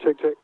Check, check.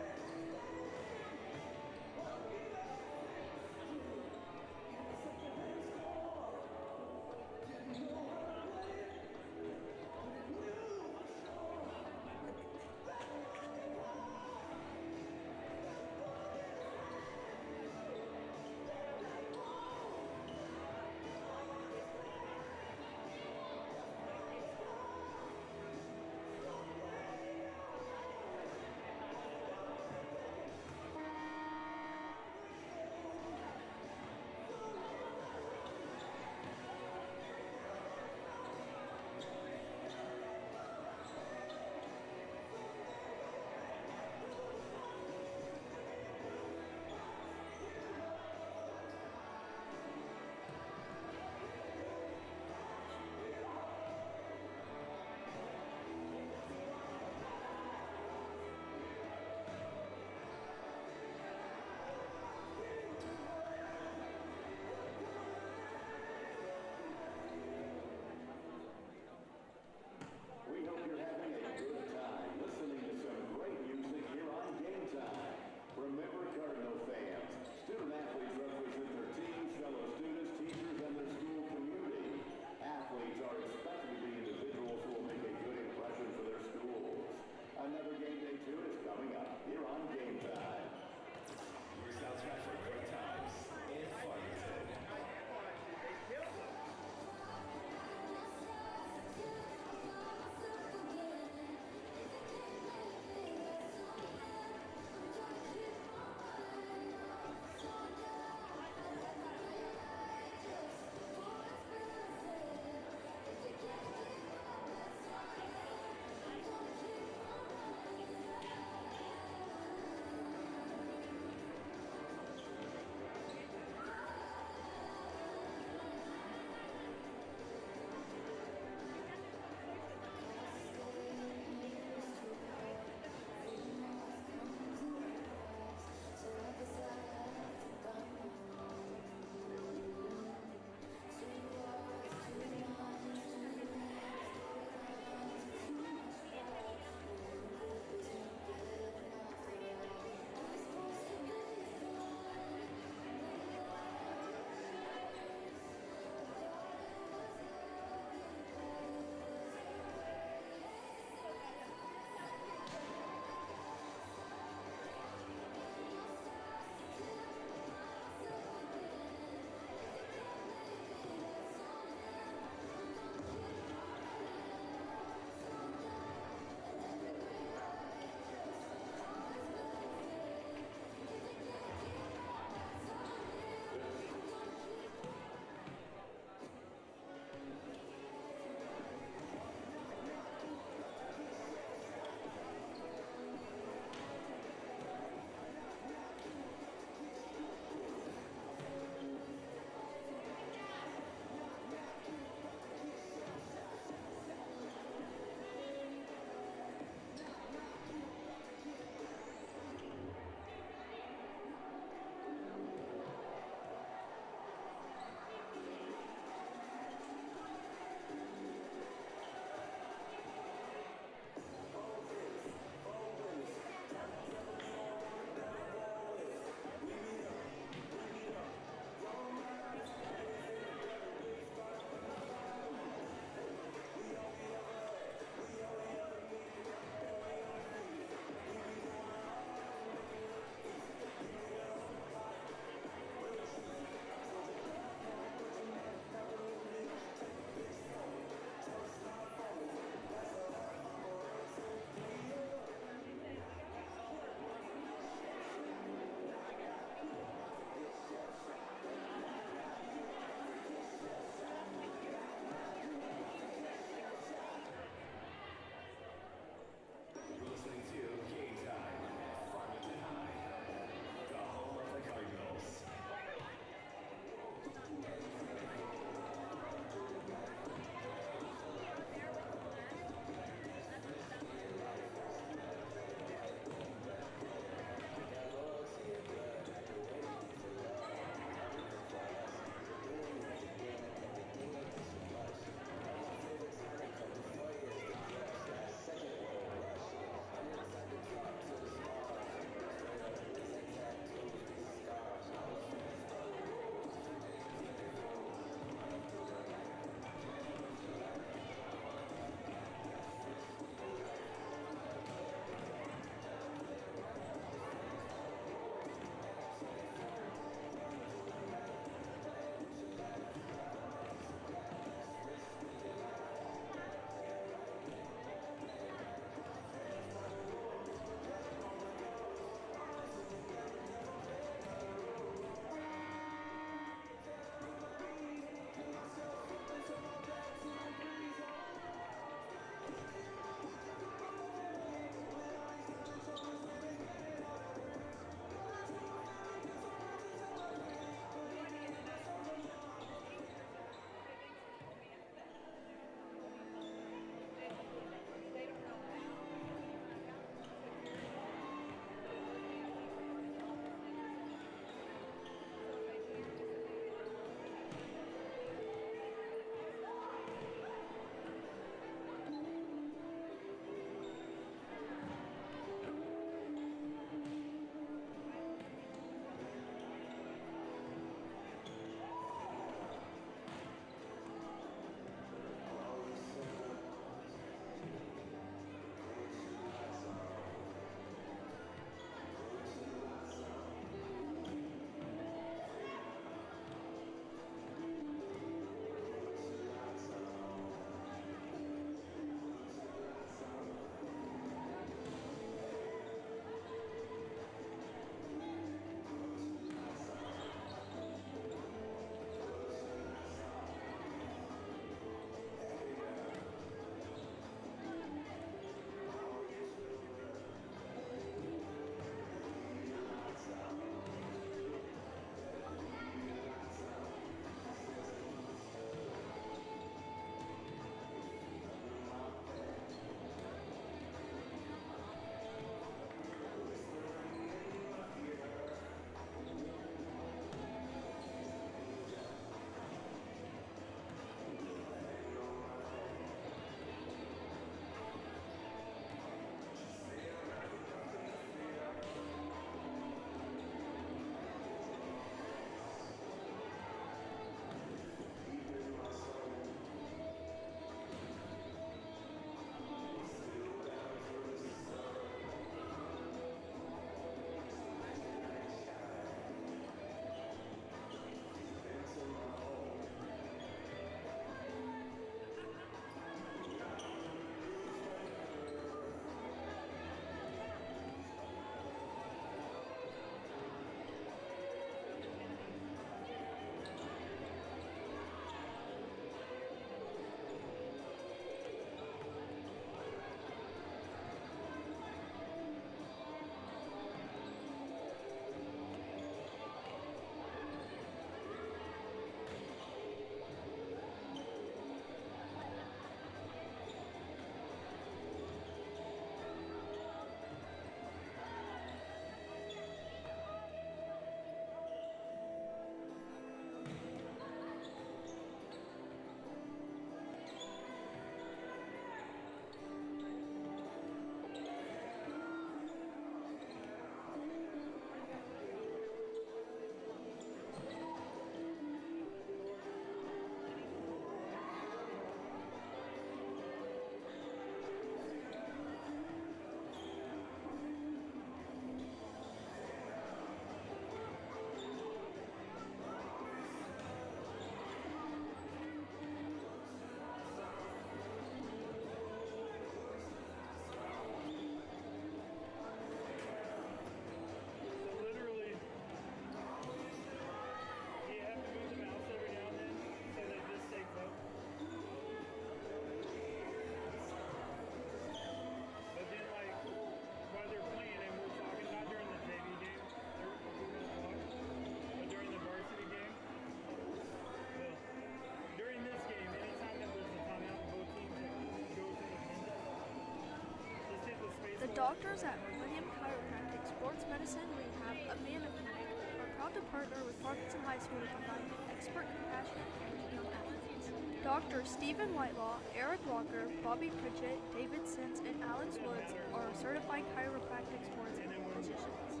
Doctors at Millennium Chiropractic Sports Medicine Rehab Amanda Clinic are proud to partner with Farmington High School to provide expert compassionate care to young athletes. Doctors Stephen Whitelaw, Eric Walker, Bobby Pritchett, David Sins, and Alex Woods are certified chiropractic sports physicians.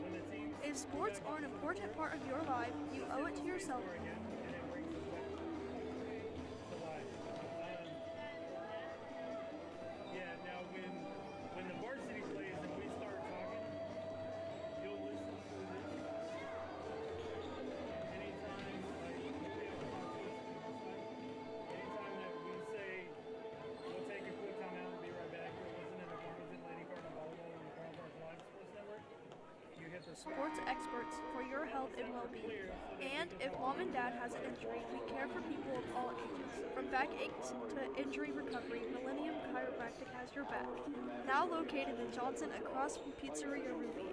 If sports are an important part of your life, you owe it to yourself. When the varsity plays and we start talking, you'll listen to this. Anytime, anytime that we say, we'll take a quick time out and be right back, you're listening to Farmington Lady Cardinal Volleyball on the Cardinal Live Sports Network. You hit the Sports experts for your health and well-being. And if mom and dad has an injury, we care for people of all ages. From backaches to injury recovery, Millennium Chiropractic has your back. Now located in Johnson across from Pizzeria Ruby.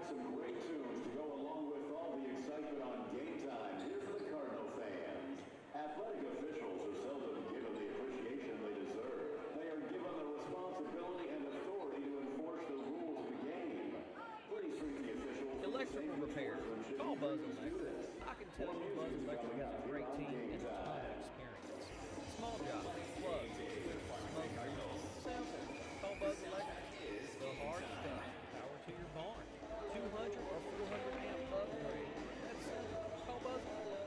some great tunes to go along with all the excitement on game time here for the Cardinal fans. Athletic officials are seldom given the appreciation they deserve. They are given the responsibility and authority to enforce the rules of the game. Please treat the officials Electrical repairs. Call Buzz Electric. I can tell you Buzz Electric has a great team and a ton of experience. Small jobs, plugs, smoke, simple. Call Buzz Electric. The hard stuff. Power to your barn. 200 or 400 amp upgrade. That's simple. Call Buzz Electric.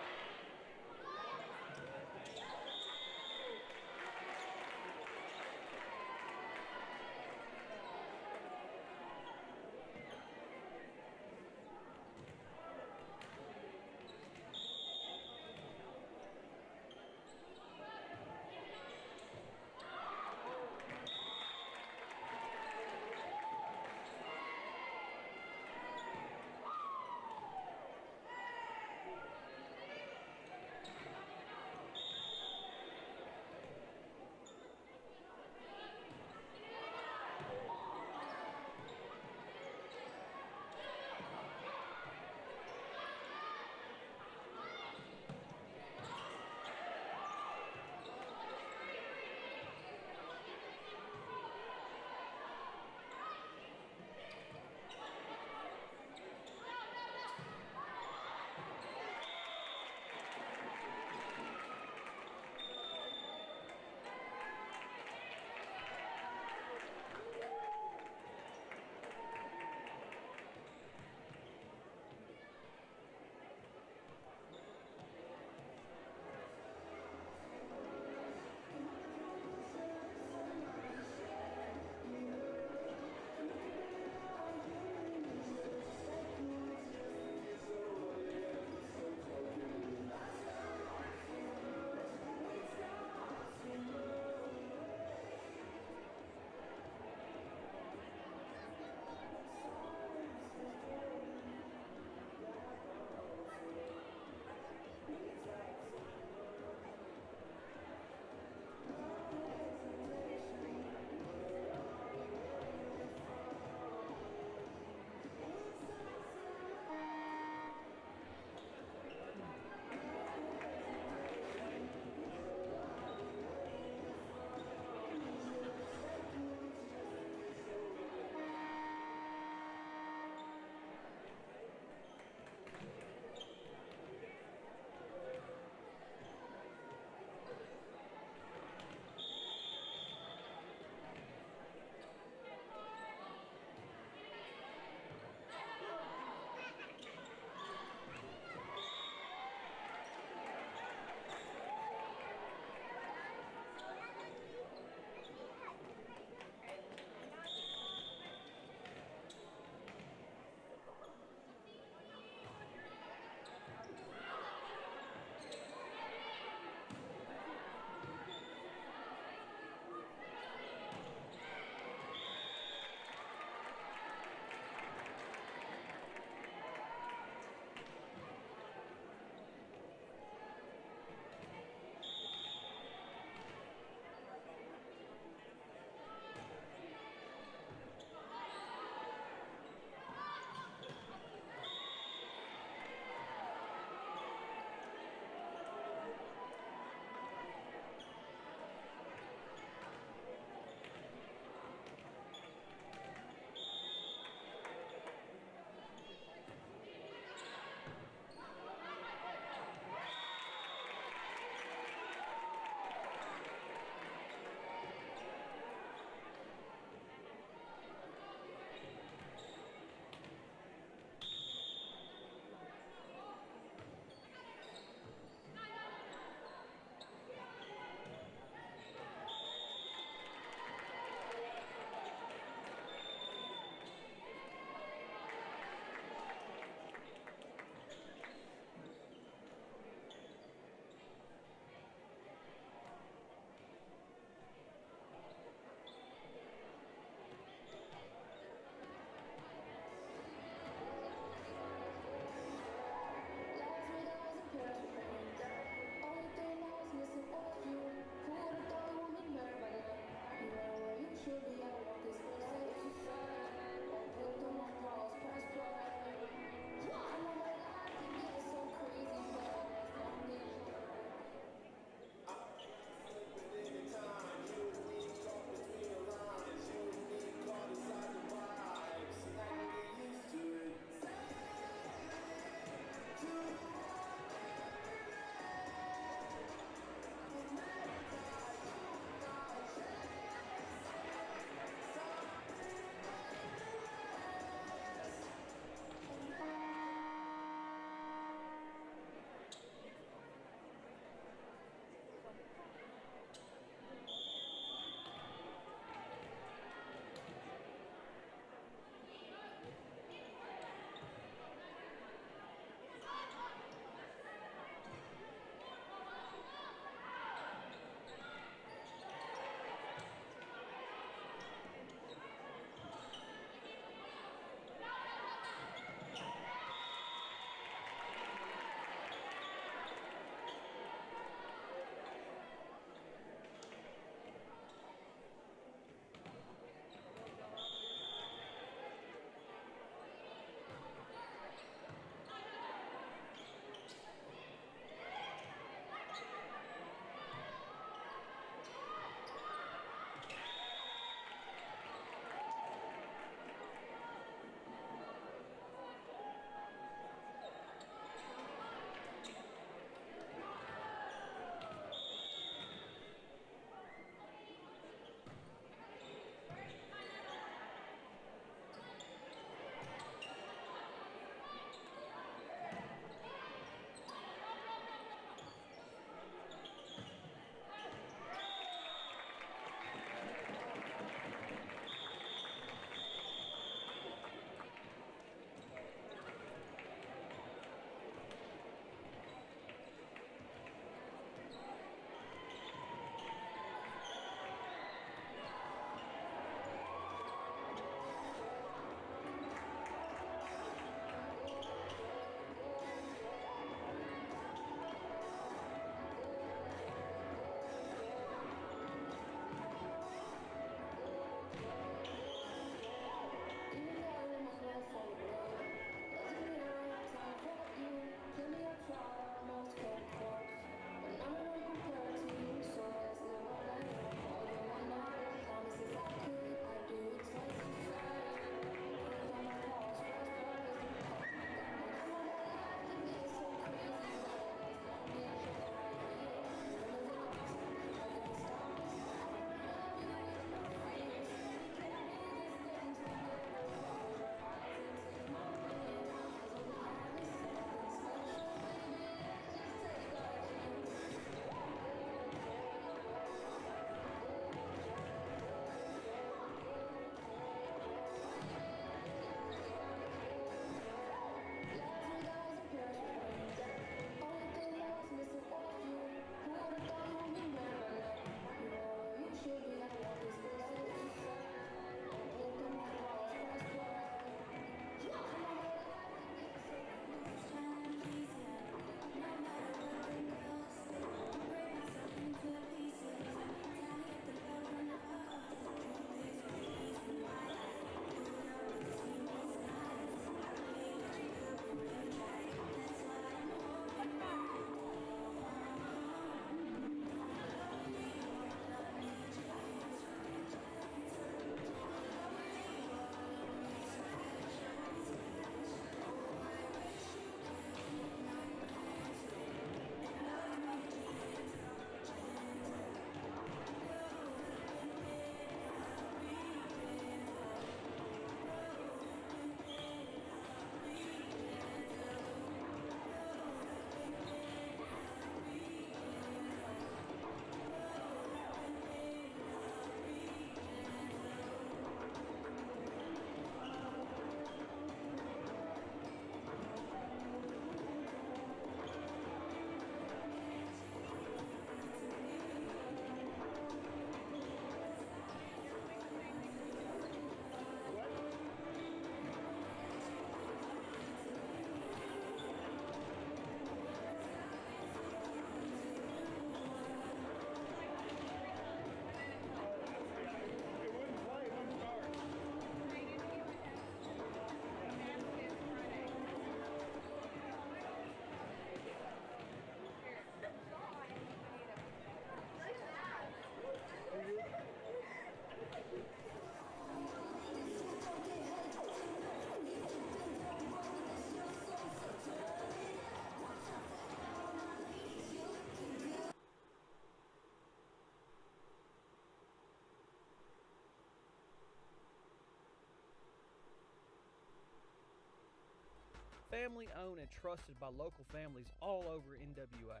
Family owned and trusted by local families all over NWA.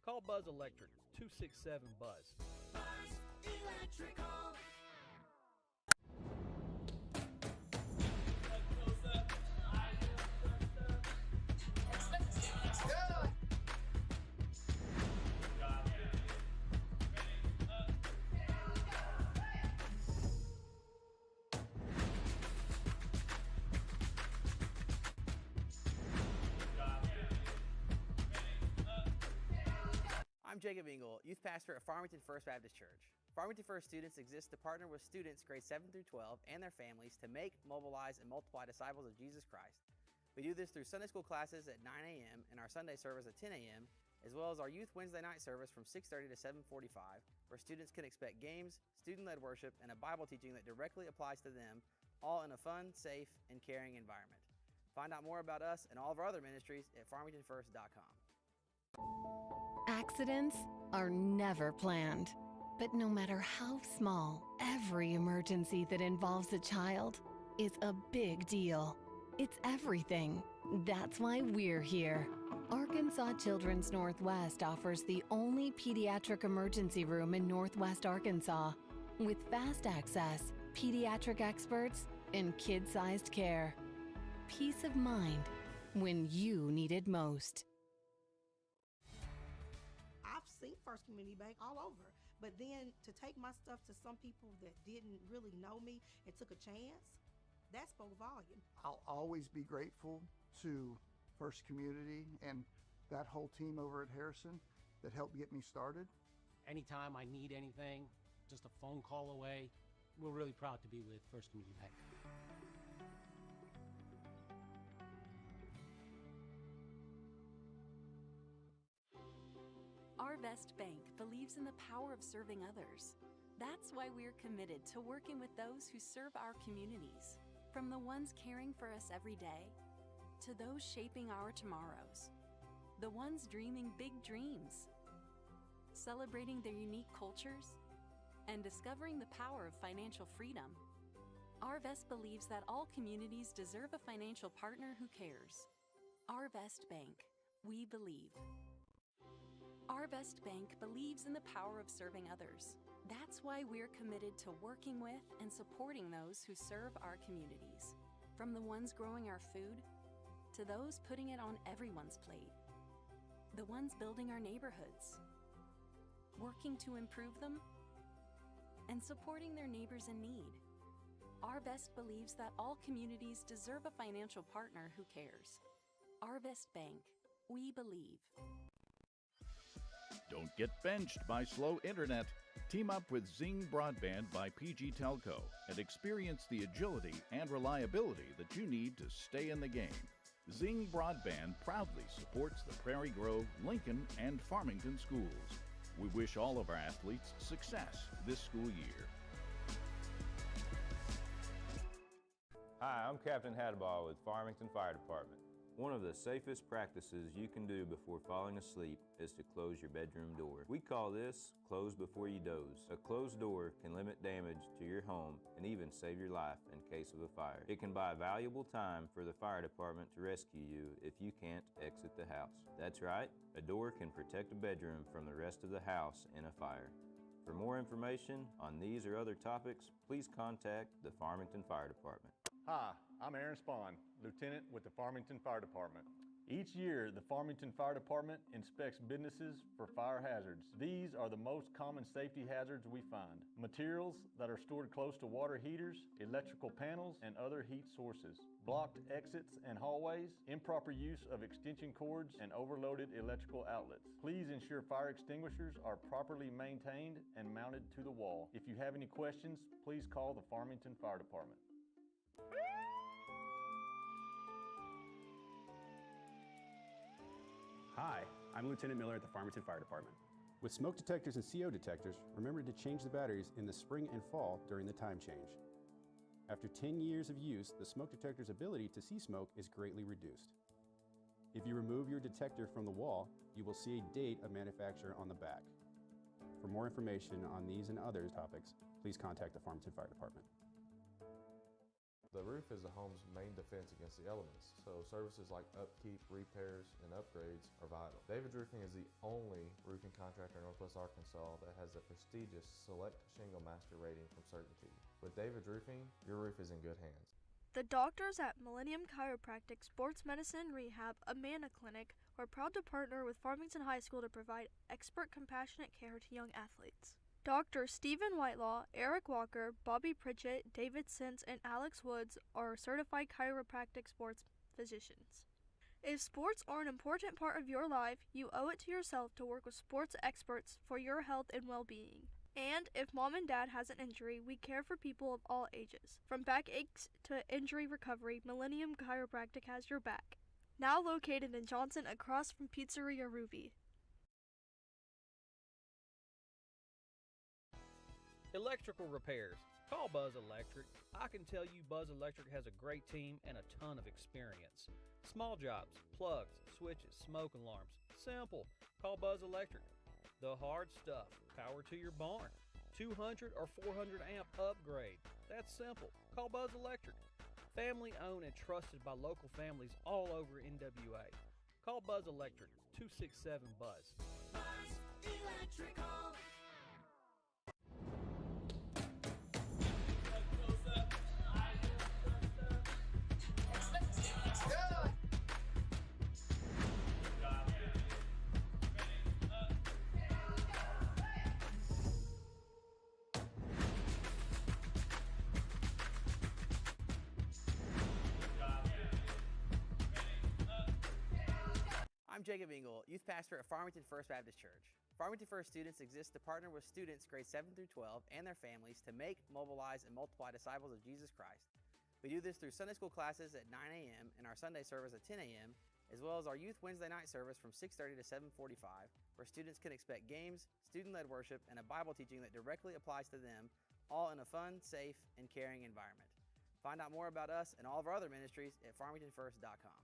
Call Buzz Electric, 267-BUZZ. Buzz Electrical. I'm Jacob Engel, youth pastor at Farmington First Baptist Church. Farmington First students exist to partner with students grades 7 through 12 and their families to make, mobilize, and multiply disciples of Jesus Christ. We do this through Sunday school classes at 9 a.m. and our Sunday service at 10 a.m., as well as our youth Wednesday night service from 6:30 to 7:45, where students can expect games, student-led worship, and a Bible teaching that directly applies to them, all in a fun, safe, and caring environment. Find out more about us and all of our other ministries at farmingtonfirst.com. Accidents are never planned, but no matter how small, every emergency that involves a child is a big deal. It's everything. That's why we're here. Arkansas Children's Northwest offers the only pediatric emergency room in Northwest Arkansas, with fast access, pediatric experts, and kid-sized care. Peace of mind when you need it most. I've seen First Community Bank all over, but then to take my stuff to some people that didn't really know me and took a chance, that spoke volume. I'll always be grateful to First Community and that whole team over at Harrison that helped get me started. Anytime I need anything, just a phone call away. We're really proud to be with First Community Bank. Arvest Bank believes in the power of serving others. That's why we're committed to working with those who serve our communities, from the ones caring for us every day, to those shaping our tomorrows, the ones dreaming big dreams, celebrating their unique cultures, and discovering the power of financial freedom. Arvest believes that all communities deserve a financial partner who cares. Arvest Bank, we believe. Arvest Bank believes in the power of serving others. That's why we're committed to working with and supporting those who serve our communities, from the ones growing our food to those putting it on everyone's plate, the ones building our neighborhoods, working to improve them, and supporting their neighbors in need. Arvest believes that all communities deserve a financial partner who cares. Arvest Bank, we believe. Don't get benched by slow internet. Team up with Zing Broadband by PG Telco and experience the agility and reliability that you need to stay in the game. Zing Broadband proudly supports the Prairie Grove, Lincoln, and Farmington schools. We wish all of our athletes success this school year. Hi, I'm Captain Hadbaugh with Farmington Fire Department. One of the safest practices you can do before falling asleep is to close your bedroom door. We call this close before you doze. A closed door can limit damage to your home and even save your life in case of a fire. It can buy valuable time for the fire department to rescue you if you can't exit the house. That's right, a door can protect a bedroom from the rest of the house in a fire. For more information on these or other topics, please contact the Farmington Fire Department. Hi, I'm Aaron Spahn, Lieutenant with the Farmington Fire Department. Each year, the Farmington Fire Department inspects businesses for fire hazards. These are the most common safety hazards we find. Materials that are stored close to water heaters, electrical panels, and other heat sources. Blocked exits and hallways, improper use of extension cords, and overloaded electrical outlets. Please ensure fire extinguishers are properly maintained and mounted to the wall. If you have any questions, please call the Farmington Fire Department. Hi, I'm Lieutenant Miller at the Farmington Fire Department. With smoke detectors and CO detectors, remember to change the batteries in the spring and fall during the time change. After 10 years of use, the smoke detector's ability to see smoke is greatly reduced. If you remove your detector from the wall, you will see a date of manufacture on the back. For more information on these and other topics, please contact the Farmington Fire Department. The roof is the home's main defense against the elements, so services like upkeep, repairs, and upgrades are vital. David's Roofing is the only roofing contractor in Northwest Arkansas that has the prestigious Select Shingle Master rating from Certainty. With David's Roofing, your roof is in good hands. The doctors at Millennium Chiropractic Sports Medicine Rehab Amana Clinic are proud to partner with Farmington High School to provide expert, compassionate care to young athletes. Dr. Stephen Whitelaw, Eric Walker, Bobby Pritchett, David Sins, and Alex Woods are certified chiropractic sports physicians. If sports are an important part of your life, you owe it to yourself to work with sports experts for your health and well-being. And if mom and dad has an injury, we care for people of all ages. From backaches to injury recovery, Millennium Chiropractic has your back. Now located in Johnson across from Pizzeria Ruby. Electrical repairs. Call Buzz Electric. I can tell you Buzz Electric has a great team and a ton of experience. Small jobs, plugs, switches, smoke alarms. Simple. Call Buzz Electric. The hard stuff. Power to your barn. 200 or 400 amp upgrade. That's simple. Call Buzz Electric. Family owned and trusted by local families all over NWA. Call Buzz Electric. 267-BUZZ. Buzz Electrical. I'm Jacob Engel, youth pastor at Farmington First Baptist Church. Farmington First students exist to partner with students grades 7 through 12 and their families to make, mobilize, and multiply disciples of Jesus Christ. We do this through Sunday school classes at 9 a.m. and our Sunday service at 10 a.m., as well as our Youth Wednesday night service from 6:30 to 7:45, where students can expect games, student-led worship, and a Bible teaching that directly applies to them, all in a fun, safe, and caring environment. Find out more about us and all of our other ministries at farmingtonfirst.com.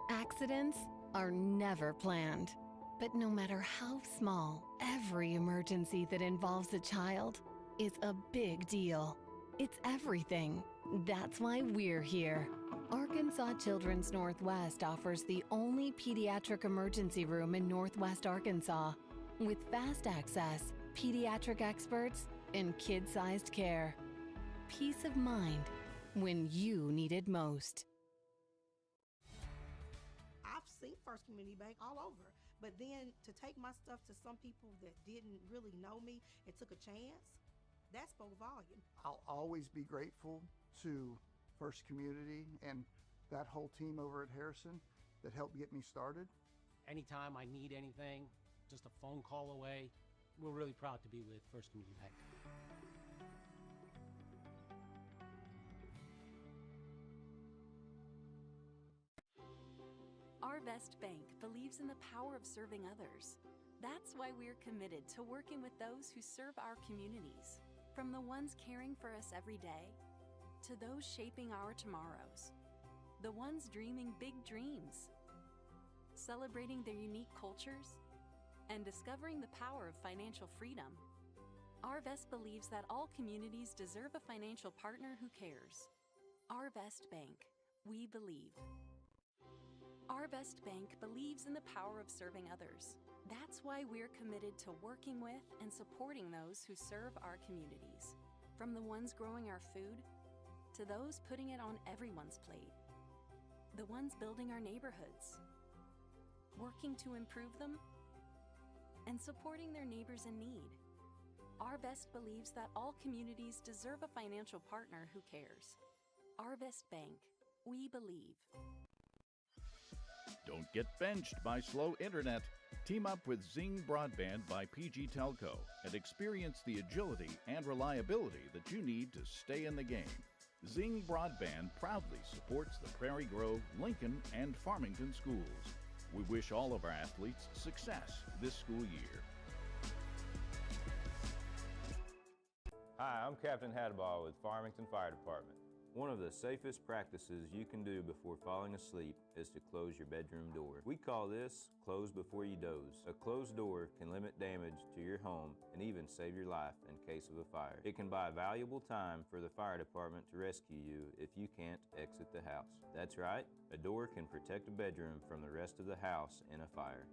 Accidents are never planned, but no matter how small, every emergency that involves a child is a big deal. It's everything. That's why we're here. Arkansas Children's Northwest offers the only pediatric emergency room in Northwest Arkansas, with fast access, pediatric experts, and kid-sized care. Peace of mind when you need it most. I've seen First Community Bank all over, but then to take my stuff to some people that didn't really know me and took a chance, that spoke volume. I'll always be grateful to First Community and that whole team over at Harrison that helped get me started. Anytime I need anything, just a phone call away. We're really proud to be with First Community Bank. Arvest Bank believes in the power of serving others. That's why we're committed to working with those who serve our communities, from the ones caring for us every day, to those shaping our tomorrows, the ones dreaming big dreams, celebrating their unique cultures, and discovering the power of financial freedom. Arvest believes that all communities deserve a financial partner who cares. Arvest Bank, we believe. Arvest Bank believes in the power of serving others. That's why we're committed to working with and supporting those who serve our communities, from the ones growing our food to those putting it on everyone's plate, the ones building our neighborhoods, working to improve them, and supporting their neighbors in need. Arvest believes that all communities deserve a financial partner who cares. Arvest Bank, we believe. Don't get benched by slow internet. Team up with Zing Broadband by PG Telco and experience the agility and reliability that you need to stay in the game. Zing Broadband proudly supports the Prairie Grove, Lincoln, and Farmington schools. We wish all of our athletes success this school year. Hi, I'm Captain Hadbaugh with Farmington Fire Department. One of the safest practices you can do before falling asleep is to close your bedroom door. We call this close before you doze. A closed door can limit damage to your home and even save your life in case of a fire. It can buy valuable time for the fire department to rescue you if you can't exit the house. That's right, a door can protect a bedroom from the rest of the house in a fire.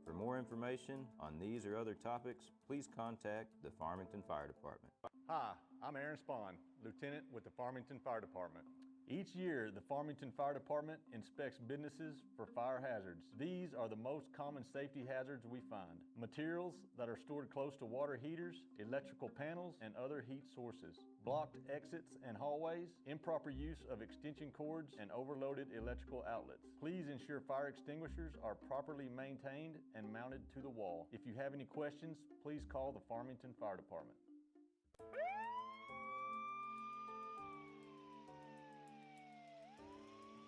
For more information on these or other topics, please contact the Farmington Fire Department. Hi, I'm Aaron Spahn, Lieutenant with the Farmington Fire Department. Each year, the Farmington Fire Department inspects businesses for fire hazards. These are the most common safety hazards we find. Materials that are stored close to water heaters, electrical panels, and other heat sources. Blocked exits and hallways, improper use of extension cords, and overloaded electrical outlets. Please ensure fire extinguishers are properly maintained and mounted to the wall. If you have any questions, please call the Farmington Fire Department.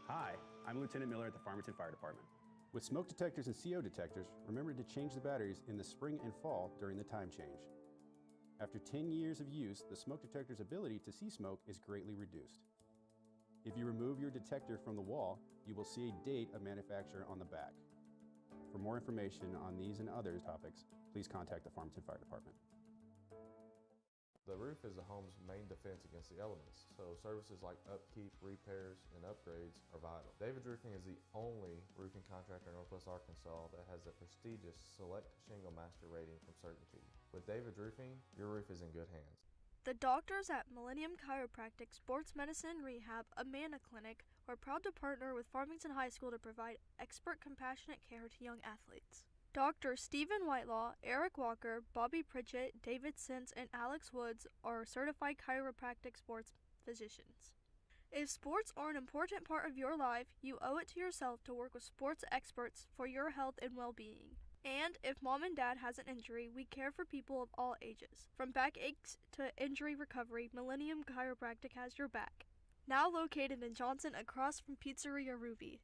Hi, I'm Lieutenant Miller at the Farmington Fire Department. With smoke detectors and CO detectors, remember to change the batteries in the spring and fall during the time change. After 10 years of use, the smoke detector's ability to see smoke is greatly reduced. If you remove your detector from the wall, you will see a date of manufacture on the back. For more information on these and other topics, please contact the Farmington Fire Department. The roof is a home's main defense against the elements, so services like upkeep, repairs, and upgrades are vital. David's Roofing is the only roofing contractor in Northwest Arkansas that has the prestigious Select Shingle Master rating from Certainty. With David's Roofing, your roof is in good hands. The doctors at Millennium Chiropractic Sports Medicine Rehab Amana Clinic are proud to partner with Farmington High School to provide expert, compassionate care to young athletes. Dr. Stephen Whitelaw, Eric Walker, Bobby Pritchett, David Sins, and Alex Woods are certified chiropractic sports physicians. If sports are an important part of your life, you owe it to yourself to work with sports experts for your health and well-being. And if mom and dad has an injury, we care for people of all ages. From backaches to injury recovery, Millennium Chiropractic has your back. Now located in Johnson across from Pizzeria Ruby.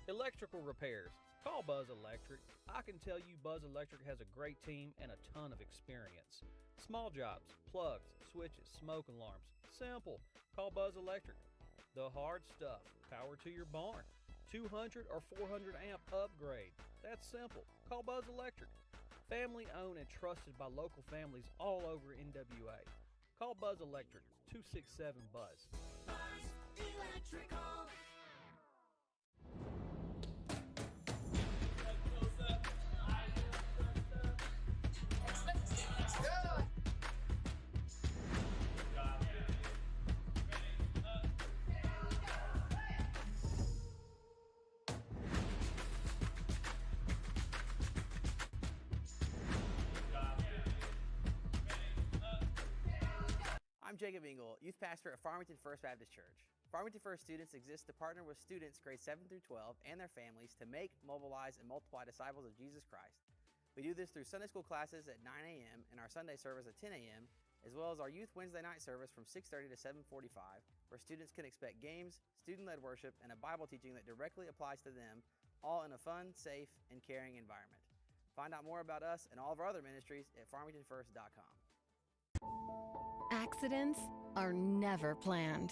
Electrical repairs. Call Buzz Electric. I can tell you Buzz Electric has a great team and a ton of experience. Small jobs, plugs, switches, smoke alarms. Simple. Call Buzz Electric. The hard stuff. Power to your barn. 200 or 400 amp upgrade. That's simple. Call Buzz Electric. Family owned and trusted by local families all over NWA. Call Buzz Electric. 267-BUZZ. Buzz Electrical. I'm Jacob Engel, youth pastor at Farmington First Baptist Church. Farmington First students exist to partner with students grades 7 through 12 and their families to make, mobilize, and multiply disciples of Jesus Christ. We do this through Sunday school classes at 9 a.m. and our Sunday service at 10 a.m., as well as our Youth Wednesday night service from 6:30 to 7:45, where students can expect games, student-led worship, and a Bible teaching that directly applies to them, all in a fun, safe, and caring environment. Find out more about us and all of our other ministries at farmingtonfirst.com. Accidents are never planned,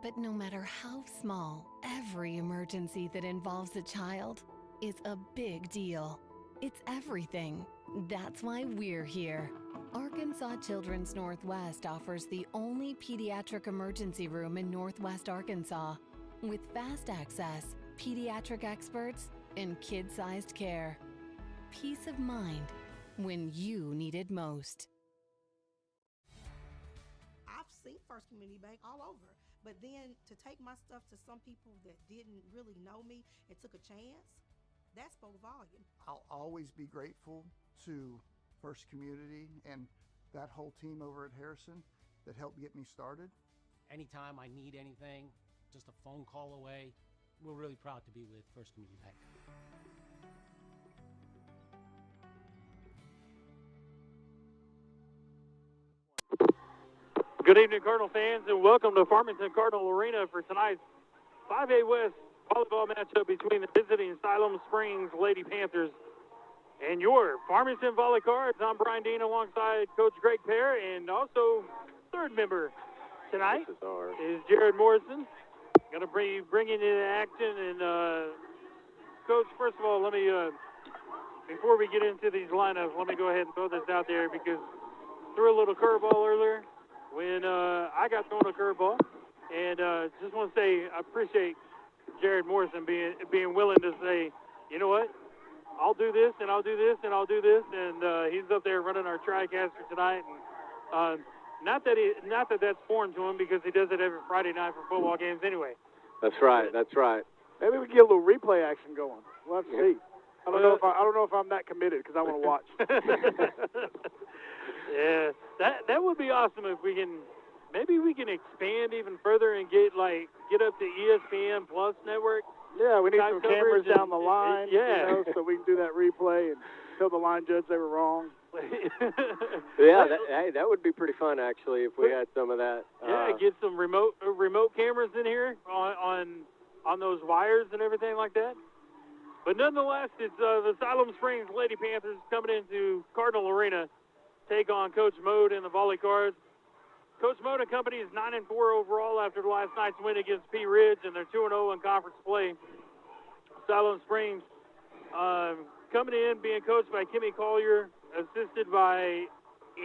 but no matter how small, every emergency that involves a child is a big deal. It's everything. That's why we're here. Arkansas Children's Northwest offers the only pediatric emergency room in Northwest Arkansas, with fast access, pediatric experts, and kid-sized care. Peace of mind when you need it most. I've seen First Community Bank all over, but then to take my stuff to some people that didn't really know me and took a chance, that spoke volume. I'll always be grateful to First Community and that whole team over at Harrison that helped get me started. Anytime I need anything, just a phone call away. We're really proud to be with First Community Bank. Good evening, Cardinal fans, and welcome to Farmington Cardinal Arena for tonight's 5A West volleyball matchup between the visiting Siloam Springs Lady Panthers And your Farmington VolleyCards, I'm Brian Dean alongside Coach Greg Pear, and also third member tonight is Jared Morrison. Going to bring it into action. And, Coach, first of all, let me, before we get into these lineups, let me go ahead and throw this out there because threw a little curveball earlier when I got thrown a curveball. And just want to say I appreciate Jared Morrison being willing to say, you know what, I'll do this, and I'll do this, and I'll do this. And he's up there running our TriCaster tonight. And, not that that's foreign to him because he does it every Friday night for football games anyway. That's right. Maybe we can get a little replay action going. We'll have to see. I don't know if I'm that committed because I want to watch. Yeah, that would be awesome if we can. Maybe we can expand even further and get up to ESPN Plus network. Yeah, we need some cameras down the line. Yeah, so we can do that replay and tell the line judge they were wrong. Yeah, that would be pretty fun actually if we had some of that. Yeah, get some remote cameras in here on those wires and everything like that. But nonetheless, it's the Siloam Springs Lady Panthers coming into Cardinal Arena, take on Coach Mode and the VolleyCards. Coach Mode and company is 9-4 overall after last night's win against Pea Ridge, and they're 2-0 in conference play. Siloam Springs coming in, being coached by Kimmy Collier, assisted by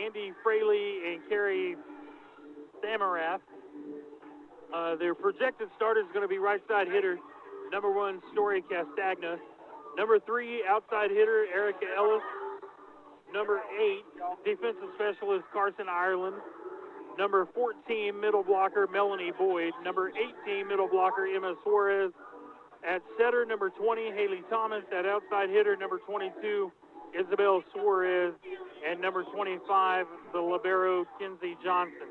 Andy Fraley and Carrie Samarath. Their projected starter is going to be right side hitter, number 1, Story Castagna. Number 3, outside hitter, Erica Ellis. Number 8, defensive specialist, Carson Ireland. Number 14, middle blocker, Melanie Boyd. Number 18, middle blocker, Emma Suarez. At setter, number 20, Haley Thomas. At outside hitter, number 22, Isabel Suarez. And number 25, the libero, Kinsey Johnson.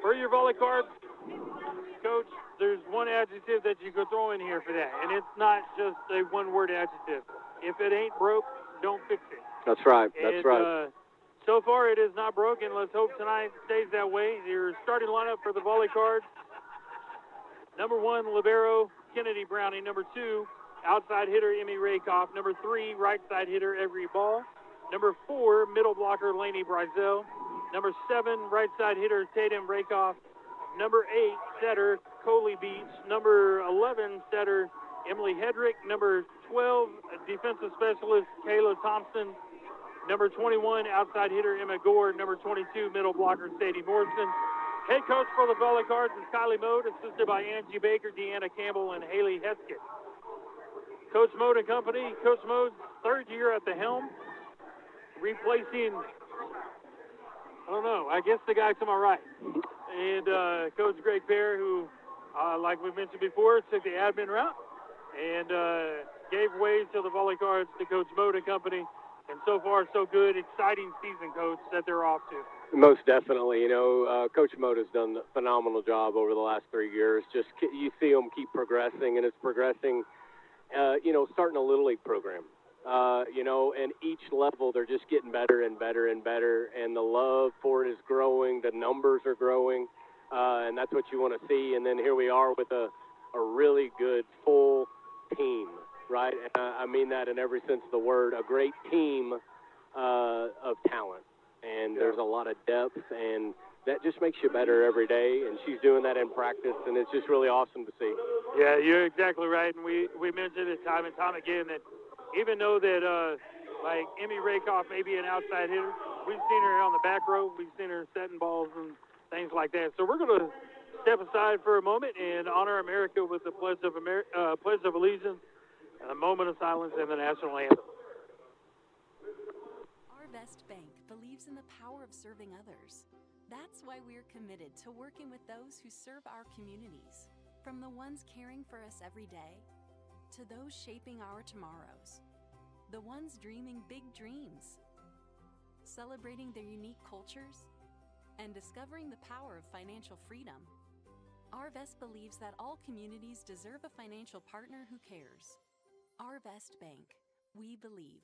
For your VolleyCards, Coach, there's one adjective that you could throw in here for that, and it's not just a one-word adjective. If it ain't broke, don't fix it. That's right. Right. So far, it is not broken. Let's hope tonight stays that way. Your starting lineup for the VolleyCards: number 1, libero, Kennedy Browning. Number 2, outside hitter, Emmy Rakoff. Number 3, right side hitter, Every Ball. Number 4, middle blocker, Laney Brizell. Number 7, right side hitter, Tatum Rakoff. Number 8, setter, Coley Beach. Number 11, setter, Emily Hedrick. Number 12, defensive specialist, Kayla Thompson. Number 21, outside hitter, Emma Gore. Number 22, middle blocker, Sadie Morrison. Head coach for the VolleyCards is Kylie Mode, assisted by Angie Baker, Deanna Campbell, and Haley Heskett. Coach Mode and company. Coach Mode's third year at the helm, replacing, I don't know, I guess the guy to my right. And Coach Greg Pear, who, like we mentioned before, took the admin route and gave way to the VolleyCards to Coach Mode and company. And so far, so good. Exciting season, Coach, that they're off to. Most definitely. Coach Mode has done a phenomenal job over the last 3 years. Just you see them keep progressing, and it's progressing, starting a Little League program. And each level they're just getting better and better and better, and the love for it is growing, the numbers are growing, and that's what you want to see. And then here we are with a really good full team, right? And I mean that in every sense of the word, a great team of talent, and there's a lot of depth, and that just makes you better every day, and she's doing that in practice, and it's just really awesome to see. Yeah, you're exactly right, and we mentioned it time and time again that even though that, like Emmy Rakoff may be an outside hitter, we've seen her on the back row. We've seen her setting balls and things like that. So we're going to step aside for a moment and honor America with the Pledge of Allegiance, and a moment of silence, and the national anthem. Our Best Bank believes in the power of serving others. That's why we're committed to working with those who serve our communities, from the ones caring for us every day to those shaping our tomorrows, the ones dreaming big dreams, celebrating their unique cultures, and discovering the power of financial freedom. Arvest believes that all communities deserve a financial partner who cares. Arvest Bank, we believe.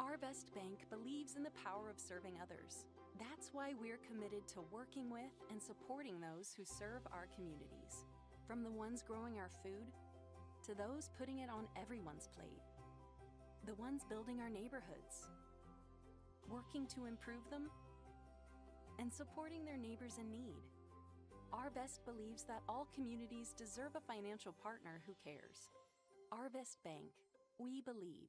Arvest Bank believes in the power of serving others. That's why we're committed to working with and supporting those who serve our communities, from the ones growing our food to those putting it on everyone's plate. the ones building our neighborhoods, working to improve them, and supporting their neighbors in need. Arvest believes that all communities deserve a financial partner who cares. Arvest Bank, we believe.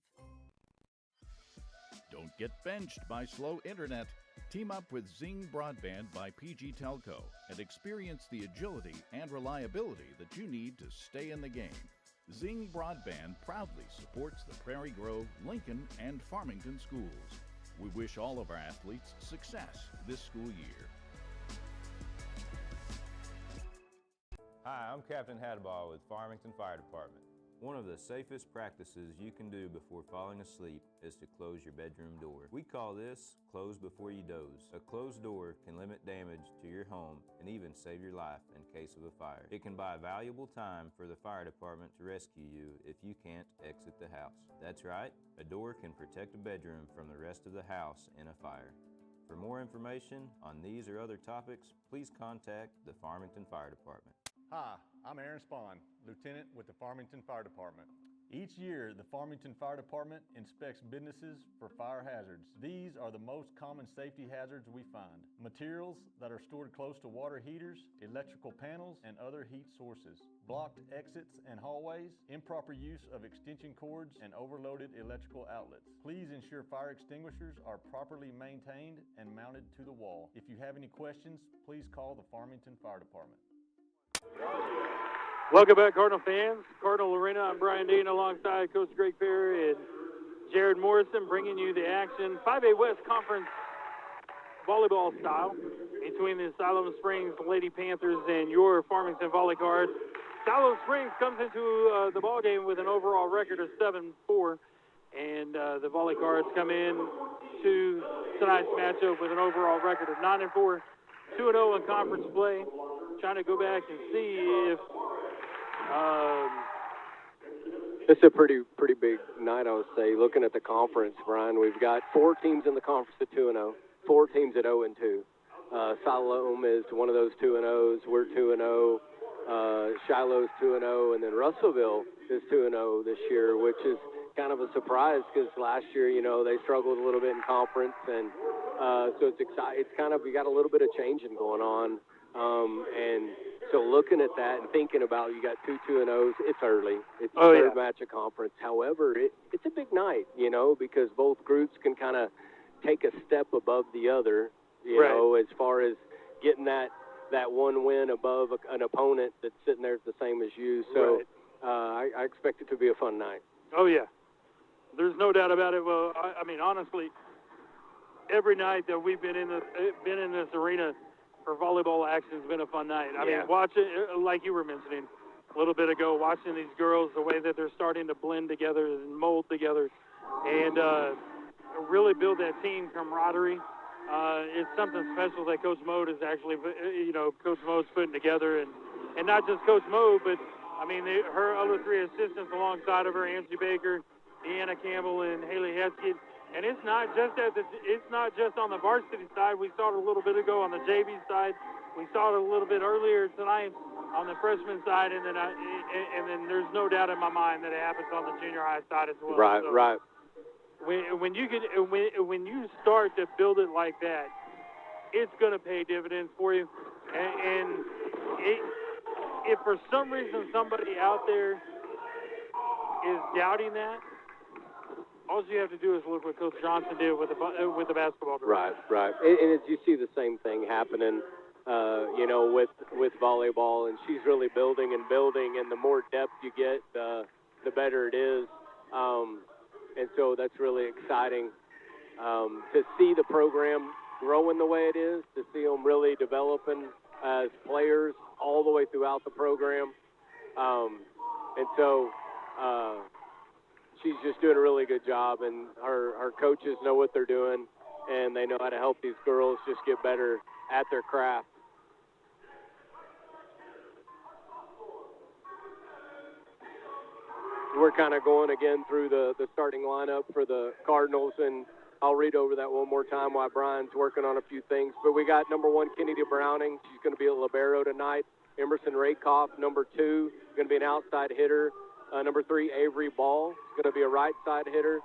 Don't get benched by slow internet. Team up with Zing Broadband by PG Telco and experience the agility and reliability that you need to stay in the game. Zing Broadband proudly supports the Prairie Grove, Lincoln, and Farmington schools. We wish all of our athletes success this school year. Hi, I'm Captain Hadaball with Farmington Fire Department. One of the safest practices you can do before falling asleep is to close your bedroom door. We call this close before you doze. A closed door can limit damage to your home and even save your life in case of a fire. It can buy valuable time for the fire department to rescue you if you can't exit the house. That's right, a door can protect a bedroom from the rest of the house in a fire. For more information on these or other topics, please contact the Farmington Fire Department. Hi, I'm Aaron Spahn, Lieutenant with the Farmington Fire Department. Each year, the Farmington Fire Department inspects businesses for fire hazards. These are the most common safety hazards we find. Materials that are stored close to water heaters, electrical panels, and other heat sources. Blocked exits and hallways, improper use of extension cords, and overloaded electrical outlets. Please ensure fire extinguishers are properly maintained and mounted to the wall. If you have any questions, please call the Farmington Fire Department. Welcome back, Cardinal fans. Cardinal Arena, I'm Brian Dean alongside Coach Greg Perry and Jared Morrison bringing you the action. 5A West Conference volleyball style between the Siloam Springs Lady Panthers and your Farmington VolleyCards. Siloam Springs comes into the ballgame with an overall record of 7-4, and the VolleyCards come in to tonight's matchup with an overall record of 9-4, 2-0 in conference play. Trying to go back and see if it's a pretty big night, I would say. Looking at the conference, Brian, we've got 4 teams in the conference at 2-0, 4 teams at 0-2. Siloam is one of those 2-0s. We're 2-0. Shiloh's 2-0, and then Russellville is 2-0 this year, which is kind of a surprise because last year, you know, they struggled a little bit in conference, and so it's exciting. It's kind of, we got a little bit of changing going on. And so looking at that and thinking about you got 2 2-0s, it's early. It's the third match of conference. However, it's a big night, you know, because both groups can kind of take a step above the other, you know, as far as getting that one win above an opponent that's sitting there the same as you. So I expect it to be a fun night. Oh, yeah. There's no doubt about it. Well, I mean, honestly, every night that we've been in this arena for volleyball action has been a fun night. I mean, watching, like you were mentioning a little bit ago, watching these girls, the way that they're starting to blend together and mold together and really build that team camaraderie. It's something special that Coach Mode is actually, you know, Coach Mode's putting together. And not just Coach Mode, but, I mean, her other 3 assistants alongside of her, Angie Baker, Deanna Campbell, and Haley Heskett. And it's not just on the varsity side. We saw it a little bit ago on the JV side. We saw it a little bit earlier tonight on the freshman side, and then there's no doubt in my mind that it happens on the junior high side as well. Right, so right. When you start to build it like that, it's going to pay dividends for you. And if for some reason somebody out there is doubting that, all you have to do is look what Coach Johnson did with the basketball group. Right. And as you see the same thing happening, you know, with volleyball, and she's really building, and the more depth you get, the better it is. And so that's really exciting to see the program growing the way it is, to see them really developing as players all the way throughout the program. And so she's just doing a really good job, and our coaches know what they're doing, and they know how to help these girls just get better at their craft. We're kind of going again through the starting lineup for the Cardinals, and I'll read over that one more time while Brian's working on a few things. But we got number 1, Kennedy Browning. She's going to be a libero tonight. Emerson Rakoff, number 2, going to be an outside hitter. Number 3, Avery Ball, is going to be a right side hitter.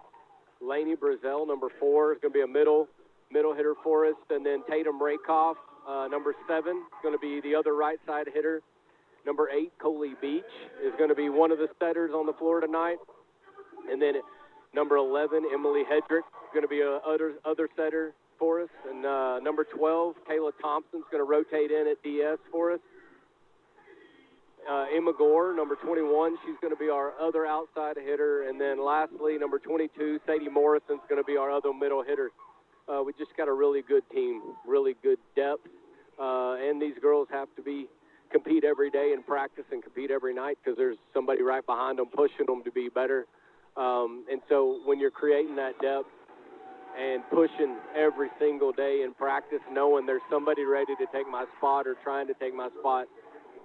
Lainey Brazel, number 4, is going to be a middle hitter for us. And then Tatum Rakoff, number 7, is going to be the other right side hitter. Number 8, Coley Beach, is going to be one of the setters on the floor tonight. And then number 11, Emily Hedrick, is going to be a other setter for us. And number 12, Kayla Thompson, is going to rotate in at DS for us. Emma Gore, number 21, she's going to be our other outside hitter. And then lastly, number 22, Sadie Morrison, is going to be our other middle hitter. We just got a really good team, really good depth. And these girls have to compete every day in practice and compete every night because there's somebody right behind them pushing them to be better. And so when you're creating that depth and pushing every single day in practice, knowing there's somebody ready to take my spot or trying to take my spot,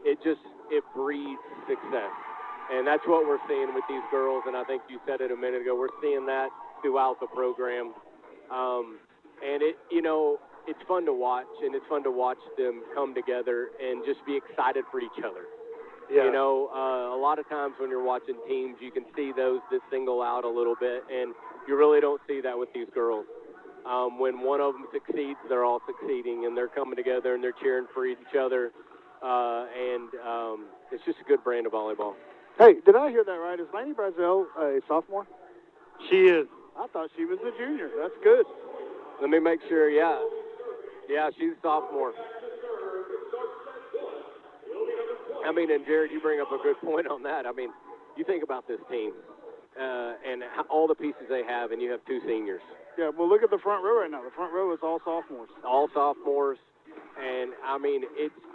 it breeds success. And that's what we're seeing with these girls. And I think you said it a minute ago, we're seeing that throughout the program. And it's fun to watch, and it's fun to watch them come together and just be excited for each other. Yeah. A lot of times when you're watching teams, you can see those that single out a little bit, and you really don't see that with these girls. When one of them succeeds, they're all succeeding, and they're coming together, and they're cheering for each other. It's just a good brand of volleyball. Hey, did I hear that right? Is Lainey Brazel a sophomore? She is. I thought she was a junior. That's good. Let me make sure, yeah. Yeah, she's a sophomore. I mean, and Jared, you bring up a good point on that. I mean, you think about this team and all the pieces they have, and you have 2 seniors. Yeah, well, look at the front row right now. The front row is all sophomores. All sophomores. And, I mean,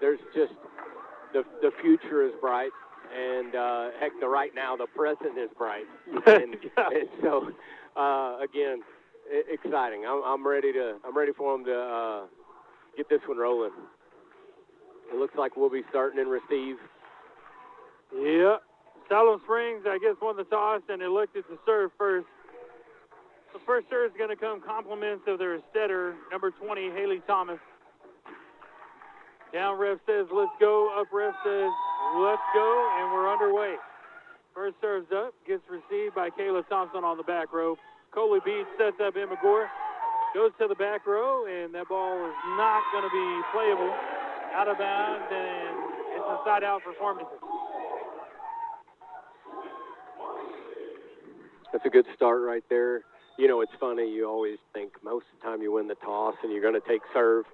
there's just the future is bright. And, heck, right now, the present is bright. And so, again, exciting. I'm ready for them to get this one rolling. It looks like we'll be starting in receive. Yep. Siloam Springs, I guess, won the toss and elected to serve first. The first serve is going to come compliments of their setter, number 20, Haley Thomas. Down ref says, let's go. Up ref says, let's go, and we're underway. First serve's up, gets received by Kayla Thompson on the back row. Coley Beach sets up Emma Gore, goes to the back row, and that ball is not going to be playable. Out of bounds, and it's a side out for Farmington. That's a good start right there. You know, it's funny, you always think most of the time you win the toss and you're going to take serve,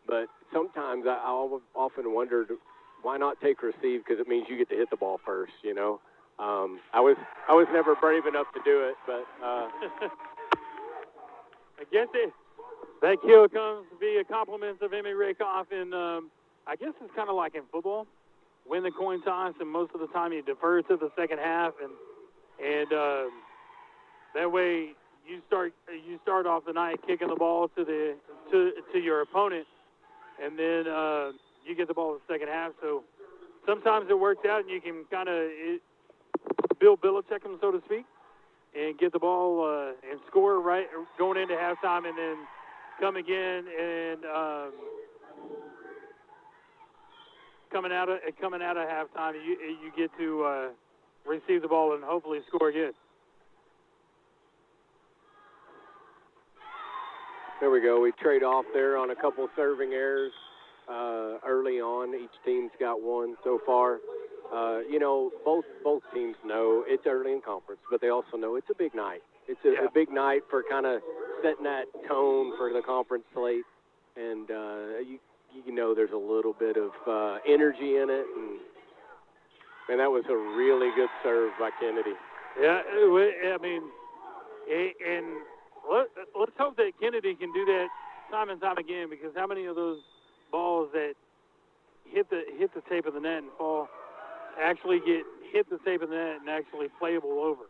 but sometimes I often wondered why not take receive, because it means you get to hit the ball first, I was never brave enough to do it, but I guess that kill comes via compliments of Emmy Rakoff, and I guess it's kind of like in football, win the coin toss, and most of the time you defer to the second half, and that way you start off the night kicking the ball to your opponent, and then you get the ball in the second half. So sometimes it works out, and you can kind of Bill Belichick them, so to speak, and get the ball and score right going into halftime, and then come again and coming out of halftime, you get to receive the ball and hopefully score again. There we go. We trade off there on a couple serving errors early on. Each team's got one so far. Both teams know it's early in conference, but they also know it's a big night. It's a big night for kind of setting that tone for the conference slate, and there's a little bit of energy in it, and that was a really good serve by Kennedy. Yeah, I mean, and let's hope that Kennedy can do that time and time again, because how many of those balls that hit the tape of the net and fall actually hit the tape of the net and actually playable over?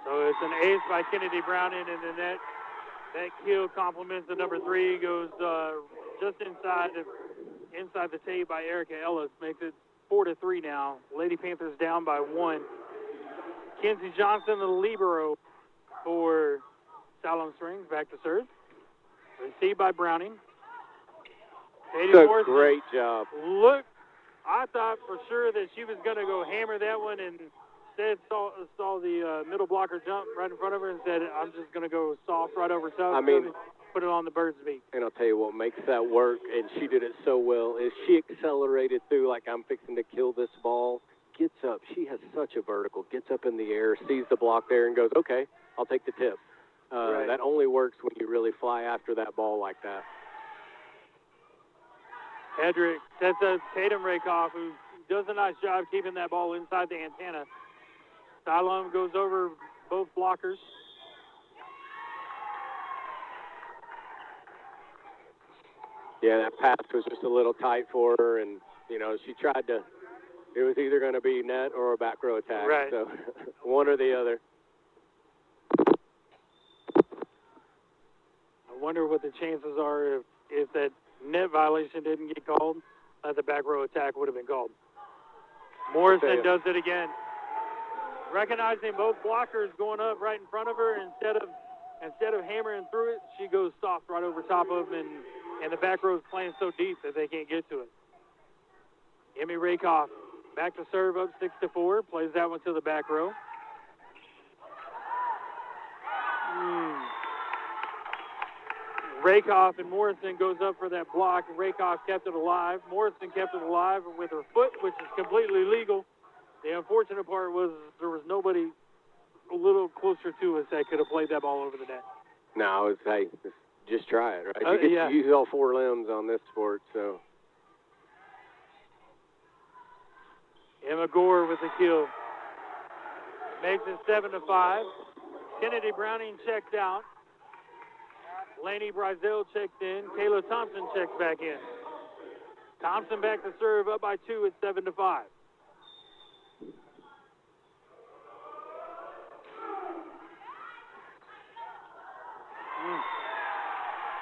So it's an ace by Kennedy Browning, and then that kill compliments the number 3, goes just inside the tape by Erica Ellis, makes it 4-3 now. Lady Panthers down by 1. Kenzie Johnson, the libero for Siloam Springs, back to serve. Received by Browning. Great job. Look, I thought for sure that she was going to go hammer that one and instead saw the middle blocker jump right in front of her and said, I'm just going to go soft right over top. I mean, put it on the bird's beak. And I'll tell you what makes that work, and she did it so well, is she accelerated through like I'm fixing to kill this ball, gets up. She has such a vertical, gets up in the air, sees the block there, and goes, okay, I'll take the tip. Right. That only works when you really fly after that ball like that. Hedrick sets up Tatum Rakoff, who does a nice job keeping that ball inside the antenna. Siloam goes over both blockers. Yeah, that pass was just a little tight for her, and, she tried to, it was either going to be net or a back row attack. Right. So one or the other. I wonder what the chances are if that net violation didn't get called, that the back row attack would have been called. Morrison does it again. Recognizing both blockers going up right in front of her, instead of hammering through it, she goes soft right over top of them, and the back row is playing so deep that they can't get to it. Emmy Rakoff back to serve up 6-4, plays that one to the back row. Rakoff and Morrison goes up for that block. Rakoff kept it alive. Morrison kept it alive with her foot, which is completely legal. The unfortunate part was there was nobody a little closer to us that could have played that ball over the net. No, just try it, right? You get to use all four limbs on this sport, so. Emma Gore with the kill. Makes it 7-5. Kennedy Browning checked out. Laney Brizell checks in. Kayla Thompson checks back in. Thompson back to serve, up by 2 at 7-5.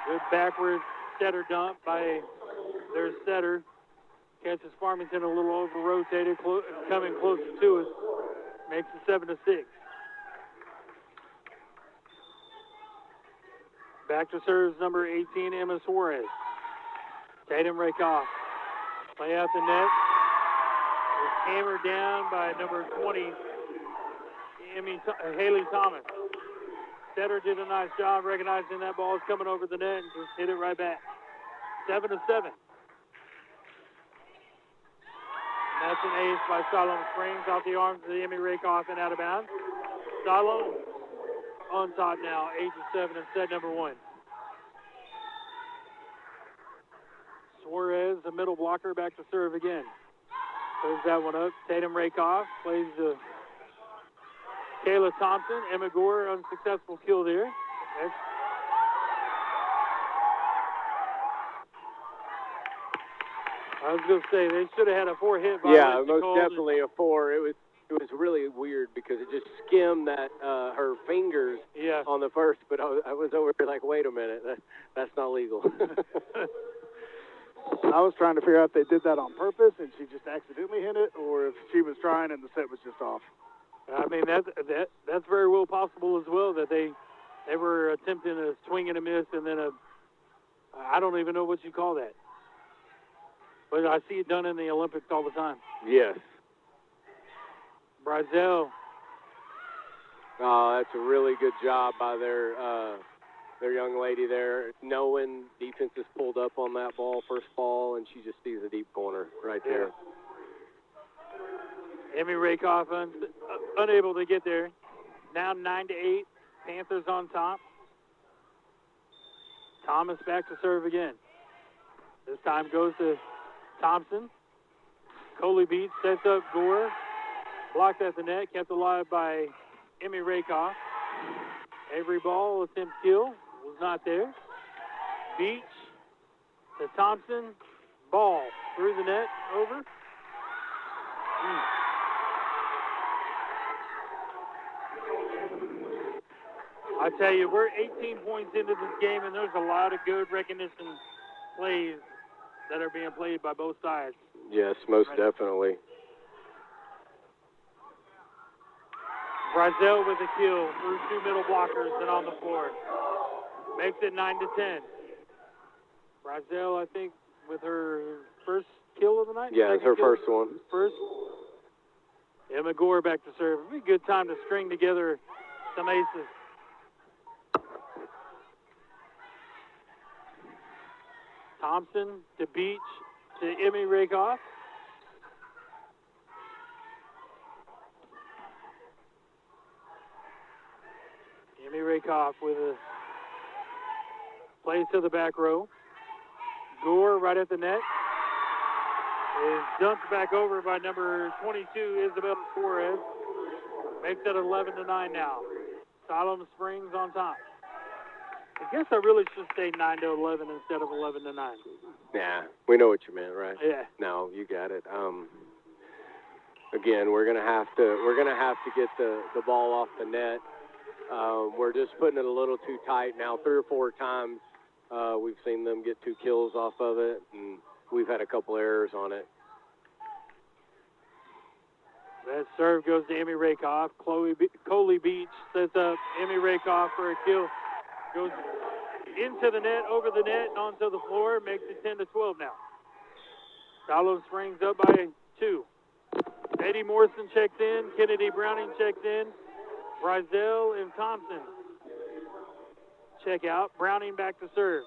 Good backward setter dump by their setter. Catches Farmington a little over-rotated, coming closer to us. Makes it 7-6. Back to serves number 18, Emma Suarez. Tatum Rakoff. Play out the net. It's hammered down by number 20, Haley Thomas. Setter did a nice job recognizing that ball is coming over the net and just hit it right back. 7-7. And that's an ace by Siloam Springs off the arms of the Emmy Rakoff and out of bounds. Siloam on top now, 8-7 in set number 1. Suarez, the middle blocker, back to serve again. Plays that one up. Tatum Rakoff plays the Kayla Thompson. Emma Gore, unsuccessful kill there. I was going to say, they should have had a 4-hit violation. Yeah, most definitely a 4. It was really weird because it just skimmed that her fingers on the first, but I was over here like, wait a minute, that's not legal. I was trying to figure out if they did that on purpose and she just accidentally hit it, or if she was trying and the set was just off. I mean, that's very well possible as well, that they were attempting a swing and a miss, and then I don't even know what you call that. But I see it done in the Olympics all the time. Yes. Brizell. Oh, that's a really good job by their young lady there, knowing defense is pulled up on that ball, first ball, and she just sees a deep corner right there. Emmy Rakoff unable to get there. Now 9-8. Panthers on top. Thomas back to serve again. This time goes to Thompson. Coley beats, sets up Gore. Blocked at the net, kept alive by Emmy Rakoff. Every ball attempt kill was not there. Beach to Thompson. Ball through the net, over. I tell you, we're 18 points into this game, and there's a lot of good recognition plays that are being played by both sides. Yes, most definitely. Brizell with a kill through 2 middle blockers and on the floor. Makes it 9-10. Brizell, I think, with her first kill of the night? Yeah, it's her first one. First. Emma Gore back to serve. It'll be a good time to string together some aces. Thompson to Beach to Emmy Rakoff. Emmy Rakoff with a play to the back row. Gore right at the net. Is dumped back over by number 22, Isabel Suarez. Makes it 11-9 now. Siloam Springs on top. I guess I really should say 9-11 instead of 11-9. Yeah, we know what you meant, right? Yeah. No, you got it. Again, we're gonna have to get the ball off the net. We're just putting it a little too tight now. 3 or 4 times we've seen them get 2 kills off of it, and we've had a couple errors on it. That serve goes to Emmy Rakoff. Coley Beach sets up Emmy Rakoff for a kill. Goes into the net, over the net, and onto the floor. Makes it 10-12 now. Siloam Springs up by 2. Eddie Morrison checks in. Kennedy Browning checks in. Brizell and Thompson check out. Browning back to serve.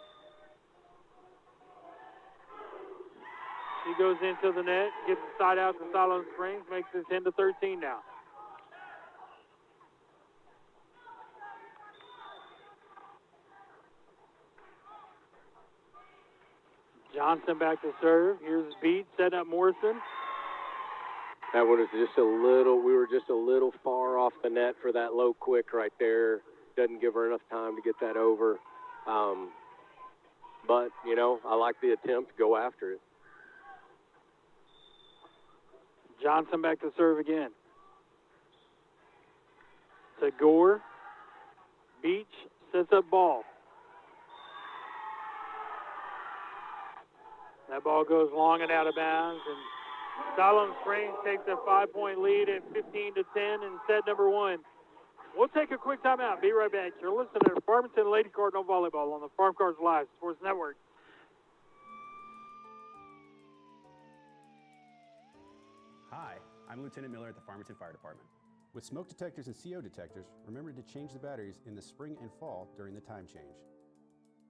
She goes into the net, gets the side out to Siloam Springs, makes it 10-13 now. Johnson back to serve. Here's Beat, setting up Morrison. That one was just a little, we were just a little far off the net for that low quick right there. Doesn't give her enough time to get that over. But, you know, I like the attempt. Go after it. Johnson back to serve again. To Gore. Beach sets up ball. That ball goes long and out of bounds, and Siloam Springs takes a 5-point lead at 15-10 in set number 1. We'll take a quick timeout. Be right back. You're listening to Farmington Lady Cardinal Volleyball on the Farm Cards Live Sports Network. Hi, I'm Lieutenant Miller at the Farmington Fire Department. With smoke detectors and CO detectors, remember to change the batteries in the spring and fall during the time change.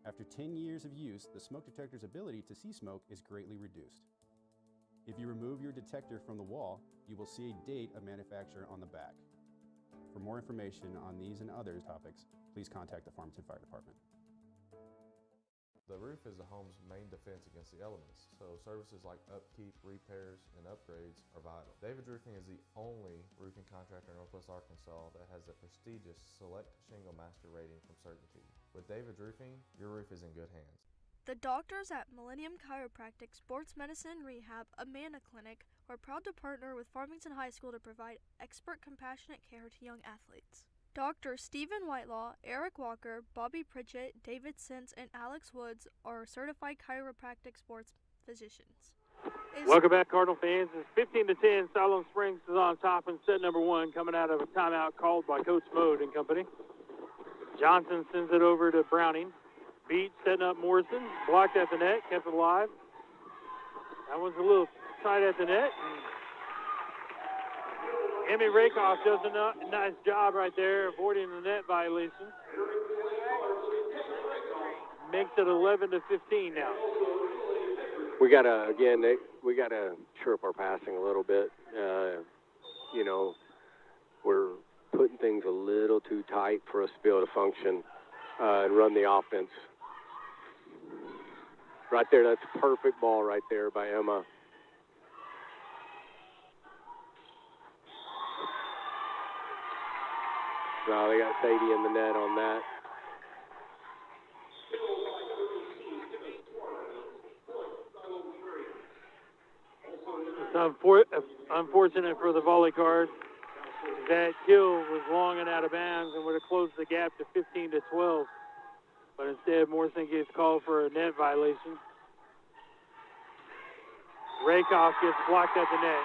After 10 years of use, the smoke detector's ability to see smoke is greatly reduced. If you remove your detector from the wall, you will see a date of manufacture on the back. For more information on these and other topics, please contact the Farmington Fire Department. The roof is the home's main defense against the elements, so services like upkeep, repairs, and upgrades are vital. David's Roofing is the only roofing contractor in Northwest Arkansas that has the prestigious Select Shingle Master rating from Certainty. With David's Roofing, your roof is in good hands. The doctors at Millennium Chiropractic Sports Medicine Rehab Amana Clinic are proud to partner with Farmington High School to provide expert, compassionate care to young athletes. Dr. Stephen Whitelaw, Eric Walker, Bobby Pritchett, David Sins, and Alex Woods are certified chiropractic sports physicians. Welcome back, Cardinal fans. It's 15-10. Siloam Springs is on top in set number 1, coming out of a timeout called by Coach Mode and company. Johnson sends it over to Browning. Beat setting up Morrison. Blocked at the net, kept it alive. That one's a little tight at the net. Emmy Rakoff does a nice job right there, avoiding the net violation. Makes it 11-15 now. We gotta shore up our passing a little bit. You know, we're putting things a little too tight for us to be able to function and run the offense. Right there, that's a perfect ball right there by Emma. No, they got Sadie in the net on that. It's unfortunate for the VolleyCards. That kill was long and out of bounds and would have closed the gap to 15-12. But instead, Morrison gets called for a net violation. Rakoff gets blocked at the net.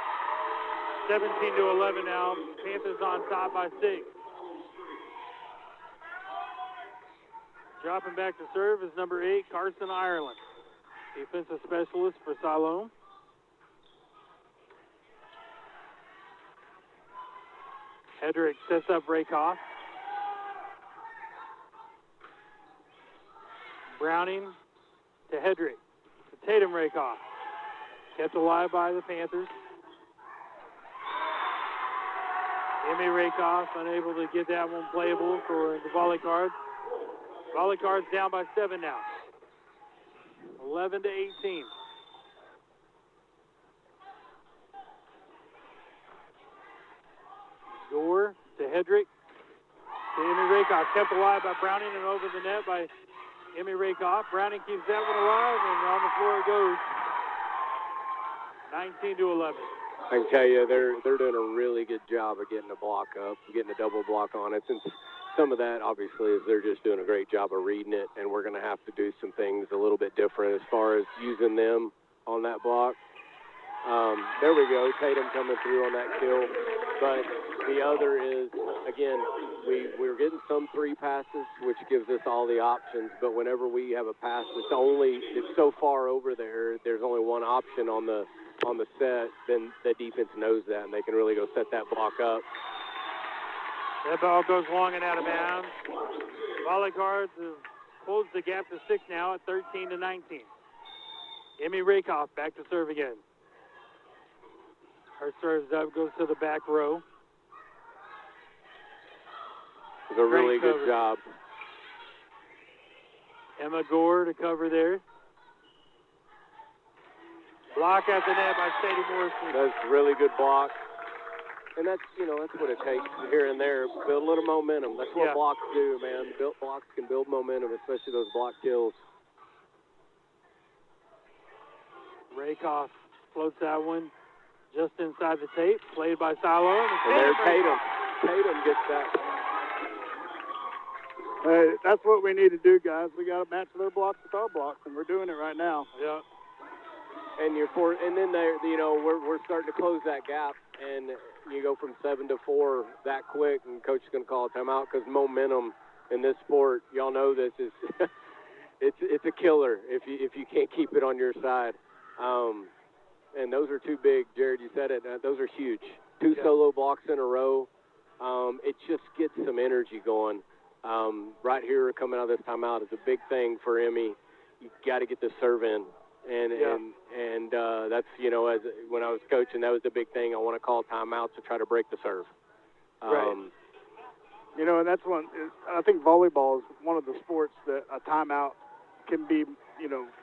17-11 now. Panthers on top by 6. Dropping back to serve is number 8, Carson Ireland, defensive specialist for Siloam. Hedrick sets up Rakoff. Browning to Hedrick. To Tatum Rakoff. Kept alive by the Panthers. Emmy Rakoff unable to get that one playable for the VolleyCards. VolleyCards down by 7 now. 11 to 18. Gore to Hedrick. To Emmy Rakoff. Kept alive by Browning and over the net by Emmy Rakoff. Browning keeps that one alive, and on the floor it goes. 19 to 11. I can tell you, they're doing a really good job of getting the block up, getting a double block on it. Since some of that, obviously, is they're just doing a great job of reading it, and we're going to have to do some things a little bit different as far as using them on that block. There we go, Tatum coming through on that kill. But the other is, again, we're getting some 3 passes, which gives us all the options. But whenever we have a pass it's so far over there, there's only one option on the set, then the defense knows that, and they can really go set that block up. That ball goes long and out of bounds. VolleyCards have closed the gap to 6 now at 13 to 19. Emmy Rakoff back to serve again. Her serves up, goes to the back row. It's a really good job. Emma Gore to cover there. Block at the net by Sadie Morrison. That's a really good block. And that's what it takes here and there. Build a little momentum. That's what blocks do, man. Blocks can build momentum, especially those block kills. Rakoff floats that one just inside the tape. Played by Siloam. And there's Tatum. Tatum gets that. Hey, that's what we need to do, guys. We got to match their blocks with our blocks, and we're doing it right now. Yeah. And then we're starting to close that gap, and you go from 7 to 4 that quick, and coach is going to call a timeout because momentum in this sport, y'all know this is it's a killer if you can't keep it on your side. And those are 2 big, Jared, you said it. Those are huge. 2 solo blocks in a row. It just gets some energy going. Right here, coming out of this timeout is a big thing for Emmy. You got to get the serve in. And that's, as when I was coaching, that was the big thing. I want to call timeouts to try to break the serve. Right. And that's one. I think volleyball is one of the sports that a timeout can be,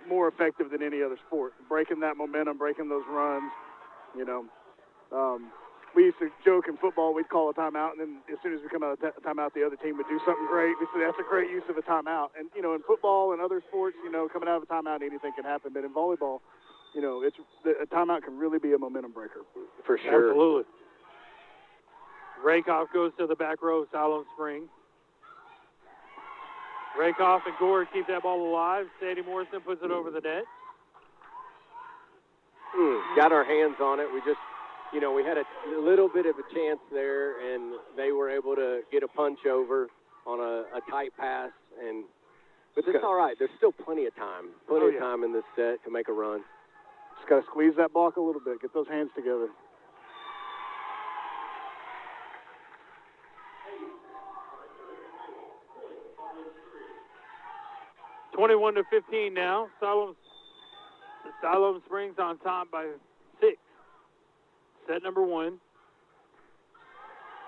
more effective than any other sport. Breaking that momentum, breaking those runs. We used to joke in football, we'd call a timeout, and then as soon as we come out of timeout, the other team would do something great. We said that's a great use of a timeout. And, in football and other sports, coming out of a timeout, anything can happen. But in volleyball, a timeout can really be a momentum breaker. For sure. Absolutely. Rakoff goes to the back row of Siloam Springs. Rakoff and Gore keep that ball alive. Sadie Morrison puts it over the net. Got our hands on it. We just... we had a little bit of a chance there, and they were able to get a punch over on a tight pass. But it's all right. There's still plenty of time. Plenty of time in this set to make a run. Just got to squeeze that block a little bit. Get those hands together. (21 to 15 now. Siloam Springs on top by 6. Set number 1.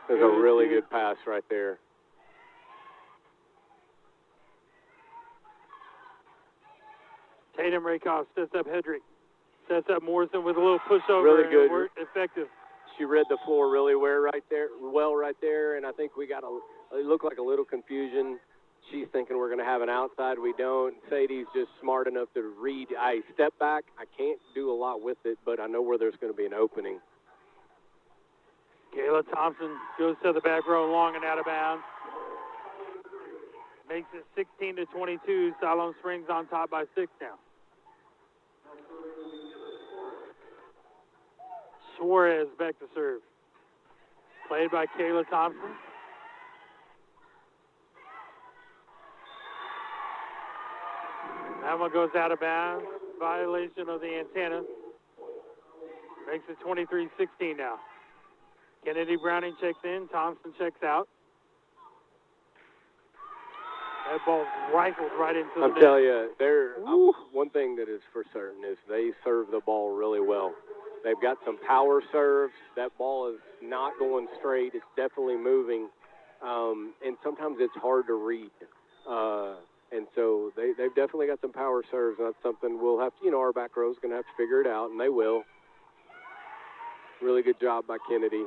There's a really good pass right there. Tatum Rakoff sets up Hedrick. Sets up Morrison with a little pushover. Really good. And effective. She read the floor really well right there, and I think we got it looked like a little confusion. She's thinking we're going to have an outside. We don't. Sadie's just smart enough to read. I step back. I can't do a lot with it, but I know where there's going to be an opening. Kayla Thompson goes to the back row, long and out of bounds. Makes it 16 to 22. Siloam Springs on top by 6 now. Suarez back to serve. Played by Kayla Thompson. That one goes out of bounds. Violation of the antenna. Makes it 23-16 now. Kennedy Browning checks in. Thompson checks out. That ball's rifled right into the I'm net. telling you, one thing that is for certain is they serve the ball really well. They've got some power serves. That ball is not going straight. It's definitely moving. And sometimes it's hard to read. And so they've definitely got some power serves. And that's something we'll have to, our back row's going to have to figure it out, and they will. Really good job by Kennedy.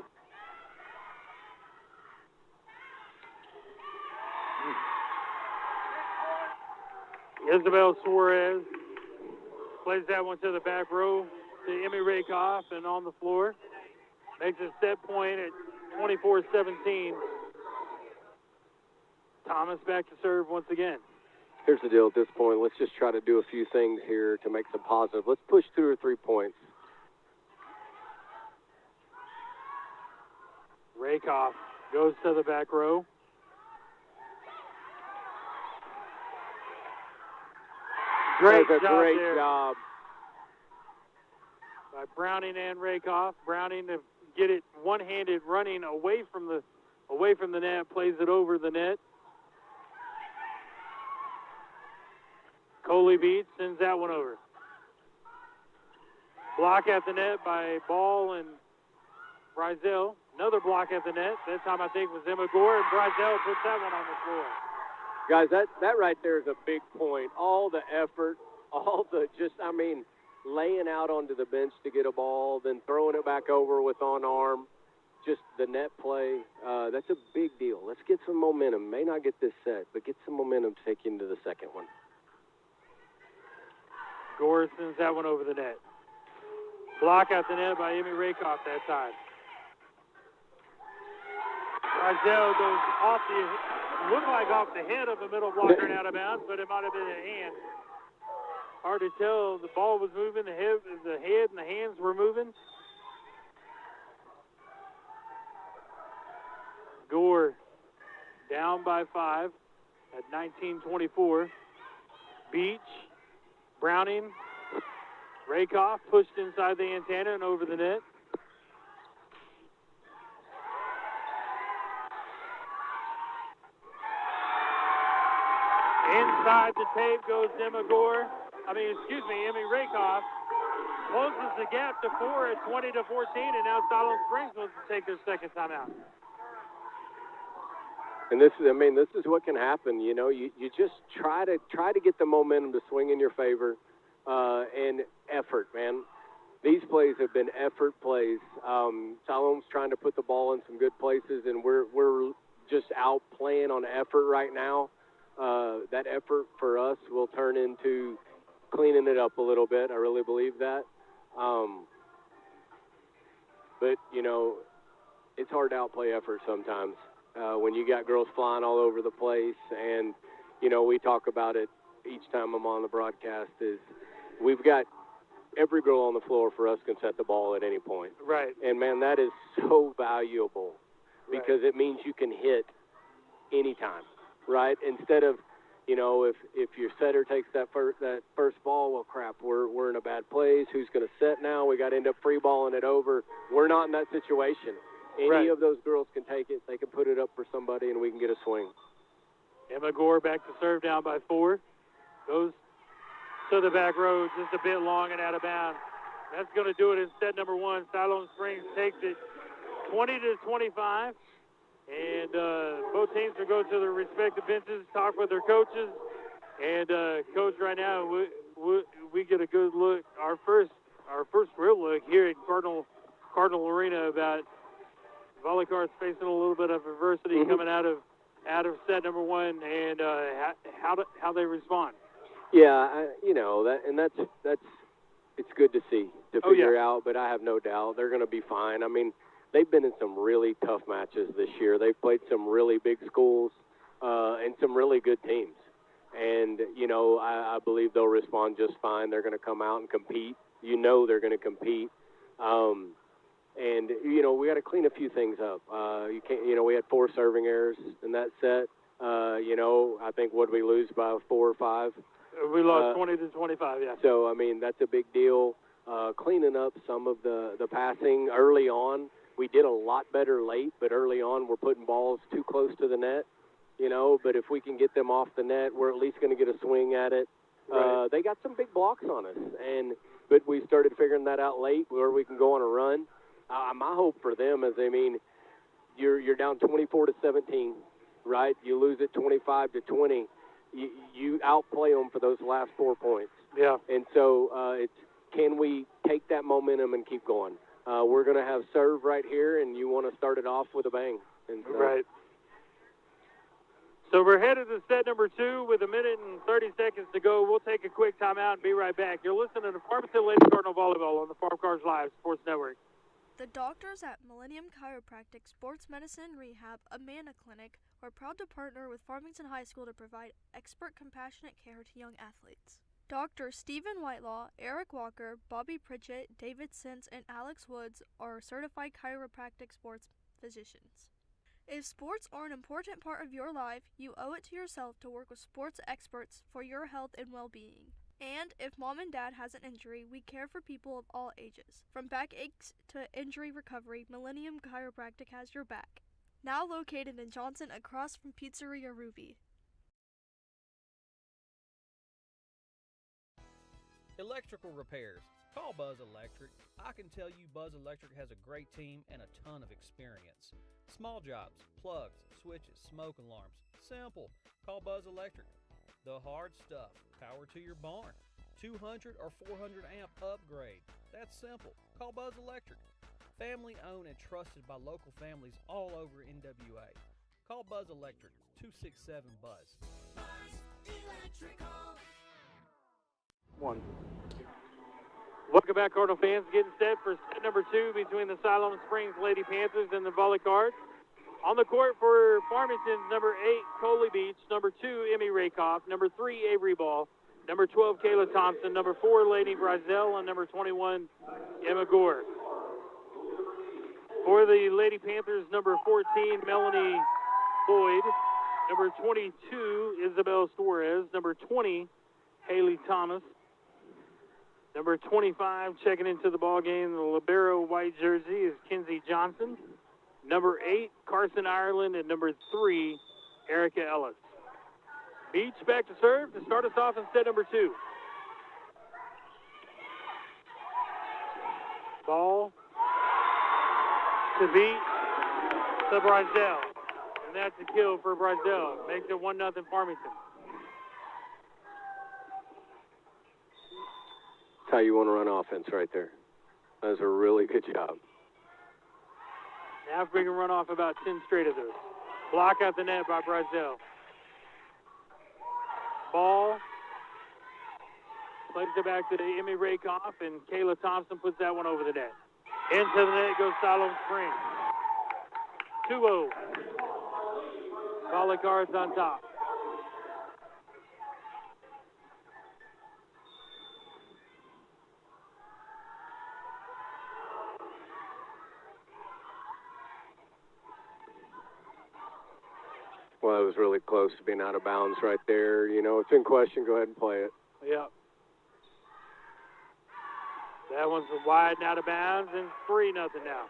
Isabel Suarez plays that one to the back row to Emmy Rakoff, and on the floor. Makes a set point at 24-17. Thomas back to serve once again. Here's the deal at this point. Let's just try to do a few things here to make some positive. Let's push 2 or 3 points. Rakoff goes to the back row. Great That's a job great there job by Browning and Rakoff. Browning to get it one-handed, running away from the net, plays it over the net. Coley beats, sends that one over. Block at the net by Ball and Brizell. Another block at the net. That time I think was Emma Gore, and Brizell puts that one on the floor. Guys, that right there is a big point. All the effort, laying out onto the bench to get a ball, then throwing it back over with on arm, just the net play. That's a big deal. Let's get some momentum. May not get this set, but get some momentum to take you into the second one. Gore sends that one over the net. Block at the net by Emmy Rakoff that time. Brizell goes off the head of the middle blocker and out of bounds, but it might have been a hand. Hard to tell. The ball was moving, the head and the hands were moving. Gore down by 5 at 19-24. Beach, Browning, Rakoff pushed inside the antenna and over the net. Inside the tape goes Emmy Rakoff. Closes the gap to 4 at 20-14, and now Siloam Springs wants to take their second timeout. And this is what can happen. You just try to get the momentum to swing in your favor, and effort, man. These plays have been effort plays. Siloam's trying to put the ball in some good places, and we're just out playing on effort right now. That effort for us will turn into cleaning it up a little bit. I really believe that. But, it's hard to outplay effort sometimes. When you got girls flying all over the place, and, we talk about it each time I'm on the broadcast, is we've got every girl on the floor for us can set the ball at any point. Right. And, man, that is so valuable because it means you can hit anytime. Right? Instead of, if your setter takes that first ball, well, crap, we're in a bad place. Who's going to set now? We got to end up free balling it over. We're not in that situation. Any of those girls can take it. They can put it up for somebody, and we can get a swing. Emma Gore back to serve down by 4. Goes to the back row, just a bit long and out of bounds. That's going to do it in set number 1. Siloam Springs takes it 20-25. And both teams will go to their respective benches, talk with their coaches. And coach, right now we get a good look, our first real look here at Cardinal Arena about VolleyCards facing a little bit of adversity coming out of set number 1, and how they respond. Yeah, that's it's good to see to figure out. But I have no doubt they're going to be fine. I mean, they've been in some really tough matches this year. They've played some really big schools and some really good teams. And, I believe they'll respond just fine. They're going to come out and compete. They're going to compete. And, we got to clean a few things up. You can't, we had 4 serving errors in that set. I think, what did we lose by 4 or 5? We lost 20-25, yeah. So, that's a big deal. Cleaning up some of the passing early on. we did a lot better late, but early on we're putting balls too close to the net, you know. But if we can get them off the net, we're at least going to get a swing at it. Right. They got some big blocks on us, but we started figuring that out late where we can go on a run. My hope for them is, I mean, you're down 24-17, right? You lose it 25-20. You outplay them for those last 4 points. Yeah. And so it's, can we take that momentum and keep going? We're going to have serve right here, and you want to start it off with a bang. And so, Right. So we're headed to set number 2 with 1 minute and 30 seconds to go. We'll take a quick timeout and be right back. You're listening to Farmington Lady Cardinal Volleyball on the VolleyCards Live Sports Network. The doctors at Millennium Chiropractic Sports Medicine Rehab Amana Clinic are proud to partner with Farmington High School to provide expert, compassionate care to young athletes. Dr. Stephen Whitelaw, Eric Walker, Bobby Pritchett, David Sins, and Alex Woods are certified chiropractic sports physicians. If sports are an important part of your life, you owe it to yourself to work with sports experts for your health and well-being. And if mom and dad has an injury, we care for people of all ages. From backaches to injury recovery, Millennium Chiropractic has your back. Now located in Johnson across from Pizzeria Ruby. Electrical repairs. Call Buzz Electric. I can tell you Buzz Electric has a great team and a ton of experience. Small jobs, plugs, switches, smoke alarms. Simple. Call Buzz Electric. The hard stuff. Power to your barn. 200 or 400 amp upgrade. That's simple. Call Buzz Electric. Family owned and trusted by local families all over NWA. Call Buzz Electric. 267-BUZZ. One. Welcome back, Cardinal fans. Getting set for set number 2 between the Siloam Springs Lady Panthers and the VolleyCards. On the court for Farmington, number 8, Coley Beach, number 2, Emmy Rakoff, number 3, Avery Ball, number 12, Kayla Thompson, number 4, Lady Brazell, and number 21, Emma Gore. For the Lady Panthers, number 14, Melanie Boyd, number 22, Isabel Suarez, number 20, Haley Thomas, number 25, checking into the ball game, the libero white jersey is Kinsey Johnson. Number 8, Carson Ireland, and number 3, Erica Ellis. Beach back to serve to start us off in set number 2. Ball to beat to Brazell. And that's a kill for Brazell. Makes it 1-0 Farmington. That's how you want to run offense right there. That was a really good job. Now if we can run off about 10 straight of those. Block out the net by Brazell. Ball. Plays it back to Emmy Rakoff, and Kayla Thompson puts that one over the net. Into the net goes Siloam Springs. 2-0. VolleyCards on top. Well, it was really close to being out of bounds right there. You know, it's in question. Go ahead and play it. Yeah. That one's wide and out of bounds, and 3-0 now.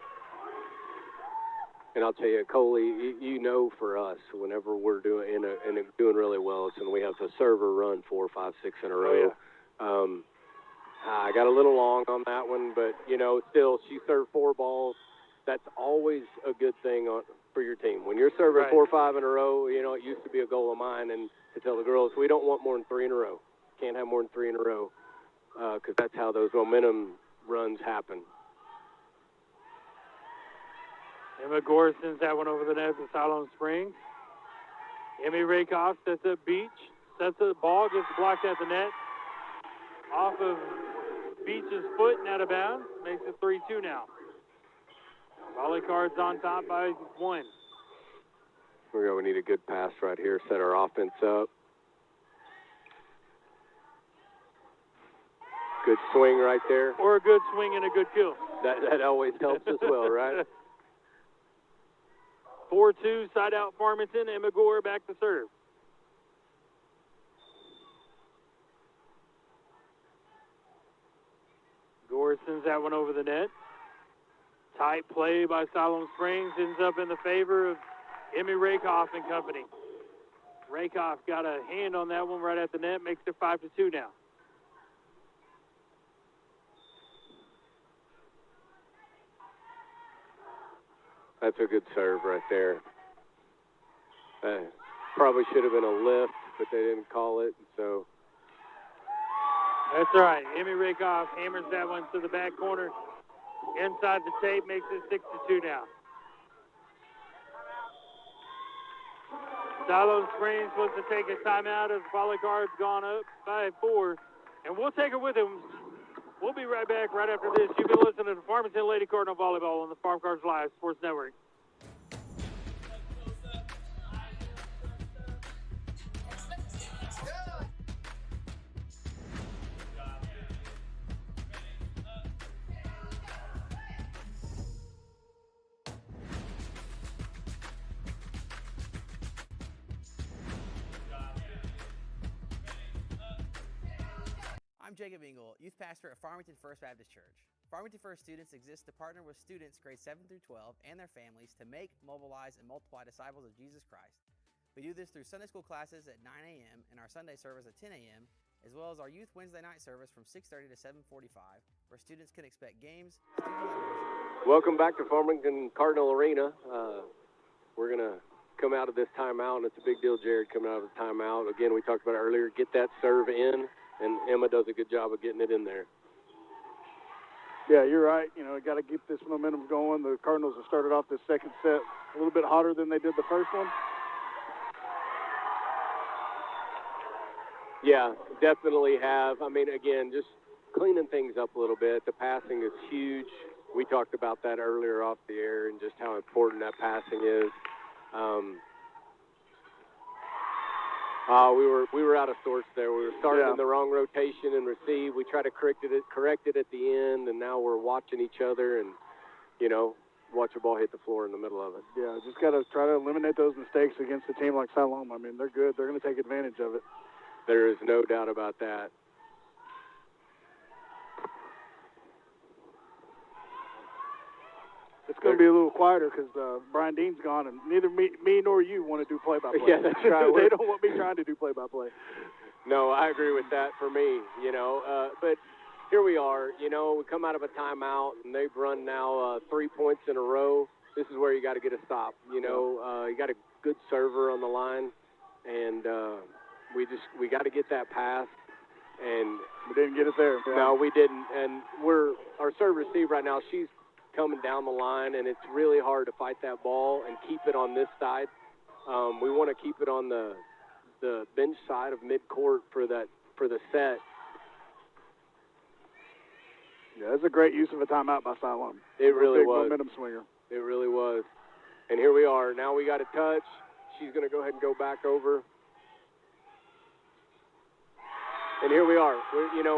And I'll tell you, Coley, you know, for us, whenever we're doing doing really well, it's when we have the server run 4, 5, 6 in a row. Oh, yeah. I got a little long on that one, but, you know, still, she served 4 balls. That's always a good thing for your team. When you're serving 4 or 5 in a row, you know, it used to be a goal of mine, and to tell the girls, we don't want more than 3 in a row. Can't have more than 3 in a row, because that's how those momentum runs happen. Emma Gore sends that one over the net to Siloam Springs. Emmy Rakoff sets up Beach. Sets up the ball, gets blocked at the net. Off of Beach's foot and out of bounds. Makes it 3-2 now. VolleyCards on top by 1. We need a good pass right here. Set our offense up. Good swing right there. Or a good swing and a good kill. That always helps as well, right? 4-2, side out Farmington. Emma Gore back to serve. Gore sends that one over the net. Tight play by Siloam Springs ends up in the favor of Emmy Rakoff and company. Rakoff got a hand on that one right at the net, makes it 5-2 now. That's a good serve right there. Probably should have been a lift, but they didn't call it, so. That's right. Emmy Rakoff hammers that one to the back corner. Inside the tape, makes it 6-2 now. Siloam Springs wants to take a timeout as VolleyCards gone up by 4. And we'll take it with him. We'll be right back right after this. You've been listening to Farmington Lady Cardinal Volleyball on the Farm Cards Live Sports Network. I'm Jacob Engel, youth pastor at Farmington First Baptist Church. Farmington First students exist to partner with students grades 7 through 12 and their families to make, mobilize, and multiply disciples of Jesus Christ. We do this through Sunday school classes at 9 a.m. and our Sunday service at 10 a.m., as well as our youth Wednesday night service from 6:30 to 7:45, where students can expect games, Welcome back to Farmington Cardinal Arena. We're going to come out of this timeout, and it's a big deal, Jared, coming out of the timeout. Again, we talked about it earlier, get that serve in. And Emma does a good job of getting it in there. Yeah, you're right. You know, got to keep this momentum going. The Cardinals have started off this second set a little bit hotter than they did the first one. Yeah, definitely have. I mean, again, just cleaning things up a little bit. The passing is huge. We talked about that earlier off the air and just how important that passing is. We were out of sorts there. We were starting in the wrong rotation and receive. We tried to correct it at the end, and now we're watching each other and, you know, watch the ball hit the floor in the middle of it. Yeah, just got to try to eliminate those mistakes against a team like Siloam. I mean, they're good. They're going to take advantage of it. There is no doubt about that. It's going to be a little quieter because Brian Dean's gone, and neither me nor you want to do play-by-play. Yeah, that's right. They don't want me trying to do play-by-play. No, I agree with that for me, you know. But here we are, you know, we come out of a timeout, and they've run now 3 points in a row. This is where you got to get a stop. You know, you got a good server on the line, and we got to get that pass. And we didn't get it there. No, we didn't. And our serve receive right now, she's coming down the line, and it's really hard to fight that ball and keep it on this side. We want to keep it on the bench side of midcourt for the set. Yeah, that's a great use of a timeout by Siloam. It really big was. Momentum swinger. It really was. And here we are. Now we got a touch. She's going to go ahead and go back over. And here we are.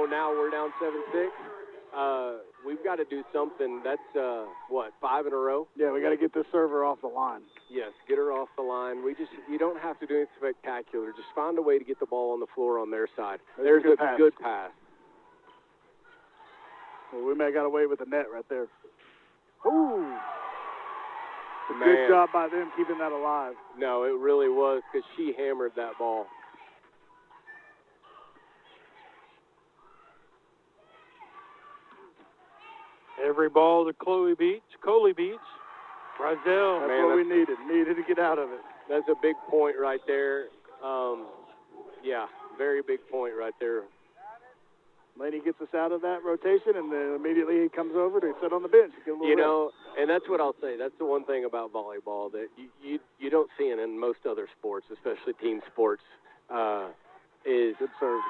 Now we're down 7-6. We've got to do something. That's, 5 in a row? Yeah, we got to get this server off the line. Yes, get her off the line. You don't have to do anything spectacular. Just find a way to get the ball on the floor on their side. There's a good pass. Well, we may have got away with the net right there. Ooh. Man. Good job by them keeping that alive. No, it really was because she hammered that ball. Every ball to Coley Beach. Brazil. That's what we needed. Needed to get out of it. That's a big point right there. Very big point right there. Laney gets us out of that rotation, and then immediately he comes over to sit on the bench. And that's what I'll say. That's the one thing about volleyball that you don't see it in most other sports, especially team sports, is good serve.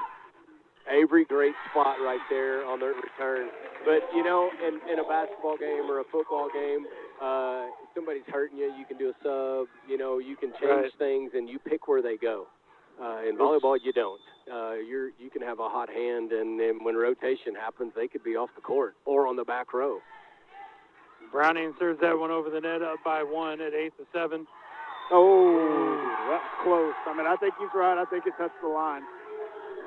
Avery, great spot right there on the return. But, in a basketball game or a football game, if somebody's hurting you, you can do a sub. You can change things, and you pick where they go. In volleyball, you don't. You can have a hot hand, and then when rotation happens, they could be off the court or on the back row. Browning serves that one over the net, up by 1 at 8-7. Oh, that's close. I mean, I think he's right. I think it touched the line,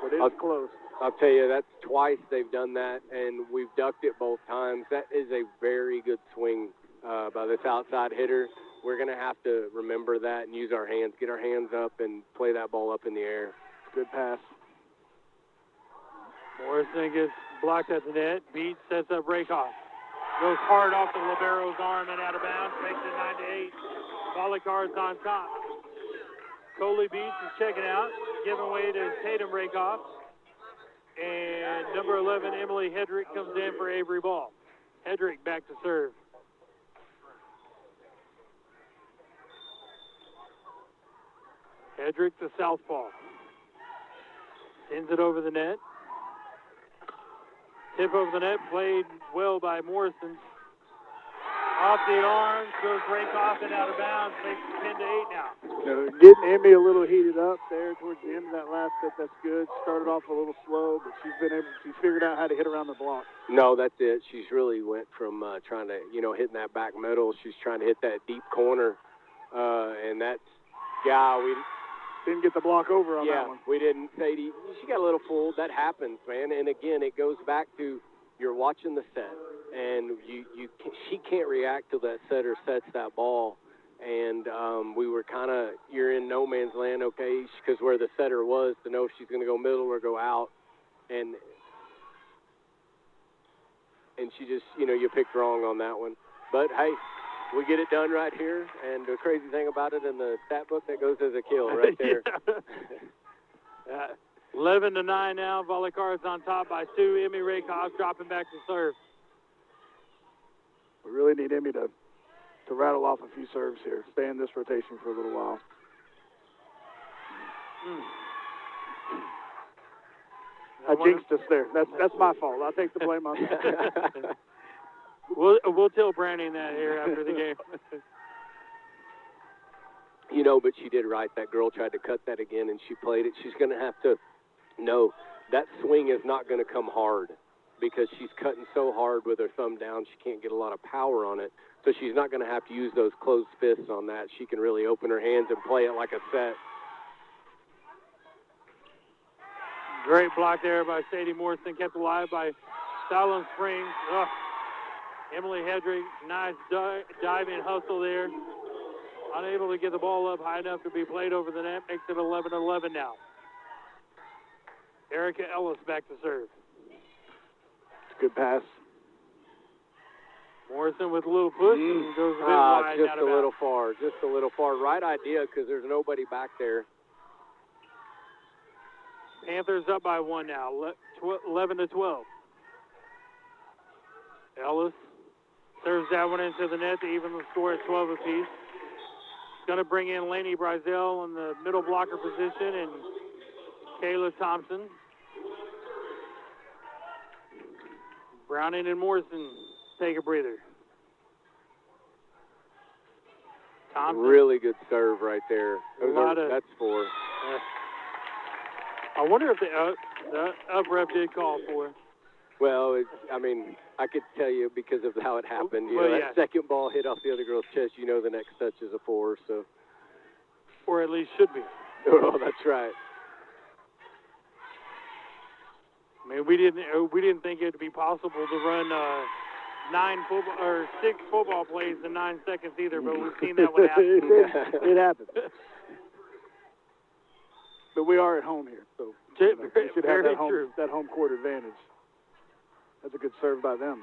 but it's close. I'll tell you, that's twice they've done that, and we've ducked it both times. That is a very good swing by this outside hitter. We're going to have to remember that and use our hands, get our hands up, and play that ball up in the air. Good pass. Morrison gets blocked at the net. Beach sets up Rakoff. Goes hard off the libero's arm and out of bounds. Makes it 9-8. VolleyCards on top. Coley Beach is checking out, giving way to Tatum Rakoff. And number 11, Emily Hedrick, comes in for Avery Ball. Hedrick back to serve. Hedrick to southpaw. Sends it over the net. Tip over the net, played well by Morrison. Off the arms, goes Rakoff and out of bounds, makes it 10-8 now. Getting Emmy a little heated up there towards the end of that last set. That's good. Started off a little slow, but she's figured out how to hit around the block. No, that's it. She's really went from trying to, hitting that back middle. She's trying to hit that deep corner, and that's, we didn't get the block over on that one. We didn't. Sadie, she got a little fooled. That happens, man. And again, it goes back to you're watching the set, and she can't react till that setter sets that ball. And we were kind of, you're in no man's land, okay, because where the setter was to know if she's going to go middle or go out. And she just, you picked wrong on that one. But, hey, we get it done right here. And the crazy thing about it, in the stat book, that goes as a kill right there. 11-9 now. VolleyCards on top by 2. Emmy Rakoff dropping back to serve. We really need Emmy to rattle off a few serves here. Stay in this rotation for a little while. I jinxed us there. That's my fault. I'll take the blame on that. We'll tell Brandon that here after the game. But she did right. That girl tried to cut that again, and she played it. She's going to have to know that swing is not going to come hard because she's cutting so hard with her thumb down. She can't get a lot of power on it. So she's not going to have to use those closed fists on that. She can really open her hands and play it like a set. Great block there by Sadie Morrison, kept alive by Siloam Springs. Emily Hedrick, nice diving hustle there. Unable to get the ball up high enough to be played over the net. Makes it 11-11 now. Erica Ellis back to serve. Good pass. Morrison with a little push and goes a bit wide. Just a little far. Just a little far. Right idea because there's nobody back there. Panthers up by 1 now. 11-12. Ellis serves that one into the net to even the score at 12 apiece. Going to bring in Lainey Brizell in the middle blocker position and Kayla Thompson. Browning and Morrison take a breather. Thompson. Really good serve right there. That's 4. I wonder if the up rep did call for it. Well, I could tell you because of how it happened. That second ball hit off the other girl's chest. The next touch is a 4. So, or at least should be. Oh, that's right. We didn't think it'd be possible to run 6 football plays in 9 seconds either, but we've seen that one happen. It happens. But we are at home here, so we should have that home court advantage. That's a good serve by them.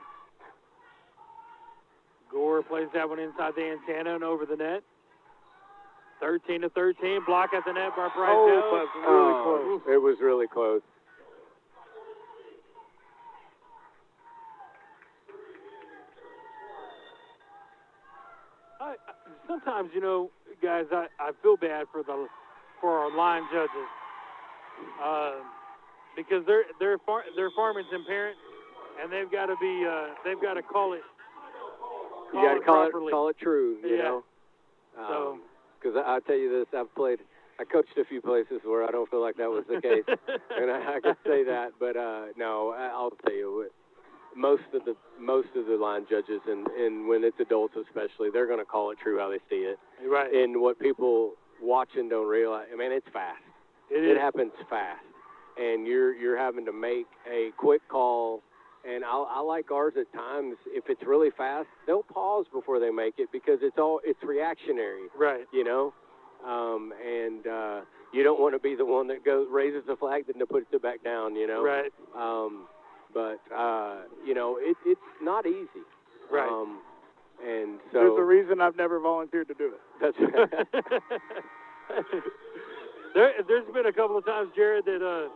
Gore plays that one inside the antenna and over the net. 13-13. Block at the net by Bryce. Really close. It was really close. Sometimes, guys, I feel bad for our line judges because they're Farmington parents, and they've got to call it. You got to call it true. So, because I'll tell you this, I coached a few places where I don't feel like that was the case, and I could say that, but no, I'll tell you, most of the line judges, and when it's adults especially, they're going to call it true how they see it. Right. And what people watching don't realize, it's fast. It happens fast. and you're having to make a quick call. And I like ours at times. If it's really fast, they'll pause before they make it because it's reactionary. Right. You know, you don't want to be the one that raises the flag then to put it back down. You know. Right. But you know, it's not easy. Right. And so there's a reason I've never volunteered to do it. That's There's been a couple of times, Jared, that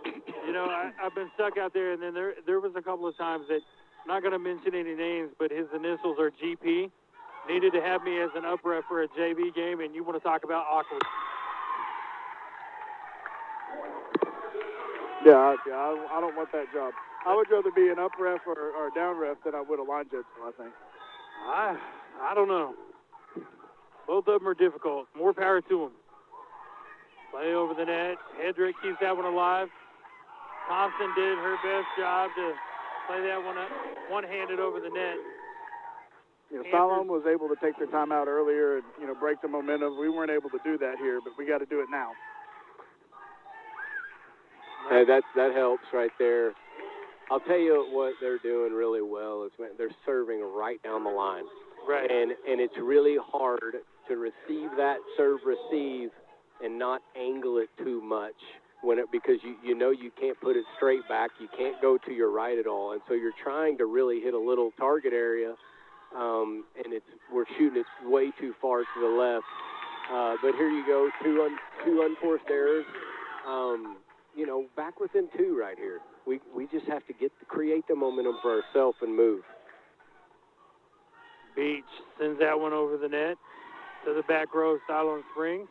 you know, I've been stuck out there, and then there was a couple of times that, I'm not going to mention any names, but his initials are GP, needed to have me as an up ref for a JV game, and you want to talk about awkward. Yeah, I don't want that job. I would rather be an up ref or a down ref than I would a line judge, I think. I don't know. Both of them are difficult. More power to them. Play over the net. Hedrick keeps that one alive. Thompson did her best job to play that one up, one-handed over the net. You know, Siloam was able to take their time out earlier and, you know, break the momentum. We weren't able to do that here, but we got to do it now. Hey, that helps right there. I'll tell you what they're doing really well is they're serving right down the line. Right. And it's really hard to receive that serve receive and not angle it too much because you know you can't put it straight back. You can't go to your right at all. And so you're trying to really hit a little target area, and we're shooting it way too far to the left. But here you go, two unforced errors. You know, back within two right here. We just have to create the momentum for ourselves and move. Beach sends that one over the net to the back row of Siloam Springs.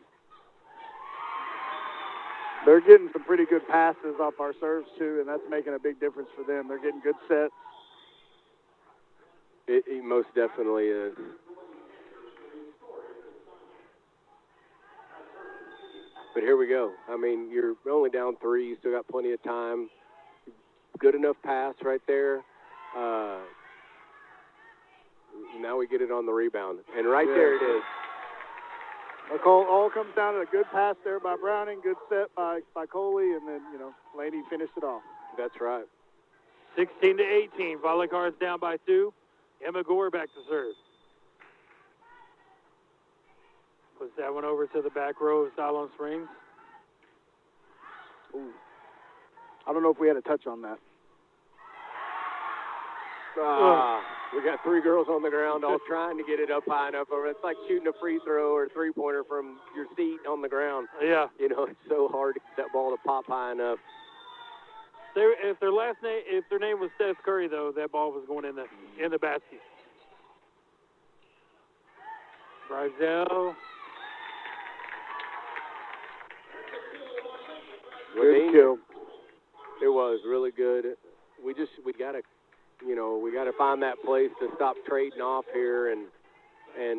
They're getting some pretty good passes off our serves, too, and that's making a big difference for them. They're getting good sets. It most definitely is. But here we go. I mean, you're only down 3. You still got plenty of time. Good enough pass right there. Now we get it on the rebound. And right there it is. All comes down to a good pass there by Browning, good set by Coley, and then, you know, Laney finished it off. That's right. 16-18. VolleyCards down by 2. Emma Gore back to serve. Puts that one over to the back row of Siloam Springs. Ooh. I don't know if we had a touch on that. We got 3 girls on the ground all trying to get it up high enough over. It's like shooting a free throw or a three-pointer from your seat on the ground. Yeah. You know, it's so hard to get that ball to pop high enough. If their name was Steph Curry, though, that ball was going in the basket. Brazell. Good kill. It was really good. We gotta find that place to stop trading off here and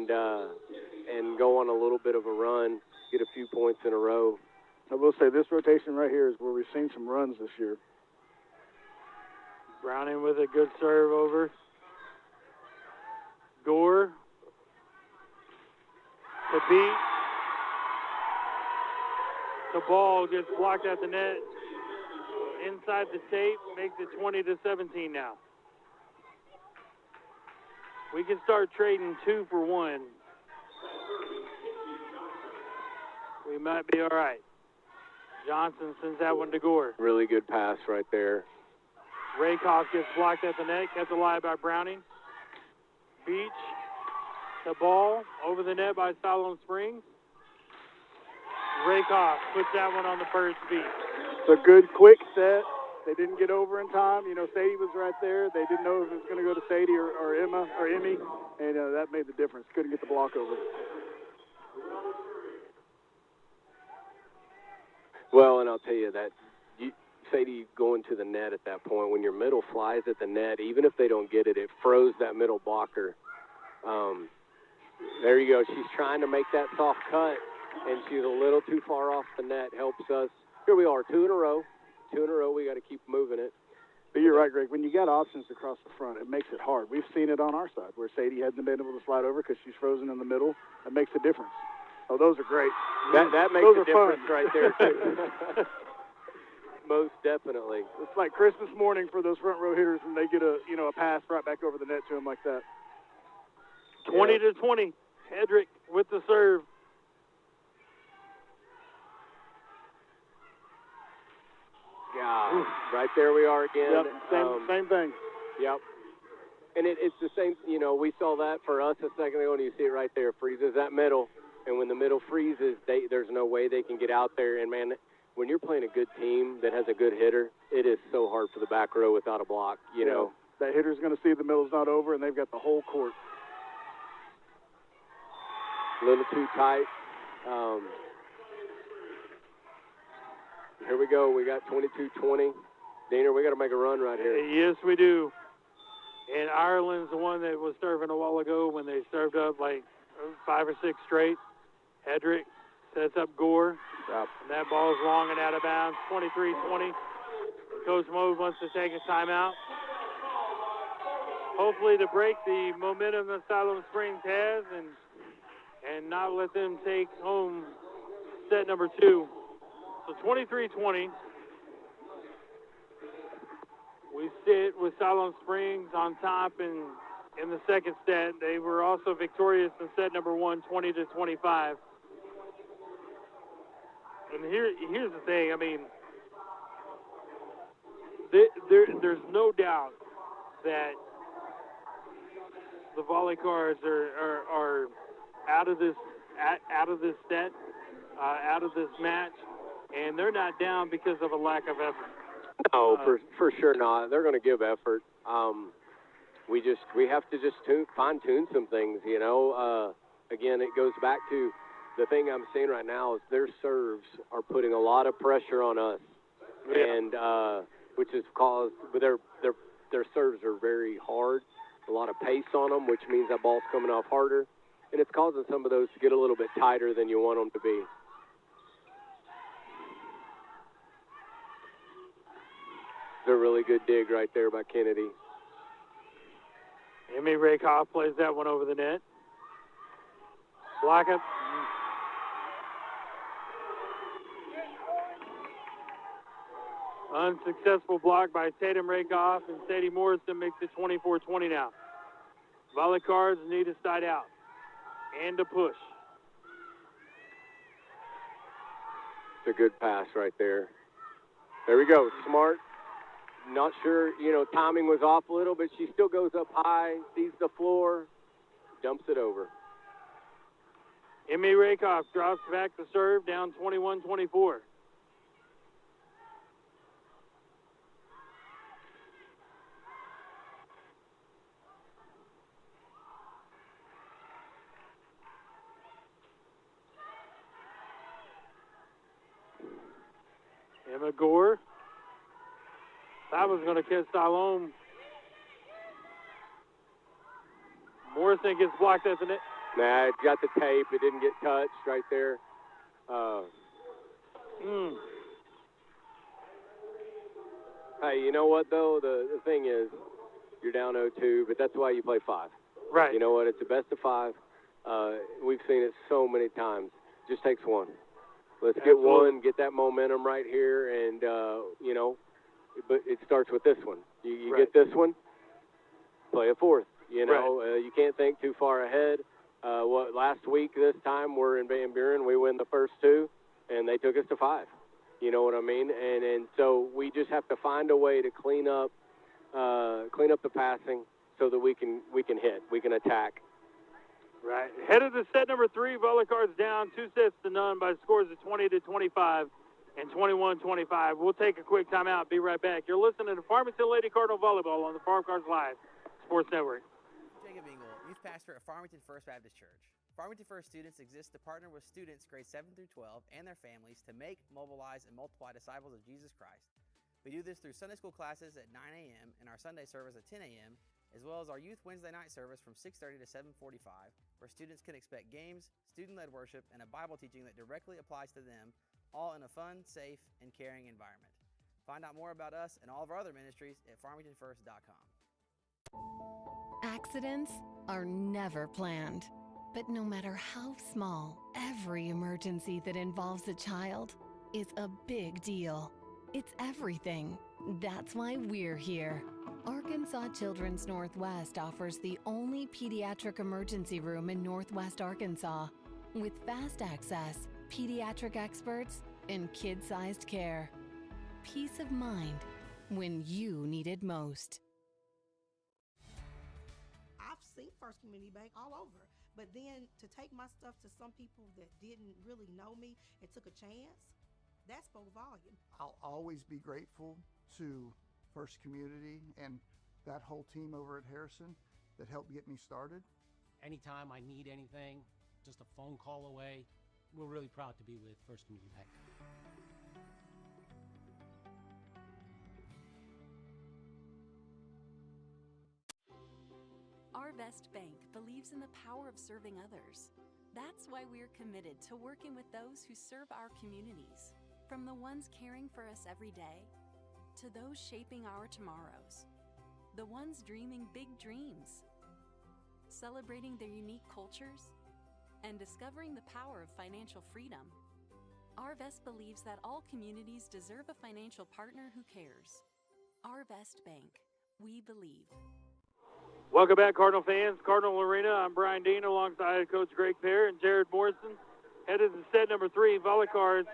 go on a little bit of a run, get a few points in a row. I will say this rotation right here is where we've seen some runs this year. Browning with a good serve over. Gore. The beat. The ball gets blocked at the net. Inside the tape, makes it 20-17 now. We can start trading 2 for 1. We might be all right. Johnson sends that one to Gore. Really good pass right there. Rakoff gets blocked at the net, kept alive by Browning. Beach, the ball over the net by Siloam Springs. Rakoff puts that one on the first beat. It's a good, quick set. They didn't get over in time. You know, Sadie was right there. They didn't know if it was going to go to Sadie or Emma or Emmy, and that made the difference. Couldn't get the block over. Well, and I'll tell you that Sadie going to the net at that point, when your middle flies at the net, even if they don't get it, it froze that middle blocker. There you go. She's trying to make that soft cut, and she's a little too far off the net. Helps us. Here we are, 2 in a row. 2 in a row. We got to keep moving it. But you're right, Greg. When you got options across the front, it makes it hard. We've seen it on our side where Sadie hasn't been able to slide over because she's frozen in the middle. That makes a difference. Oh, those are great. That makes a difference right there, too. Most definitely. It's like Christmas morning for those front row hitters when they get a pass right back over the net to them like that. 20-20. Hedrick with the serve. Yeah, right there we are again. Yep, same thing. Yep. And it's the same, we saw that for us a second ago, and you see it right there. Freezes that middle, and when the middle freezes, there's no way they can get out there. And, man, when you're playing a good team that has a good hitter, it is so hard for the back row without a block, you know. That hitter's going to see the middle's not over, and they've got the whole court. A little too tight. Here we go. We got 22-20. Diener, we got to make a run right here. Yes, we do. And Ireland's the one that was serving a while ago when they served up like 5 or 6 straight. Hedrick sets up Gore. Yep. And that ball is long and out of bounds. 23-20. Coach Mode wants to take a timeout. Hopefully to break the momentum that Siloam Springs has and not let them take home set number 2. So 23-20. We sit with Siloam Springs on top in the second set. They were also victorious in set number 1, 20-25. And here's the thing. I mean, there's no doubt that the VolleyCards are out of this set, out of this match, and they're not down because of a lack of effort. No, for sure not. They're going to give effort. We have to just fine-tune some things, Again, it goes back to the thing I'm seeing right now is their serves are putting a lot of pressure on us, and which is caused their serves are very hard, a lot of pace on them, which means that ball's coming off harder, and it's causing some of those to get a little bit tighter than you want them to be. A really good dig right there by Kennedy. Emmy Rakoff plays that one over the net. Block it. Unsuccessful block by Tatum Rakoff, and Sadie Morrison makes it 24-20 now. VolleyCards need a side out and a push. It's a good pass right there. There we go. Smart. Not sure, timing was off a little, but she still goes up high, sees the floor, dumps it over. Emmy Rakoff drops back to serve, down 21-24. Emma Gore. That was going to catch Siloam. Morrison gets blocked at the net. Nah, it got the tape. It didn't get touched right there. Hey, you know what, though? The thing is, you're down 0-2, but that's why you play 5. Right. You know what? It's a best of 5. We've seen it so many times. Just takes one. Let's get one, get that momentum right here, and, but it starts with this one. You get this one, play a 4th. You can't think too far ahead. Last week this time we're in Van Buren, we win the first 2, and they took us to 5. You know what I mean? And so we just have to find a way to clean up the passing so that we can hit, we can attack. Right. Headed to set number 3, VolleyCards down 2-0 by scores of 20-25 and 21-25. We'll take a quick timeout. Be right back. You're listening to Farmington Lady Cardinal Volleyball on the Farmcards Live Sports Network. Jacob Engel, youth pastor at Farmington First Baptist Church. Farmington First students exist to partner with students grades 7 through 12 and their families to make, mobilize, and multiply disciples of Jesus Christ. We do this through Sunday school classes at 9 a.m. and our Sunday service at 10 a.m., as well as our Youth Wednesday night service from 6:30 to 7:45, where students can expect games, student-led worship, and a Bible teaching that directly applies to them, all in a fun, safe, and caring environment. Find out more about us and all of our other ministries at farmingtonfirst.com. Accidents are never planned, but no matter how small, every emergency that involves a child is a big deal. It's everything. That's why we're here. Arkansas Children's Northwest offers the only pediatric emergency room in Northwest Arkansas with fast access, pediatric experts, and kid-sized care. Peace of mind when you need it most. I've seen First Community Bank all over, but then to take my stuff to some people that didn't really know me and took a chance, that spoke volume. I'll always be grateful to First Community and that whole team over at Harrison that helped get me started. Anytime I need anything, just a phone call away. We're really proud to be with First Community Bank. Arvest Bank believes in the power of serving others. That's why we're committed to working with those who serve our communities, from the ones caring for us every day to those shaping our tomorrows, the ones dreaming big dreams, celebrating their unique cultures, and discovering the power of financial freedom. Arvest believes that all communities deserve a financial partner who cares. Arvest Bank, we believe. Welcome back, Cardinal fans. Cardinal Arena. I'm Brian Dean alongside Coach Greg Pear and Jared Morrison. Headed to set number 3, VolleyCards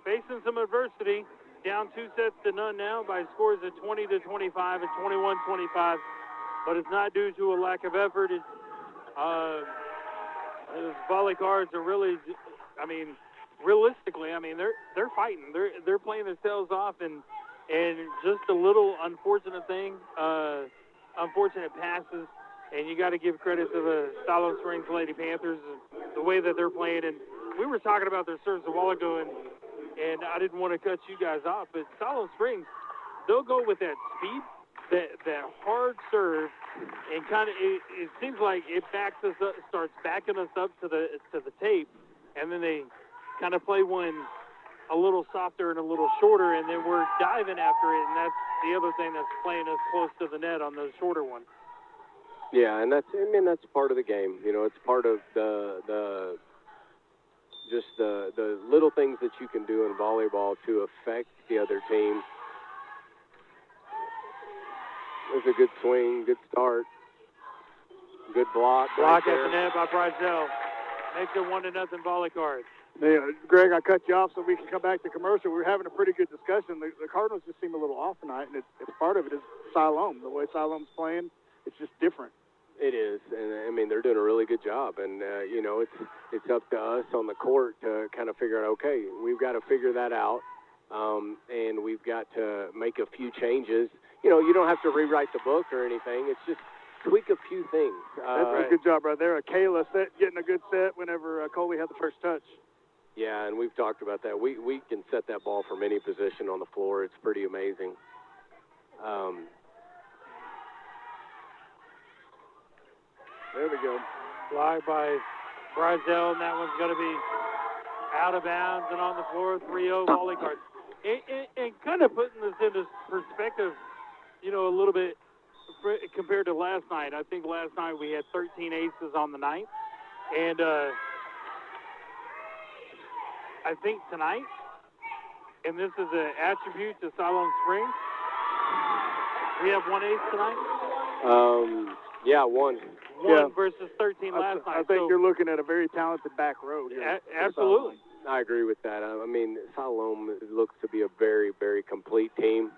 facing some adversity. Down 2 sets to none now by scores of 20-25 and 21-25. But it's not due to a lack of effort. It's VolleyCards are really, realistically, they're fighting. They're playing themselves off, and just a little unfortunate thing, unfortunate passes, and you got to give credit to the Siloam Springs Lady Panthers, the way that they're playing. And we were talking about their serves a while ago, and I didn't want to cut you guys off, but Siloam Springs, they'll go with that speed, that hard serve, and kind of it seems like it backs us up, starts backing us up to the tape, and then they kind of play one a little softer and a little shorter, and then we're diving after it, and that's the other thing that's playing us close to the net on those shorter ones. Yeah, and that's part of the game. You know, it's part of the little things that you can do in volleyball to affect the other team. There's a good swing, good start, good block. Block right at the net by Brazell. Makes it 1-0 VolleyCards. Yeah, Greg, I cut you off so we can come back to commercial. We were having a pretty good discussion. The Cardinals just seem a little off tonight, and it's part of it is Siloam. The way Siloam's playing, it's just different. It is, and they're doing a really good job. And it's up to us on the court to kind of figure out. Okay, we've got to figure that out, and we've got to make a few changes. You don't have to rewrite the book or anything. It's just tweak a few things. That's a good job right there. Kayla getting a good set whenever Coley had the first touch. Yeah, and we've talked about that. We can set that ball from any position on the floor. It's pretty amazing. There we go. Blocked by Brazell, and that one's going to be out of bounds and on the floor. 3-0 VolleyCards. And kind of putting this into perspective, a little bit compared to last night. I think last night we had 13 aces on the night, and I think tonight, and this is an attribute to Siloam Springs, we have 1 ace tonight. Yeah, one. One versus 13 last night. I think you're looking at a very talented back row here. Absolutely. I agree with that. Siloam looks to be a very, very complete team.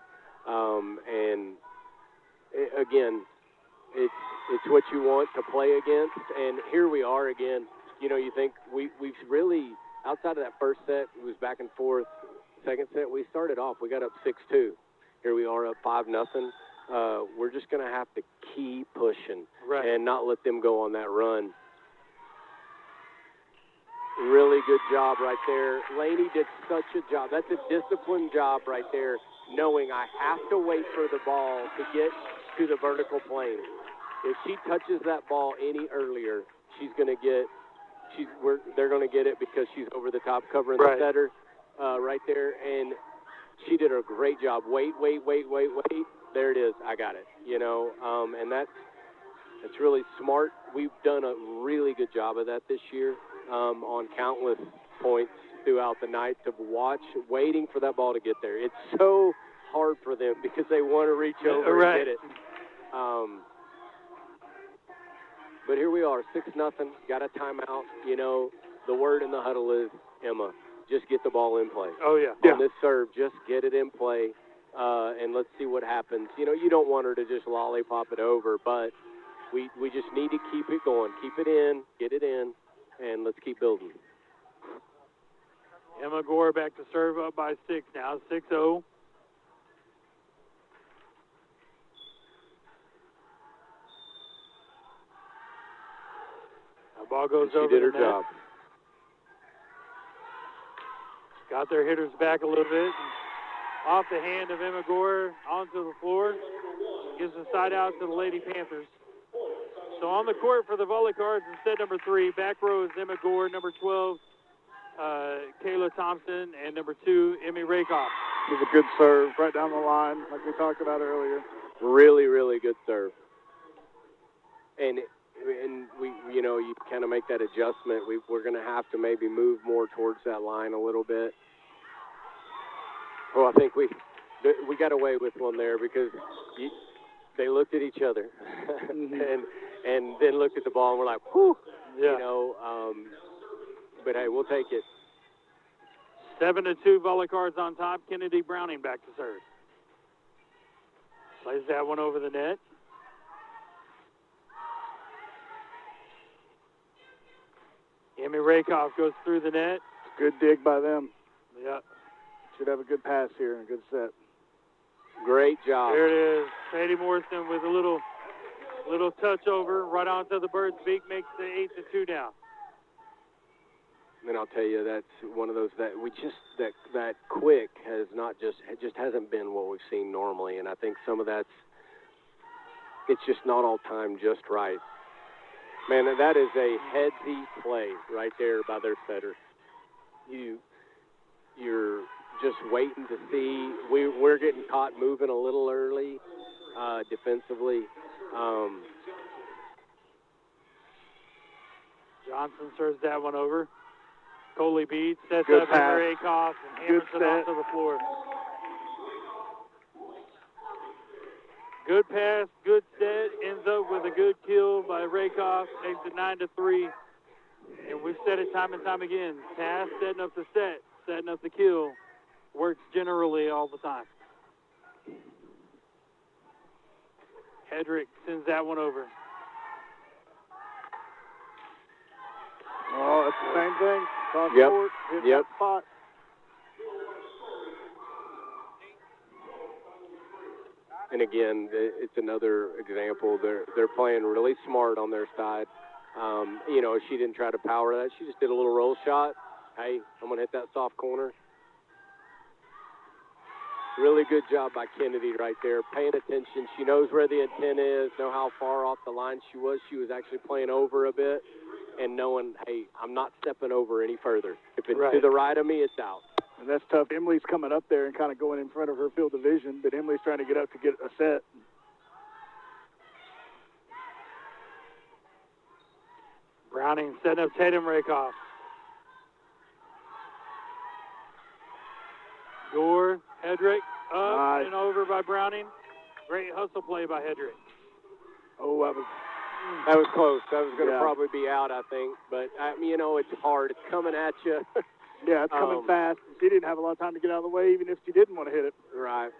Again, it's what you want to play against. And here we are again. You think we've really, outside of that first set, it was back and forth. Second set, we started off. We got up 6-2. Here we are up 5-0. We're just going to have to keep pushing and not let them go on that run. Really good job right there. Laney did such a job. That's a disciplined job right there, knowing I have to wait for the ball to get to the vertical plane. If she touches that ball any earlier, they're going to get it because she's over the top covering the setter right there. And she did a great job. Wait. There it is. I got it. And that's really smart. We've done a really good job of that this year on countless points throughout the night to watch, waiting for that ball to get there. It's so hard for them because they want to reach over and get it. But here we are, 6-0, got a timeout. You know, the word in the huddle is, Emma, just get the ball in play. Oh, yeah. On this serve, just get it in play, and let's see what happens. You know, you don't want her to just lollipop it over, but we just need to keep it going. Keep it in, get it in, and let's keep building. Emma Gore back to serve, up by 6 now, 6-0. The ball goes over She did her the net. job. Got their hitters back a little bit. Off the hand of Emma Gore onto the floor. Gives the side out to the Lady Panthers. So on the court for the VolleyCards in set number 3, back row is Emma Gore, number 12, Kayla Thompson, and number 2, Emmy Rakoff. It was a good serve right down the line, like we talked about earlier. Really, really good serve. And we, you know, you kind of make that adjustment. We're going to have to maybe move more towards that line a little bit. Well, I think we got away with one there because they looked at each other and then looked at the ball and we're like, whew, yeah. You know. But hey, we'll take it. 7-2 VolleyCards on top. Kennedy Browning back to serve. Plays that one over the net. Emmy Rakoff goes through the net. Good dig by them. Yeah. Should have a good pass here and a good set. Great job. There it is. Sadie Morrison with a little touch over right onto the bird's beak, makes it 8-2 now. And I'll tell you, that's one of those that we just that quick has not just it just hasn't been what we've seen normally, and I think some of that's it's just not all timed just right. Man, that is a headsy play right there by their setter. You're just waiting to see. We're getting caught moving a little early defensively. Johnson serves that one over. Coley beats, sets good up pass. Emma Rakoff and hammers it onto the floor. Good pass, good set, ends up with a good kill by Rakoff, makes it 9-3. And we've said it time and time again, pass, setting up the set, setting up the kill, works generally all the time. Hedrick sends that one over. Oh, it's the same thing. Cross Yep. court, hit Yep. that spot. And again, it's another example. They're playing really smart on their side. You know, she didn't try to power that. She just did a little roll shot. Hey, I'm going to hit that soft corner. Really good job by Kennedy right there, paying attention. She knows where the antenna is, know how far off the line she was. She was actually playing over a bit and knowing, hey, I'm not stepping over any further. If it's to the right of me, it's out. And that's tough. Emily's coming up there and kind of going in front of her field of vision, but Emily's trying to get up to get a set. Browning setting up Tatum Rakoff. Gore, Hedrick, up and over by Browning. Great hustle play by Hedrick. Oh, that was close. That was going to probably be out, I think. But, you know, it's hard. It's coming at you. Yeah, it's coming fast. She didn't have a lot of time to get out of the way, even if she didn't want to hit it. Right.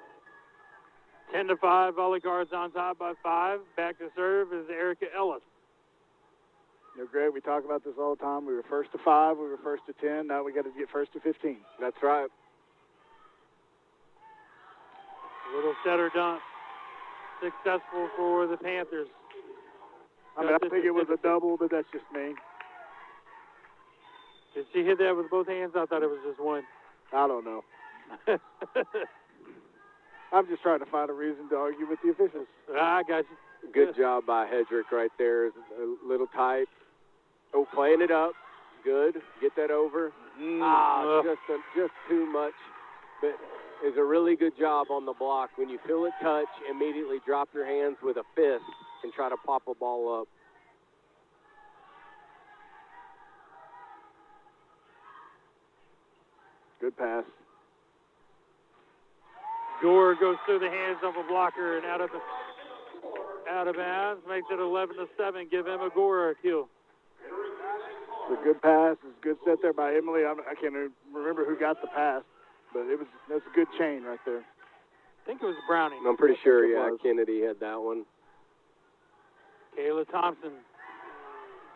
10-5, VolleyCards on top by 5. Back to serve is Erica Ellis. You know, Greg, we talk about this all the time. We were first to 5, we were first to 10. Now we got to get first to 15. That's right. Little setter dunk. Successful for the Panthers. I mean, I think it was a double, but that's just me. Did she hit that with both hands? I thought it was just one. I don't know. I'm just trying to find a reason to argue with the officials. I got you. Good job by Hedrick right there. A little tight. Oh, playing it up. Good. Get that over. Just too much. But it's a really good job on the block. When you feel it touch, immediately drop your hands with a fist and try to pop a ball up. Good pass. Gore goes through the hands of a blocker and out of bounds. Makes it 11-7. Give Emma Gore a kill. It's a good pass. It's a good set there by Emily. I can't remember who got the pass, but that's a good chain right there. I think it was Browning. I'm pretty sure, yeah, Kennedy had that one. Kayla Thompson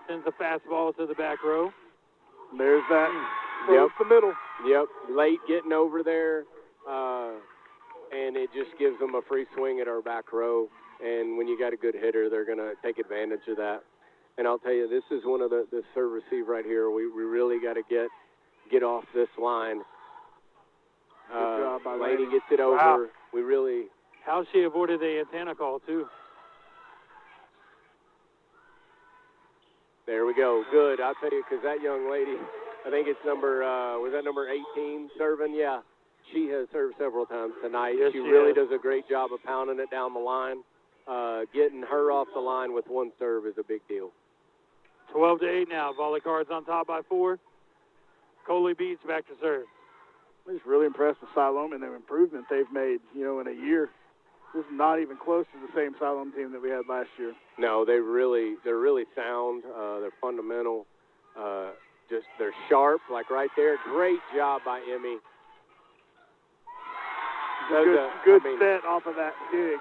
sends a fastball to the back row. There's that. Yep. The middle. Yep. Late getting over there, and it just gives them a free swing at our back row. And when you got a good hitter, they're going to take advantage of that. And I'll tell you, this is one of the serve receive right here. We really got to get off this line. Good job by Lady gets it over. Wow. We really. How she avoided the antenna call, too. There we go. Good. I'll tell you, because that young lady, I think it's was that number 18 serving? Yeah. She has served several times tonight. Yes, she she really has. does a great job of pounding it down the line. Getting her off the line with one serve is a big deal. 12-8 now. VolleyCards on top by 4. Coley Beach back to serve. I'm just really impressed with Siloam and the improvement they've made, in a year. This is not even close to the same Siloam team that we had last year. No, they're really sound. They're fundamental. They're sharp, like right there. Great job by Emmy. Good set off of that dig.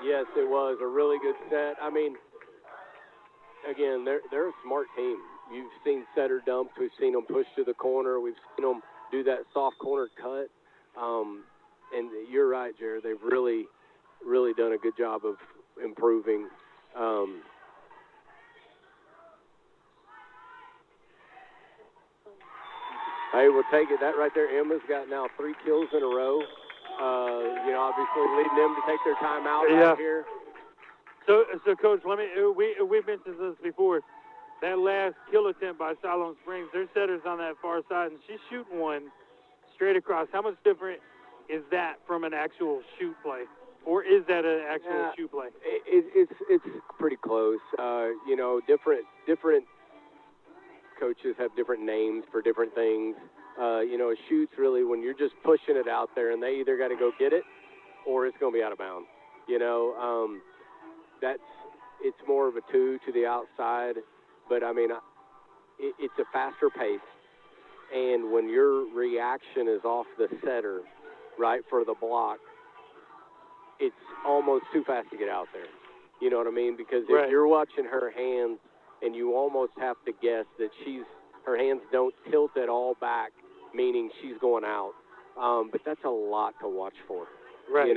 Yes, it was a really good set. I mean, again, they're a smart team. You've seen setter dumps. We've seen them push to the corner. We've seen them do that soft corner cut. And you're right, Jared. They've really done a good job of improving. Hey, we'll take it. That right there, Emma's got now 3 kills in a row. Obviously leading them to take their time out right here. So Coach, we've mentioned this before. That last kill attempt by Siloam Springs, their setter's on that far side, and she's shooting one straight across. How much different is that from an actual shoot play? Or is that an actual shoot play? It's pretty close. Different coaches have different names for different things. A shoot's really when you're just pushing it out there, and they either got to go get it or it's going to be out of bounds. It's more of a 2 to the outside, but I mean, it's a faster pace, and when your reaction is off the setter, right, for the block, it's almost too fast to get out there. You know what I mean? Because if you're watching her hands, and you almost have to guess that her hands don't tilt at all back, meaning she's going out. But that's a lot to watch for. Right.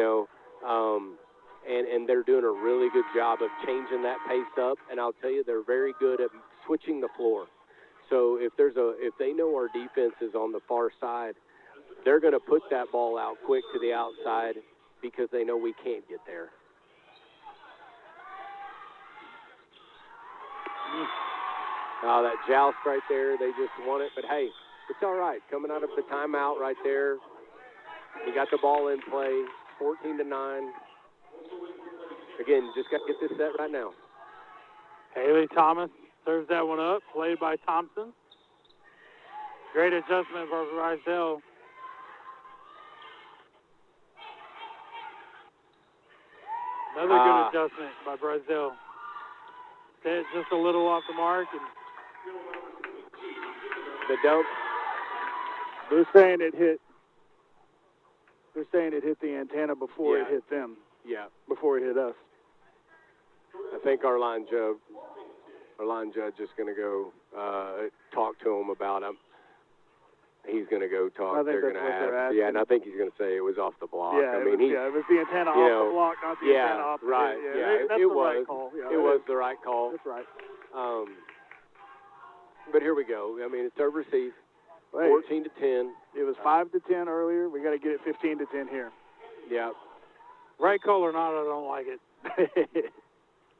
And they're doing a really good job of changing that pace up. And I'll tell you, they're very good at switching the floor. So if they know our defense is on the far side, they're going to put that ball out quick to the outside because they know we can't get there. That joust right there, they just won it. But, hey, it's all right. Coming out of the timeout right there, you got the ball in play, 14-9. Again, just got to get this set right now. Haley Thomas serves that one up, played by Thompson. Great adjustment by Rysdale. Another good adjustment by Brazil. Set just a little off the mark. And the dump. They're saying it hit the antenna before it hit them. Yeah. Before it hit us. I think our line judge is going to go talk to him about him. He's going to go talk. They're going to ask. Yeah, and I think he's going to say it was off the block. Yeah, it was the antenna off the block, not the antenna off the right. That's it the was. Right call. Yeah, it was the right call. That's right. But here we go. I mean, it's serve receive. 14-10. It was 5-10 earlier. We got to get it 15-10 here. Yeah. Right call or not, I don't like it.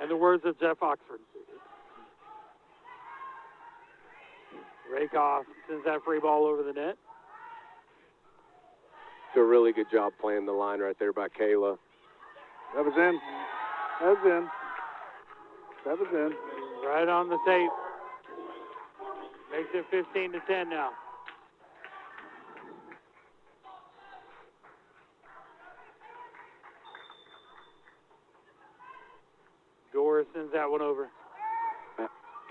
In the words of Jeff Oxford. Rakoff sends that free ball over the net. It's a really good job playing the line right there by Kayla. That was in. Right on the tape. Makes it 15-10 now. Gore sends that one over.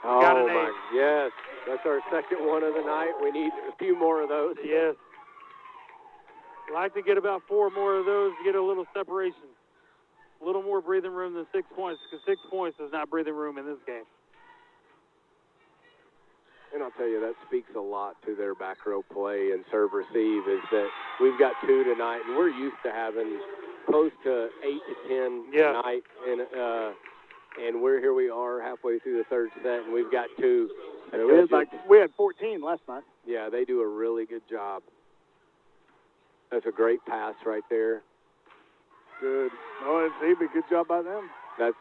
Oh, Got an my, ace. yes. That's our second one of the night. We need a few more of those. Yes. Like to get about 4 more of those to get a little separation. A little more breathing room than 6 points, because 6 points is not breathing room in this game. And I'll tell you, that speaks a lot to their back row play and serve receive, is that we've got 2 tonight, and we're used to having close to 8 to 10 tonight. And we're here, we are halfway through the third set, and we've got 2. Yeah, we had 14 last night. Yeah, they do a really good job. That's a great pass right there. Good. No, it's a good job by them. That's.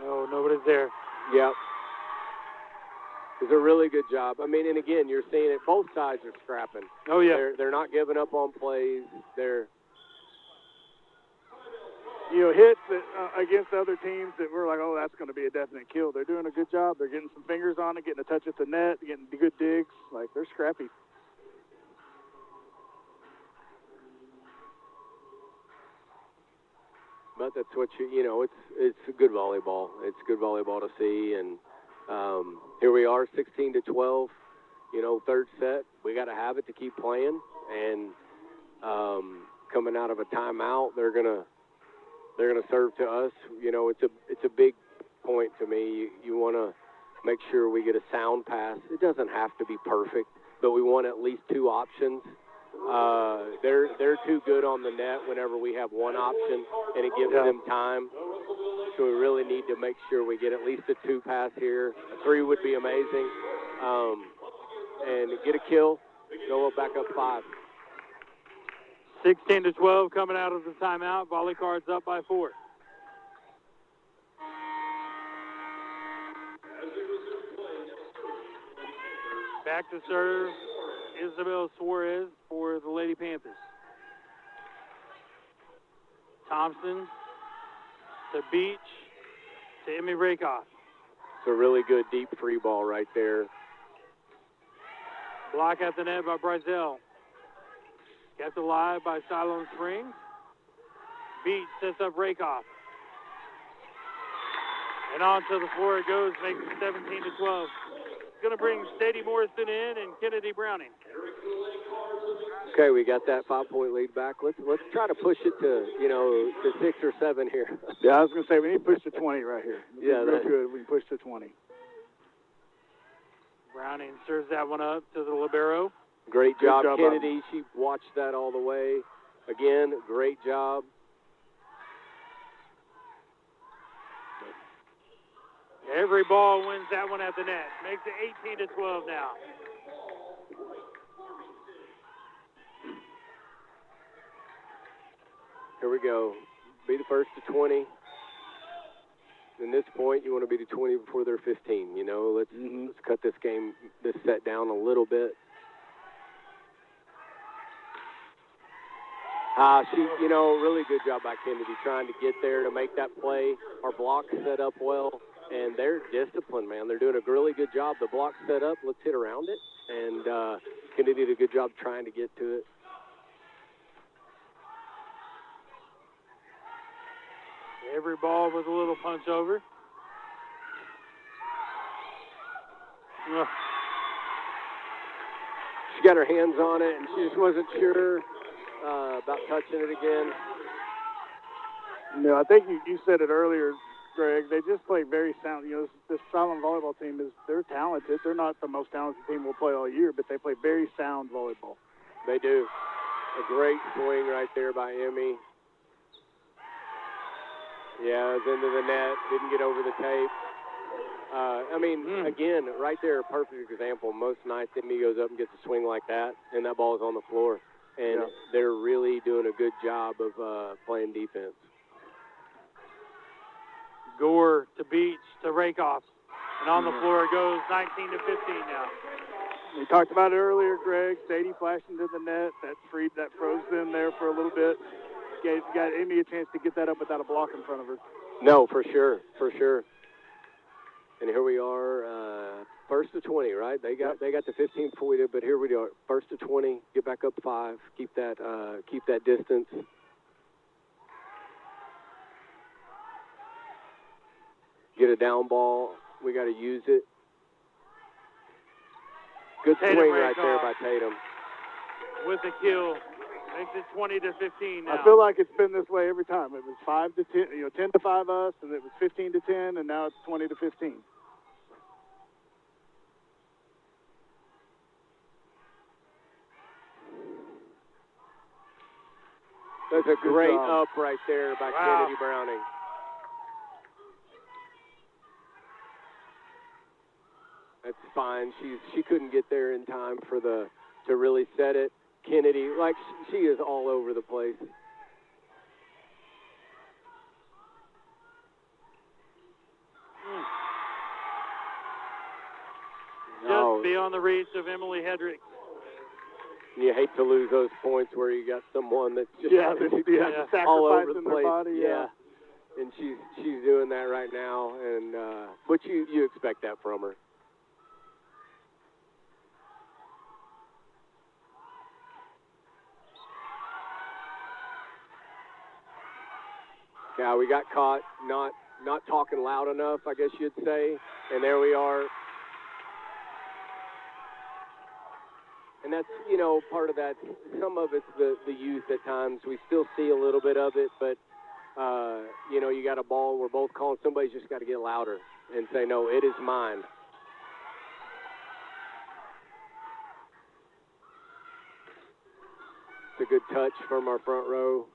No, nobody's there. Yep. It's a really good job. I mean, and again, you're seeing it. Both sides are scrapping. Oh, yeah. They're not giving up on plays. They're. Hits that, against other teams that we're like, oh, that's going to be a definite kill. They're doing a good job. They're getting some fingers on it, getting a touch at the net, getting good digs. Like, they're scrappy. But that's what it's a good volleyball. It's good volleyball to see. And here we are, 16-12. Third set. We got to have it to keep playing. And coming out of a timeout, they're gonna serve to us. It's a big point to me. You want to make sure we get a sound pass. It doesn't have to be perfect, but we want at least 2 options. They're too good on the net whenever we have one option, and it gives them time. So we really need to make sure we get at least a 2 pass here. A 3 would be amazing. And get a kill, go back up 5. 16-12 coming out of the timeout. VolleyCards up by 4. Back to serve, Isabel Suarez for the Lady Panthers. Thompson to Beach to Emmy Rakoff. It's a really good deep free ball right there. Block at the net by Brazell. Kept alive by Siloam Springs. Beach sets up Rakoff. And onto the floor it goes, makes it 17-12. It's going to bring Sadie Morrison in and Kennedy Browning. Okay, we got that 5-point lead back. Let's try to push it to 6 or 7 here. Yeah, I was going to say we need to push to 20 right here. Yeah, real good. We can push to 20. Browning serves that one up to the libero. Great job, Good job, Kennedy. She watched that all the way. Again, great job. Every ball wins that one at the net. Makes it 18-12 now. Here we go. Be the first to 20. In this point, you want to be to 20 before they're 15. Let's cut this set down a little bit. Really good job by Kennedy trying to get there to make that play. Our block set up well, and they're disciplined, man. They're doing a really good job. The block set up, let's hit around it, and Kennedy did a good job trying to get to it. Every ball with a little punch over. She got her hands on it, and she just wasn't sure about touching it again. No, I think you said it earlier, Greg. They just play very sound. This Siloam volleyball team they're talented. They're not the most talented team we'll play all year, but they play very sound volleyball. They do. A great swing right there by Emmy. Yeah, it was into the net. Didn't get over the tape. Again, right there, a perfect example. Most nights, Emmy goes up and gets a swing like that, and that ball is on the floor. And they're really doing a good job of playing defense. Gore to Beach to Rakoff. And on the floor it goes, 19-15 now. We talked about it earlier, Greg. Sadie flashed into the net. That froze them there for a little bit. Got Emmy a chance to get that up without a block in front of her. No, for sure. And here we are, first to 20, right? They got the 15 before we did, but here we are, first to 20. Get back up 5. Keep that distance. a down ball. We got to use it. Good Tatum swing break right there off. by Tatum. With the kill. Makes it 20-15 now. I feel like it's been this way every time. It was 5-10, 10-5 us, and it was 15-10, and now it's 20-15. That's a Good great job. up right there by Wow. Kennedy Browning. That's fine. She couldn't get there in time for to really set it. Kennedy, like she is all over the place. Just beyond the reach of Emily Hedrick. You hate to lose those points where you got someone that's just all over the sacrificing their place. body, yeah. And she's doing that right now, and but you expect that from her. Yeah, we got caught not talking loud enough, I guess you'd say, and there we are. And that's, part of that. Some of it's the youth at times. We still see a little bit of it, but, you got a ball, we're both calling. Somebody's just got to get louder and say, no, it is mine. It's a good touch from our front row.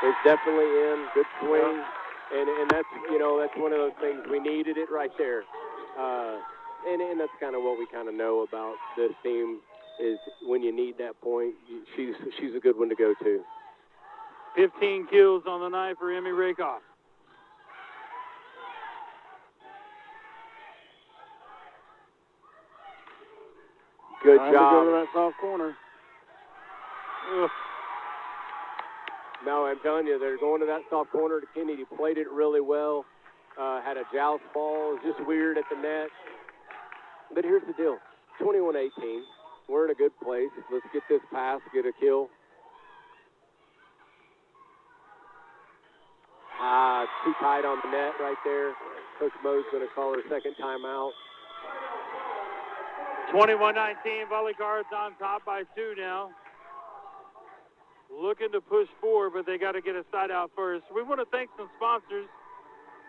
It's definitely in. Good swing. And that's, that's one of those things. We needed it right there. And that's kind of what we kind of know about this team is when you need that point, she's a good one to go to. 15 kills on the night for Emmy Rakoff. Good Time job. to go to that soft corner. Ugh. No, I'm telling you, they're going to that soft corner to Kennedy. Played it really well. Had a joust ball. It was just weird at the net. But here's the deal. 21-18. We're in a good place. Let's get this pass, get a kill. Too tight on the net right there. Coach Mo's going to call her second timeout. 21-19, VolleyCards on top by 2 now. Looking to push forward, but they got to get a side out first. We want to thank some sponsors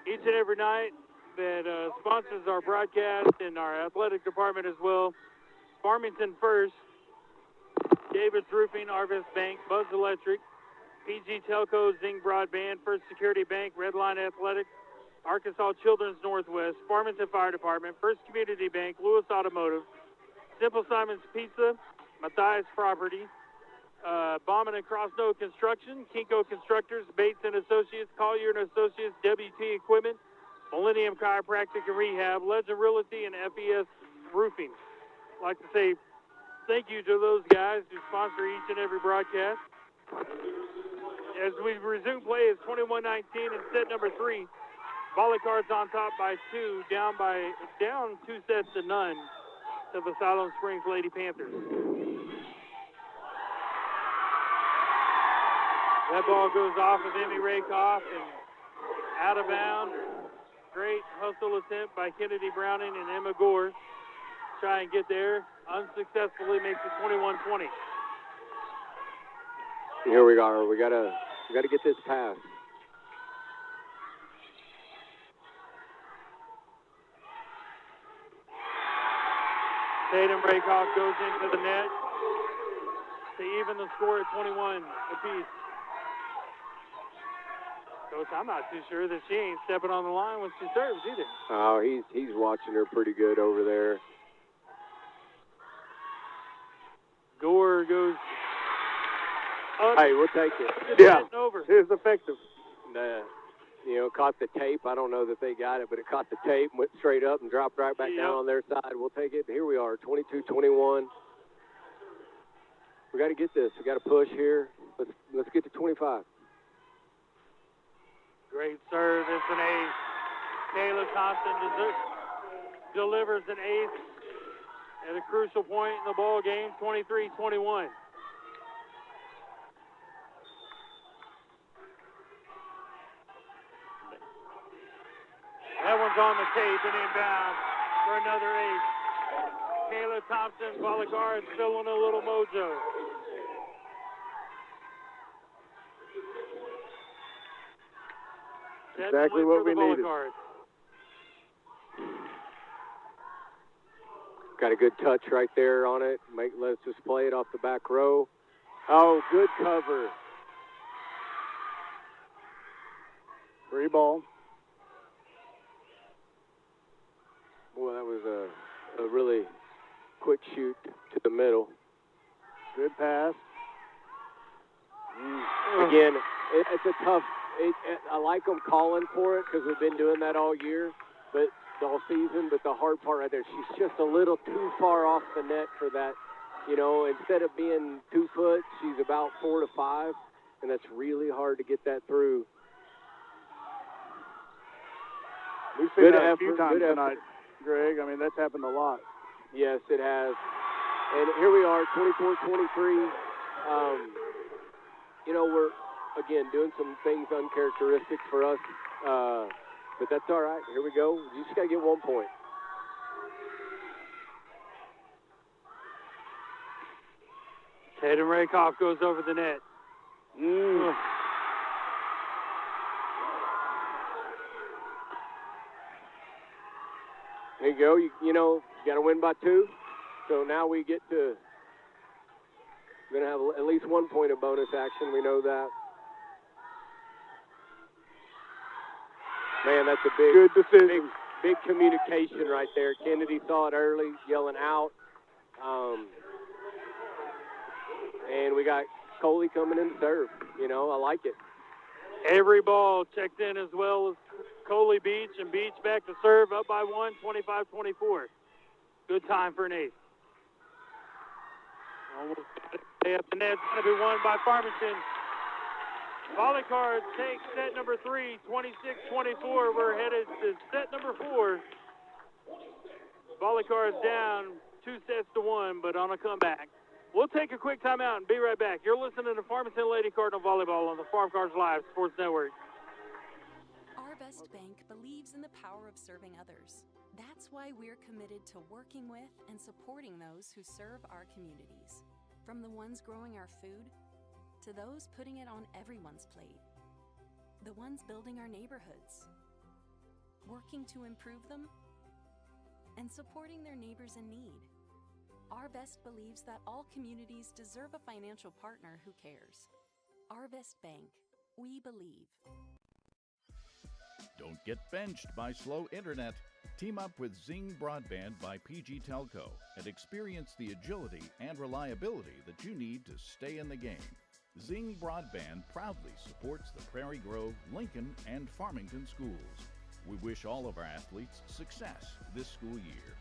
each and every night that sponsors our broadcast and our athletic department as well. Farmington First, David's Roofing, Arvis Bank, Buzz Electric, PG Telco, Zing Broadband, First Security Bank, Redline Athletics, Arkansas Children's Northwest, Farmington Fire Department, First Community Bank, Lewis Automotive, Simple Simon's Pizza, Matthias Property, Bauman and Crossnoe Construction, Kinko Constructors, Bates and Associates, Collier and Associates, WT Equipment, Millennium Chiropractic and Rehab, Legend Realty, and FES Roofing. I'd like to say thank you to those guys who sponsor each and every broadcast. As we resume play, it's 21-19 in set number 3. VolleyCards on top by 2, down 2 sets to none to the Siloam Springs Lady Panthers. That ball goes off of Emmy Rakoff and out of bounds. Great hustle attempt by Kennedy Browning and Emma Gore. Try and get there. Unsuccessfully makes it 21-20. Here we are. We gotta get this pass. Tatum Rakoff goes into the net to even the score at 21 apiece. Coach, I'm not too sure that she ain't stepping on the line when she serves either. Oh, he's watching her pretty good over there. Gore goes up. Hey, we'll take it. Just over. It was effective. Caught the tape. I don't know that they got it, but it caught the tape, went straight up and dropped right back down on their side. We'll take it. Here we are, 22-21. We got to get this. We got to push here. Let's get to 25. Great serve. It's an ace. Kayla Thompson delivers an ace at a crucial point in the ball game, 23-21. is on the tape and inbound for another ace. Kayla Thompson, VolleyCards, filling a little mojo. Exactly what we needed. Got a good touch right there on it. Let's just play it off the back row. Oh, good cover. Free ball. Boy, that was a really quick shoot to the middle. Good pass. Again, it's a tough. I like them calling for it because we've been doing that all year, but all season. But the hard part right there, she's just a little too far off the net for that. You know, instead of being 2 foot, she's about 4 to 5, and that's really hard to get that through. We've seen that a few times tonight, Greg. I mean, that's happened a lot. Yes, it has. And here we are, 24-23. You know, we're, again, doing some things uncharacteristic for us, but that's all right. Here we go. You just got to get 1 point. Tatum Rakoff goes over the net. There you go. You know, you got to win by 2. So now we get to, we're going to have at least 1 point of bonus action. We know that. Man, that's a good decision. Big communication right there. Kennedy saw it early, yelling out. And we got Coley coming in to serve. You know, I like it. Every ball checked in as well as Coley Beach, and Beach back to serve, up by 1, 25-24. Good time for an ace. Almost up the net. It's going to be won by Farmington. VolleyCards take set number 3, 26-24. We're headed to set number 4. VolleyCards down 2 sets to 1, but on a comeback. We'll take a quick timeout and be right back. You're listening to Farmington Lady Cardinal Volleyball on the VolleyCards Live Sports Network. Our Best Bank believes in the power of serving others. That's why we're committed to working with and supporting those who serve our communities. From the ones growing our food, to those putting it on everyone's plate. The ones building our neighborhoods, working to improve them, and supporting their neighbors in need. Our Best believes that all communities deserve a financial partner who cares. Our Best Bank, we believe. Don't get benched by slow internet. Team up with Zing Broadband by PG Telco and experience the agility and reliability that you need to stay in the game. Zing Broadband proudly supports the Prairie Grove, Lincoln, and Farmington schools. We wish all of our athletes success this school year.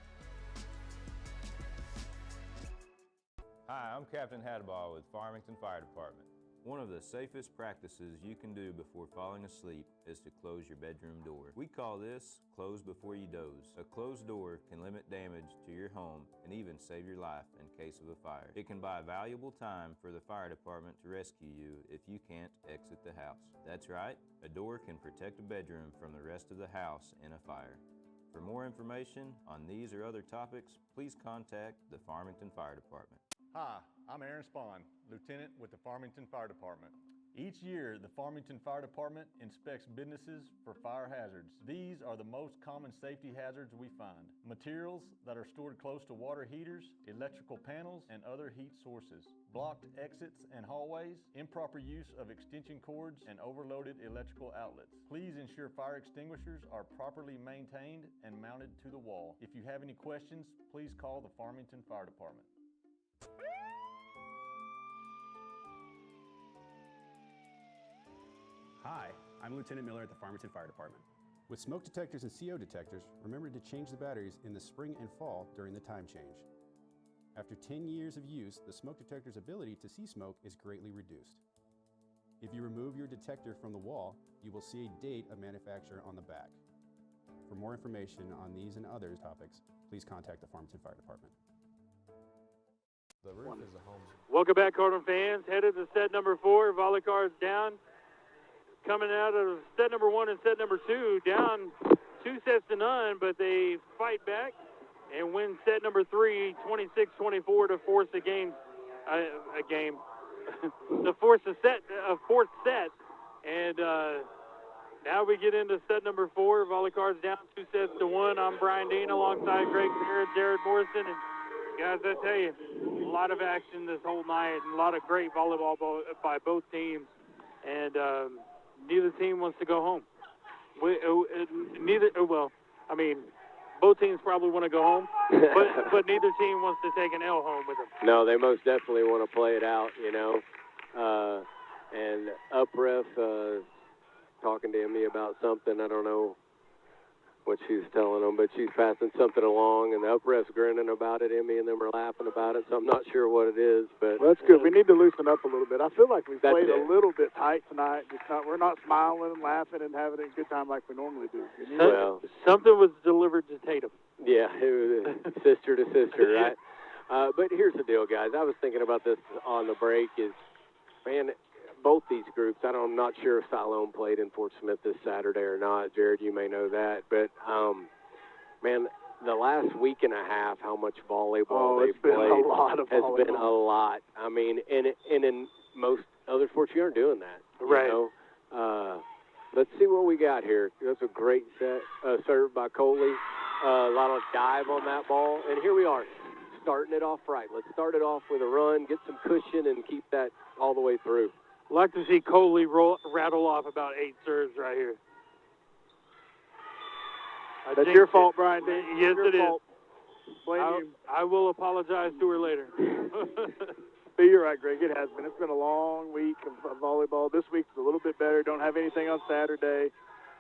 Hi, I'm Captain Hadball with Farmington Fire Department. One of the safest practices you can do before falling asleep is to close your bedroom door. We call this close before you doze. A closed door can limit damage to your home and even save your life in case of a fire. It can buy valuable time for the fire department to rescue you if you can't exit the house. That's right, a door can protect a bedroom from the rest of the house in a fire. For more information on these or other topics, please contact the Farmington Fire Department. Hi, I'm Aaron Spahn, Lieutenant with the Farmington Fire Department. Each year, the Farmington Fire Department inspects businesses for fire hazards. These are the most common safety hazards we find. Materials that are stored close to water heaters, electrical panels, and other heat sources. Blocked exits and hallways, improper use of extension cords, and overloaded electrical outlets. Please ensure fire extinguishers are properly maintained and mounted to the wall. If you have any questions, please call the Farmington Fire Department. Hi, I'm Lieutenant Miller at the Farmington Fire Department. With smoke detectors and CO detectors, remember to change the batteries in the spring and fall during the time change. After 10 years of use, the smoke detector's ability to see smoke is greatly reduced. If you remove your detector from the wall, you will see a date of manufacture on the back. For more information on these and other topics, please contact the Farmington Fire Department. The roof is a home. Welcome back, Cardinal fans. Headed to set number 4. VolleyCards down. Coming out of set number 1 and set number 2, down 2-0, but they fight back and win set number 3, 26-24 to force to force a fourth set. And now we get into set number 4. VolleyCards down 2-1. I'm Brian Dean alongside Greg Beard, Jared Morrison. And guys, I tell you, a lot of action this whole night and a lot of great volleyball by both teams. And neither team wants to go home. Both teams probably want to go home, but neither team wants to take an L home with them. No, they most definitely want to play it out, and up ref talking to Emmy about something. I don't know what she's telling them, but she's passing something along, and the up ref's grinning about it. Emmy and them are laughing about it, so I'm not sure what it is. But well, that's good. We need to loosen up a little bit. I feel like we played a little bit tight tonight. We're not smiling and laughing and having a good time like we normally do. Something was delivered to Tatum. Yeah, it was sister to sister, right? But here's the deal, guys. I was thinking about this on the break. Man, both these groups, I'm not sure if Siloam played in Fort Smith this Saturday or not. Jared, you may know that. But, man, the last week and a half, how much volleyball they've played has been a lot. I mean, and in most other sports, you aren't doing that. Right. You know? Let's see what we got here. That's a great set served by Coley. A lot of dive on that ball. And here we are, starting it off right. Let's start it off with a run, get some cushion, and keep that all the way through. Like to see Coley rattle off about 8 serves right here. That's your fault, Brian. Yes, it is. Blame you. I will apologize to her later. But you're right, Greg. It has been. It's been a long week of volleyball. This week's a little bit better. Don't have anything on Saturday.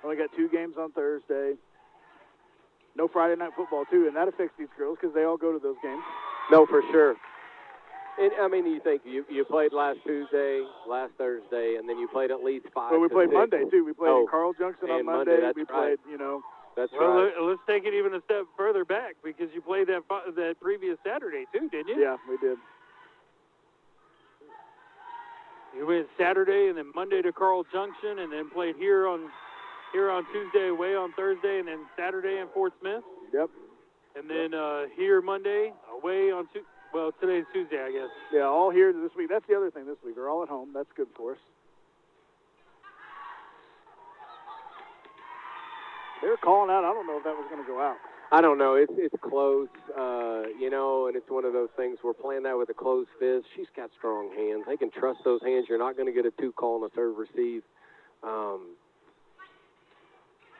Only got 2 games on Thursday. No Friday night football, too, and that affects these girls because they all go to those games. No, for sure. And, I mean, you think you played last Tuesday, last Thursday, and then you played at least 5. Well, we played Monday, too. We played in Carl Junction on Monday. We played, That's well, right. Let's take it even a step further back because you played that previous Saturday, too, didn't you? Yeah, we did. You went Saturday and then Monday to Carl Junction and then played here on Tuesday, away on Thursday, and then Saturday in Fort Smith. Yep. And then here Monday, away on today's Tuesday, I guess. Yeah, all here this week. That's the other thing this week. We're all at home. That's good for us. They were calling out. I don't know if that was going to go out. I don't know. It's close, and it's one of those things. We're playing that with a closed fist. She's got strong hands. They can trust those hands. You're not going to get a 2 call on a serve receive.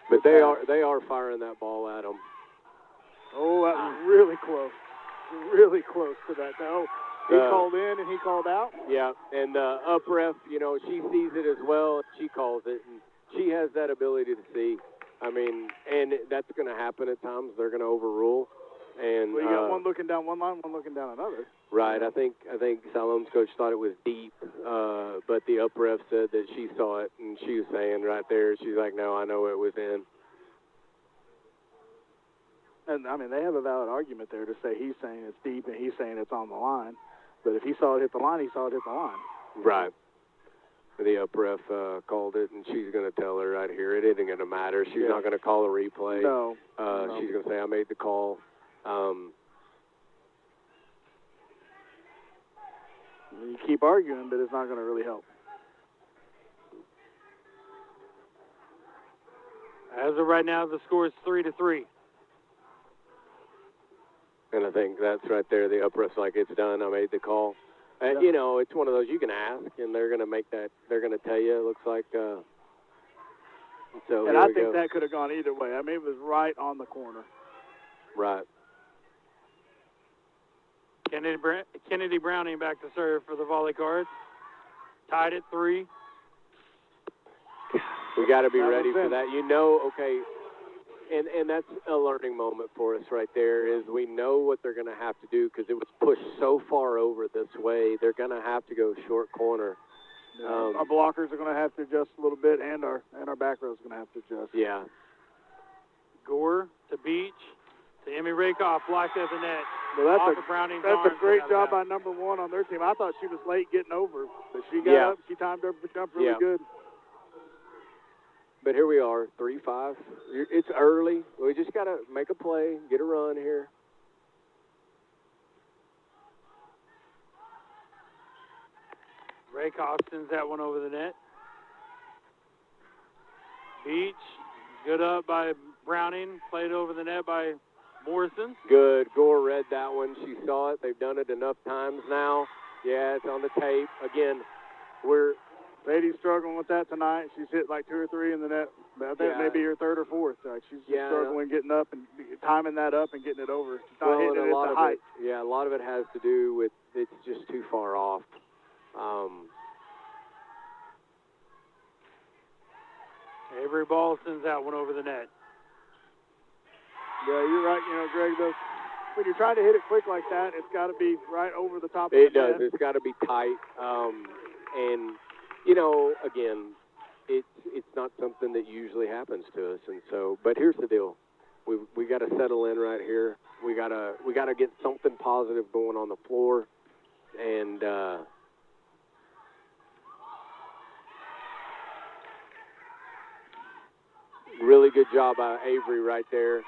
But they are firing that ball at them. Oh, that was really close. Really close to that. Oh, he called in and he called out? Yeah, and up ref, she sees it as well. And she calls it, and she has that ability to see. I mean, and that's going to happen at times. They're going to overrule. And well, you got one looking down one line, one looking down another. Right. I think Siloam's coach thought it was deep, but the up ref said that she saw it, and she was saying right there, she's like, no, I know it was in. And, I mean, they have a valid argument there to say he's saying it's deep and he's saying it's on the line. But if he saw it hit the line, he saw it hit the line. Right. The up ref called it, and she's going to tell her right here, it isn't going to matter. She's not going to call a replay. No. She's going to say, I made the call. You keep arguing, but it's not going to really help. As of right now, the score is 3-3. And I think that's right there. The up ref's like, it's done. I made the call. Yeah. It's one of those you can ask, and they're going to make that. They're going to tell you. It looks like. So. And I think that could have gone either way. I mean, it was right on the corner. Right. Kennedy Browning back to serve for the VolleyCards. Tied at 3. We got to be ready for that. Okay. And that's a learning moment for us right there is we know what they're going to have to do because it was pushed so far over this way. They're going to have to go short corner. Our blockers are going to have to adjust a little bit, and our back row is going to have to adjust. Yeah. Gore to Beach to Emmy Rakoff, blocked at the net. Well, that's a great job by number 1 on their team. I thought she was late getting over, but she got up. She timed her jump really good. But here we are, 3-5. It's early. We just got to make a play, get a run here. Rakoff sends that one over the net. Beach, good up by Browning, played over the net by Morrison. Good. Gore read that one. She saw it. They've done it enough times now. Yeah, it's on the tape. Again, Lady's struggling with that tonight. She's hit like 2 or 3 in the net. I think maybe her 3rd or 4th. She's just struggling getting up and timing that up and getting it over. She's not hitting it at the height. A lot of it has to do with it's just too far off. Avery Ball sends that one over the net. Yeah, you're right. You know, Greg, when you're trying to hit it quick like that, it's got to be right over the top of the net. It does. It's got to be tight. And, you know, again, it's not something that usually happens to us. And so, but here's the deal. We got to settle in right here. We got to get something positive going on the floor. And really good job by Avery right there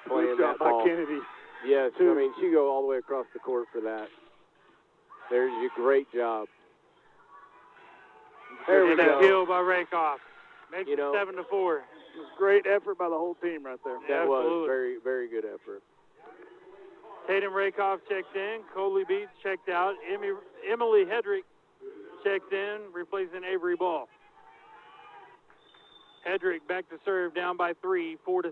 playing good job that ball. by Kennedy. Yes, I mean, she go all the way across the court for that. There's your great job. There we go. Kill by Rakoff. Makes it 7-4. It was great effort by the whole team right there. That was very, very good effort. Tatum Rakoff checked in. Coley Beach checked out. Emily Hedrick checked in, replacing Avery Ball. Hedrick back to serve, down by 3, 4-7.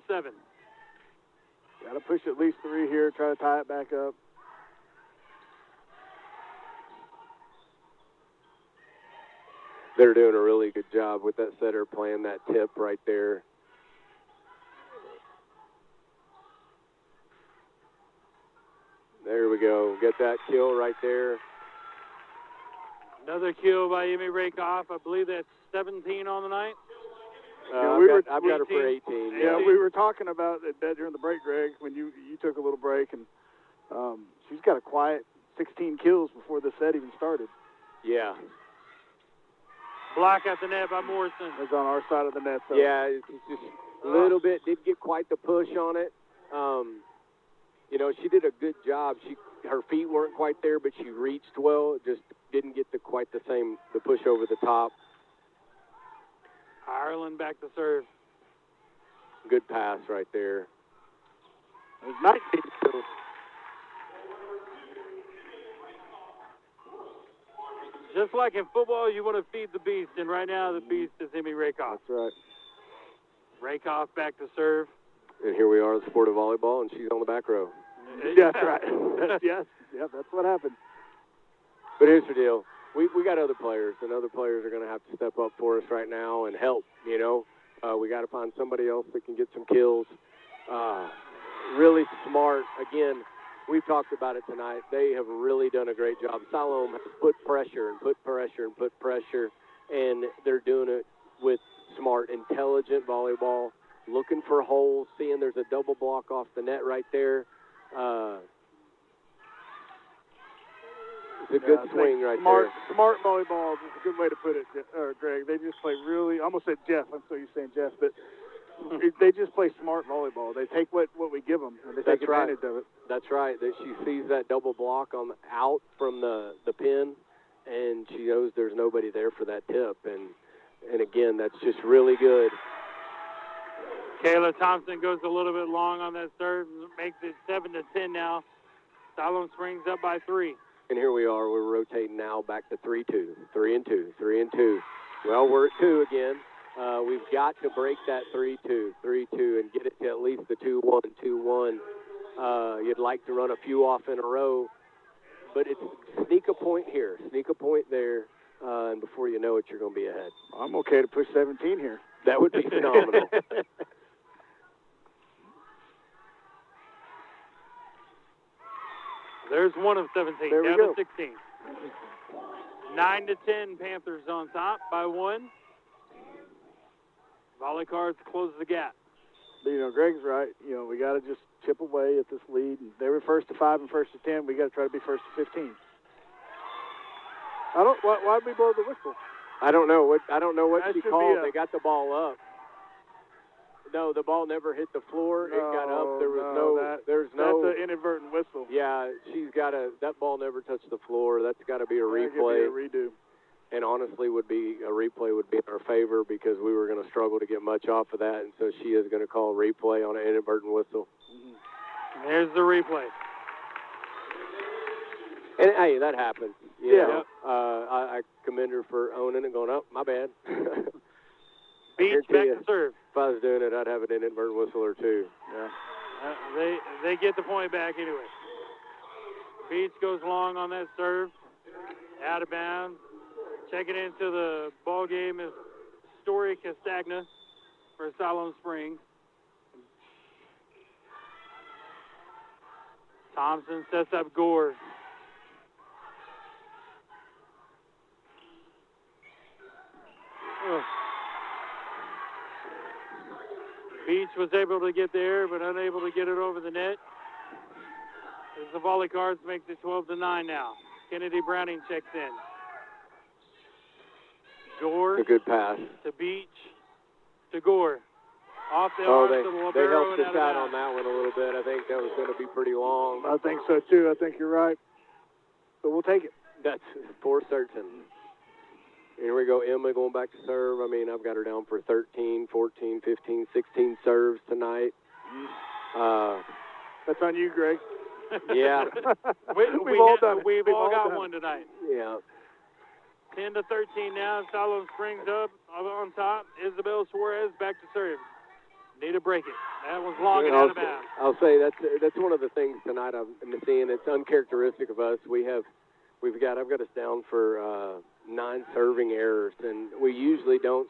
Got to push at least 3 here, try to tie it back up. They're doing a really good job with that setter playing that tip right there. There we go. Get that kill right there. Another kill by Emmy Rakoff. I believe that's 17 on the night. I've got her for 18. Yeah, we were talking about that during the break, Greg, when you took a little break, and she's got a quiet 16 kills before the set even started. Yeah. Block at the net by Morrison. It's on our side of the net. So. Yeah, it's just a little bit. Didn't get quite the push on it. You know, she did a good job. Her feet weren't quite there, but she reached well. Just didn't get quite the push over the top. Ireland back to serve. Good pass right there. It was 19. Just like in football, you want to feed the beast, and right now the beast is Emmy Rakoff. That's right. Rakoff back to serve. And here we are in the sport of volleyball, and she's on the back row. Yeah, that's right. Yes, that's what happened. But here's the deal. We got other players, and other players are going to have to step up for us right now and help, you know. We got to find somebody else that can get some kills. Really smart. Again, we've talked about it tonight. They have really done a great job. Siloam has put pressure and put pressure and put pressure, and they're doing it with smart, intelligent volleyball, looking for holes, seeing there's a double block off the net right there. It's a good swing right there. Smart volleyball is a good way to put it, Greg. They just play really, I almost said Jeff, I'm so used to saying Jeff, but they just play smart volleyball. They take what we give them, and they take advantage of it. That's right. That she sees that double block out from the pin, and she knows there's nobody there for that tip. And again, that's just really good. Kayla Thompson goes a little bit long on that serve, makes it 7-10 now. Siloam Springs up by 3. And here we are. We're rotating now back to 3-2, 3-2, 3-2. Well, we're at 2 again. We've got to break that 3-2, 3-2, and get it to at least the 2-1, 2-1. You'd like to run a few off in a row, but it's sneak a point here, sneak a point there, and before you know it, you're going to be ahead. I'm okay to push 17 here. That would be phenomenal. There's one of 17, there we down go. to 16. 9-10, Panthers on top by 1. VolleyCards close the gap. But, you know, Greg's right. You know, we got to just chip away at this lead. They were first to 5 and first to 10. We got to try to be first to 15. Why did we blow the whistle? I don't know what she should called. be They got the ball up. No, the ball never hit the floor. It got up. There was that's an inadvertent whistle. Yeah, that ball never touched the floor. That's got to be a replay. That could be a redo. And honestly, a replay would be in our favor because we were going to struggle to get much off of that, and so she is going to call a replay on an inadvertent whistle. There's the replay. And hey, that happens. You Yeah. know. I commend her for owning it, going, oh, my bad. Beach back to serve. If I was doing it, I'd have an inadvertent whistle or two. Yeah. They get the point back anyway. Beach goes long on that serve. Out of bounds. Checking into the ball game is Story Castagna for Siloam Springs. Thompson sets up Gore. Beach was able to get there, but unable to get it over the net. As the VolleyCards makes it 12-9 now. Kennedy Browning checks in. Gore. A good pass. To Beach. To Gore. Off the arms to the they libero helped and us out out of on that one a little bit. I think that was going to be pretty long. I think so, too. I think you're right. But we'll take it. That's for certain. Here we go, Emma going back to serve. I mean, I've got her down for 13, 14, 15, 16 serves tonight. That's on you, Greg. Yeah. We've all done it. We've all got done one tonight. Yeah. 10-13 now. Siloam Springs up on top. Isabel Suarez back to serve. Need to break it. That one's long and out of bounds. I'll say that's one of the things tonight I'm seeing. It's uncharacteristic of us. I've got us down for 9 serving errors, and we usually don't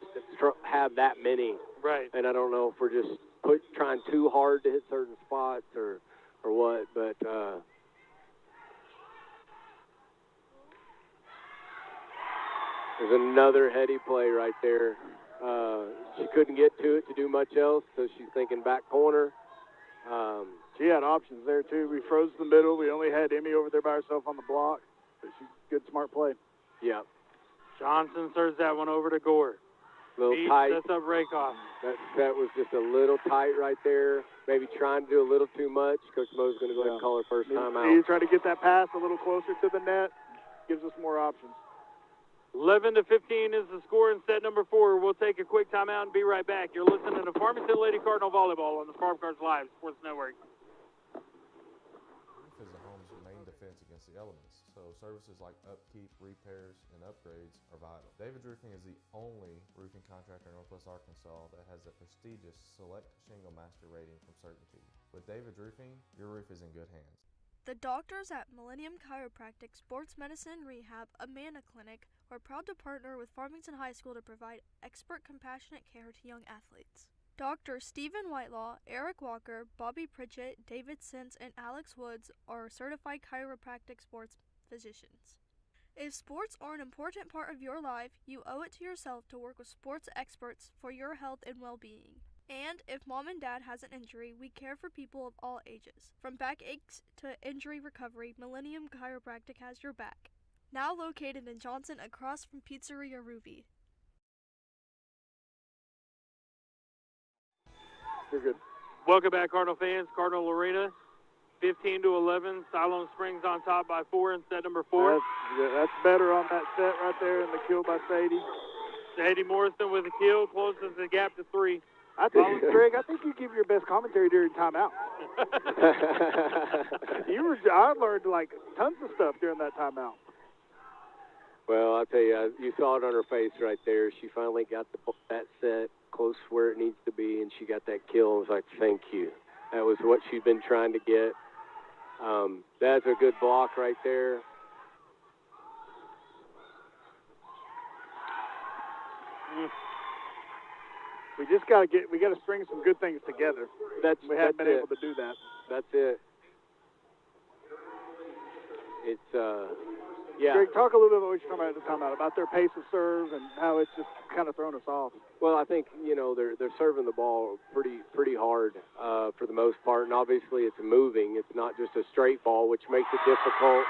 have that many. Right. And I don't know if we're just trying too hard to hit certain spots or what, but there's another heady play right there. She couldn't get to it to do much else, so she's thinking back corner. She had options there, too. We froze the middle. We only had Emmy over there by herself on the block. But she's good, smart play. Yeah. Johnson serves that one over to Gore. Little Beach tight. sets up Rakoff. That was just a little tight right there. Maybe trying to do a little too much. Coach Mo's going to go ahead and call her first time out. You try to get that pass a little closer to the net. Gives us more options. 11-15 is the score in set number 4. We'll take a quick timeout and be right back. You're listening to Farmington Lady Cardinal Volleyball on the VolleyCards Live Sports Network. Roof is a home's main defense against the elements, so services like upkeep, repairs, and upgrades are vital. David's Roofing is the only roofing contractor in Northwest Arkansas that has the prestigious Select Shingle Master rating from Certainty. With David's Roofing, your roof is in good hands. The doctors at Millennium Chiropractic Sports Medicine Rehab Amana Clinic are proud to partner with Farmington High School to provide expert, compassionate care to young athletes. Doctors Stephen Whitelaw, Eric Walker, Bobby Pritchett, David Sins, and Alex Woods are certified chiropractic sports physicians. If sports are an important part of your life, you owe it to yourself to work with sports experts for your health and well-being. And if mom and dad has an injury, we care for people of all ages. From backaches to injury recovery, Millennium Chiropractic has your back. Now located in Johnson across from Pizzeria Ruby. You're good. Welcome back, Cardinal fans. Cardinal Arena, 15-11. Siloam Springs on top by 4 in set number 4. That's better on that set right there in the kill by Sadie. Sadie Morrison with a kill, closes the gap to 3. Greg, I think you give your best commentary during timeout. I learned like tons of stuff during that timeout. Well, I'll tell you, you saw it on her face right there. She finally got that set close where it needs to be, and she got that kill. I was like, thank you. That was what she'd been trying to get. That's a good block right there. We just got to string some good things together. We haven't been able to do that. That's it. It's yeah. Greg, talk a little bit about what you're talking about at the timeout, about their pace of serve and how it's just kind of thrown us off. Well, I think they're serving the ball pretty hard for the most part, and obviously it's moving. It's not just a straight ball, which makes it difficult.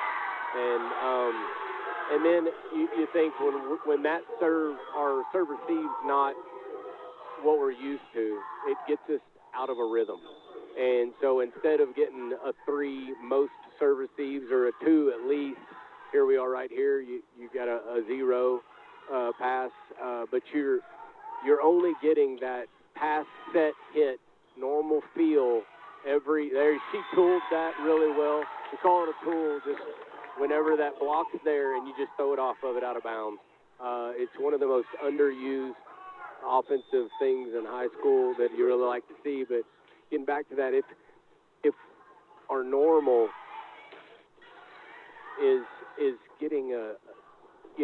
And then you think when that serve receive's not what we're used to. It gets us out of a rhythm. And so instead of getting a 3 most serve receives or a 2 at least, here we are right here. You got a 0 pass, but you're only getting that pass, set, hit, normal feel she tooled that really well. We call it a tool just whenever that block's there and you just throw it off of it out of bounds. It's one of the most underused offensive things in high school that you really like to see. But getting back to that, if our normal is getting 2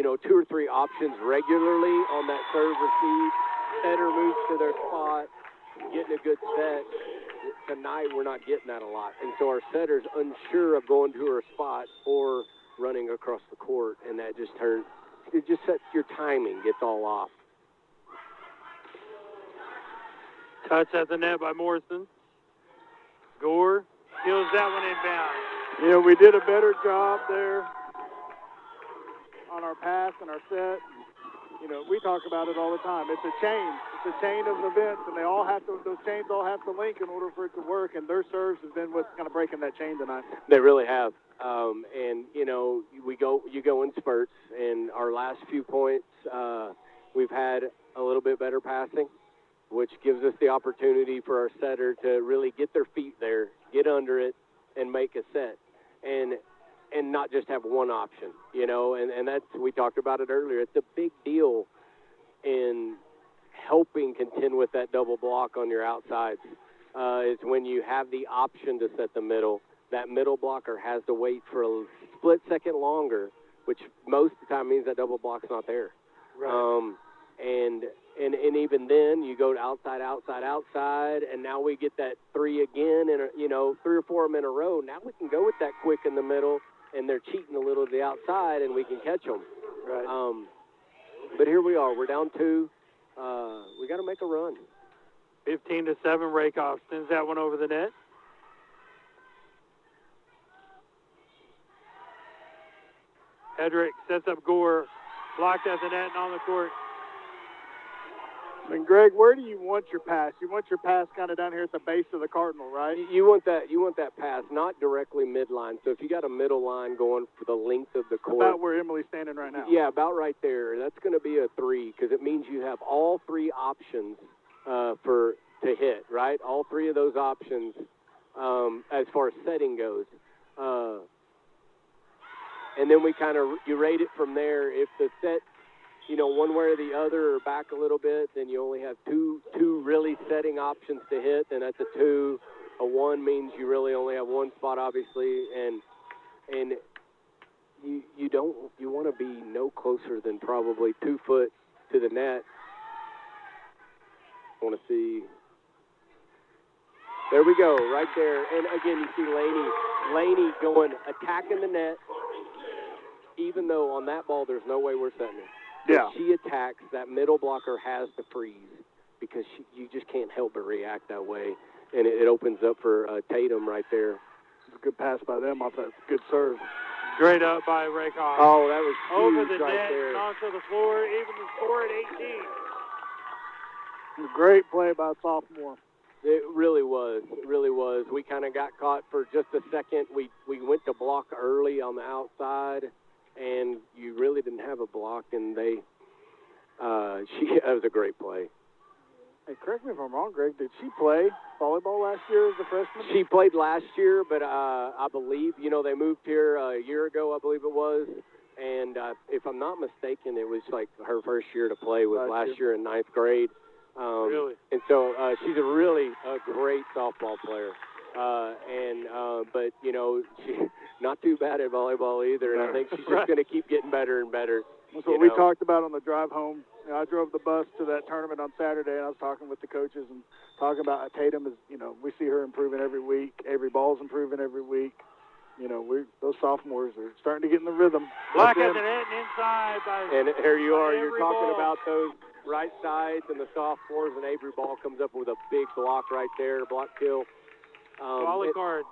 or 3 options regularly on that serve receive, setter moves to their spot, getting a good set. Tonight we're not getting that a lot, and so our setter's unsure of going to her spot or running across the court, and that just sets your timing, gets all off. Touch at the net by Morrison. Gore kills that one inbound. Yeah, we did a better job there on our pass and our set. We talk about it all the time. It's a chain. It's a chain of events, and those chains all have to link in order for it to work, and their serves has been what's kind of breaking that chain tonight. They really have. And, you go in spurts, and our last few points, we've had a little bit better passing, which gives us the opportunity for our setter to really get their feet there, get under it, and make a set. And not just have one option, and that's, we talked about it earlier. It's a big deal in helping contend with that double block on your outsides, is when you have the option to set the middle. That middle blocker has to wait for a split second longer, which most of the time means that double block's not there. Right. And even then, you go to outside, and now we get that 3 again, and 3 or 4 of them in a row. Now we can go with that quick in the middle, and they're cheating a little to the outside, and we can catch them. Right. But here we are. We're down 2. We got to make a run. 15-7, Rakoff sends that one over the net. Hedrick sets up Gore, blocked at the net and on the court. And Greg, where do you want your pass? You want your pass kind of down here at the base of the Cardinal, right? You want that pass not directly midline. So if you got a middle line going for the length of the court, about where Emily's standing right now. Yeah, about right there. That's going to be a 3 because it means you have all 3 options to hit, right? All 3 of those options as far as setting goes. And then you rate it from there. If the set, one way or the other or back a little bit, then you only have two really setting options to hit, and that's a 2. A 1 means you really only have 1 spot, obviously, and you want to be no closer than probably 2 foot to the net. I want to see. There we go, right there. And again, you see Laney going, attacking the net, even though on that ball there's no way we're setting it. Yeah. If she attacks, that middle blocker has to freeze because you just can't help but react that way. And it opens up for Tatum right there. It's a good pass by them off that good serve. Straight up by Rakoff. Oh, that was over huge the right net there. and onto the floor, even the score at 18. Great play by a sophomore. It really was. It really was. We kind of got caught for just a second. We went to block early on the outside, and you really didn't have a block, and that was a great play. Hey, correct me if I'm wrong, Greg. Did she play volleyball last year as a freshman? She played last year, but I believe, they moved here a year ago, I believe it was. And if I'm not mistaken, it was like her first year to play was last year in 9th grade. Really? And so she's a great softball player. But, she's not too bad at volleyball either. And I think she's just going to keep getting better and better. That's what we talked about on the drive home. I drove the bus to that tournament on Saturday, and I was talking with the coaches and talking about Tatum. We see her improving every week. Avery Ball's improving every week. Those sophomores are starting to get in the rhythm. Block at the net and inside. And here you are. You're Avery talking Ball. about those right sides and the sophomores, and Avery Ball comes up with a big block right there, block kill. VolleyCards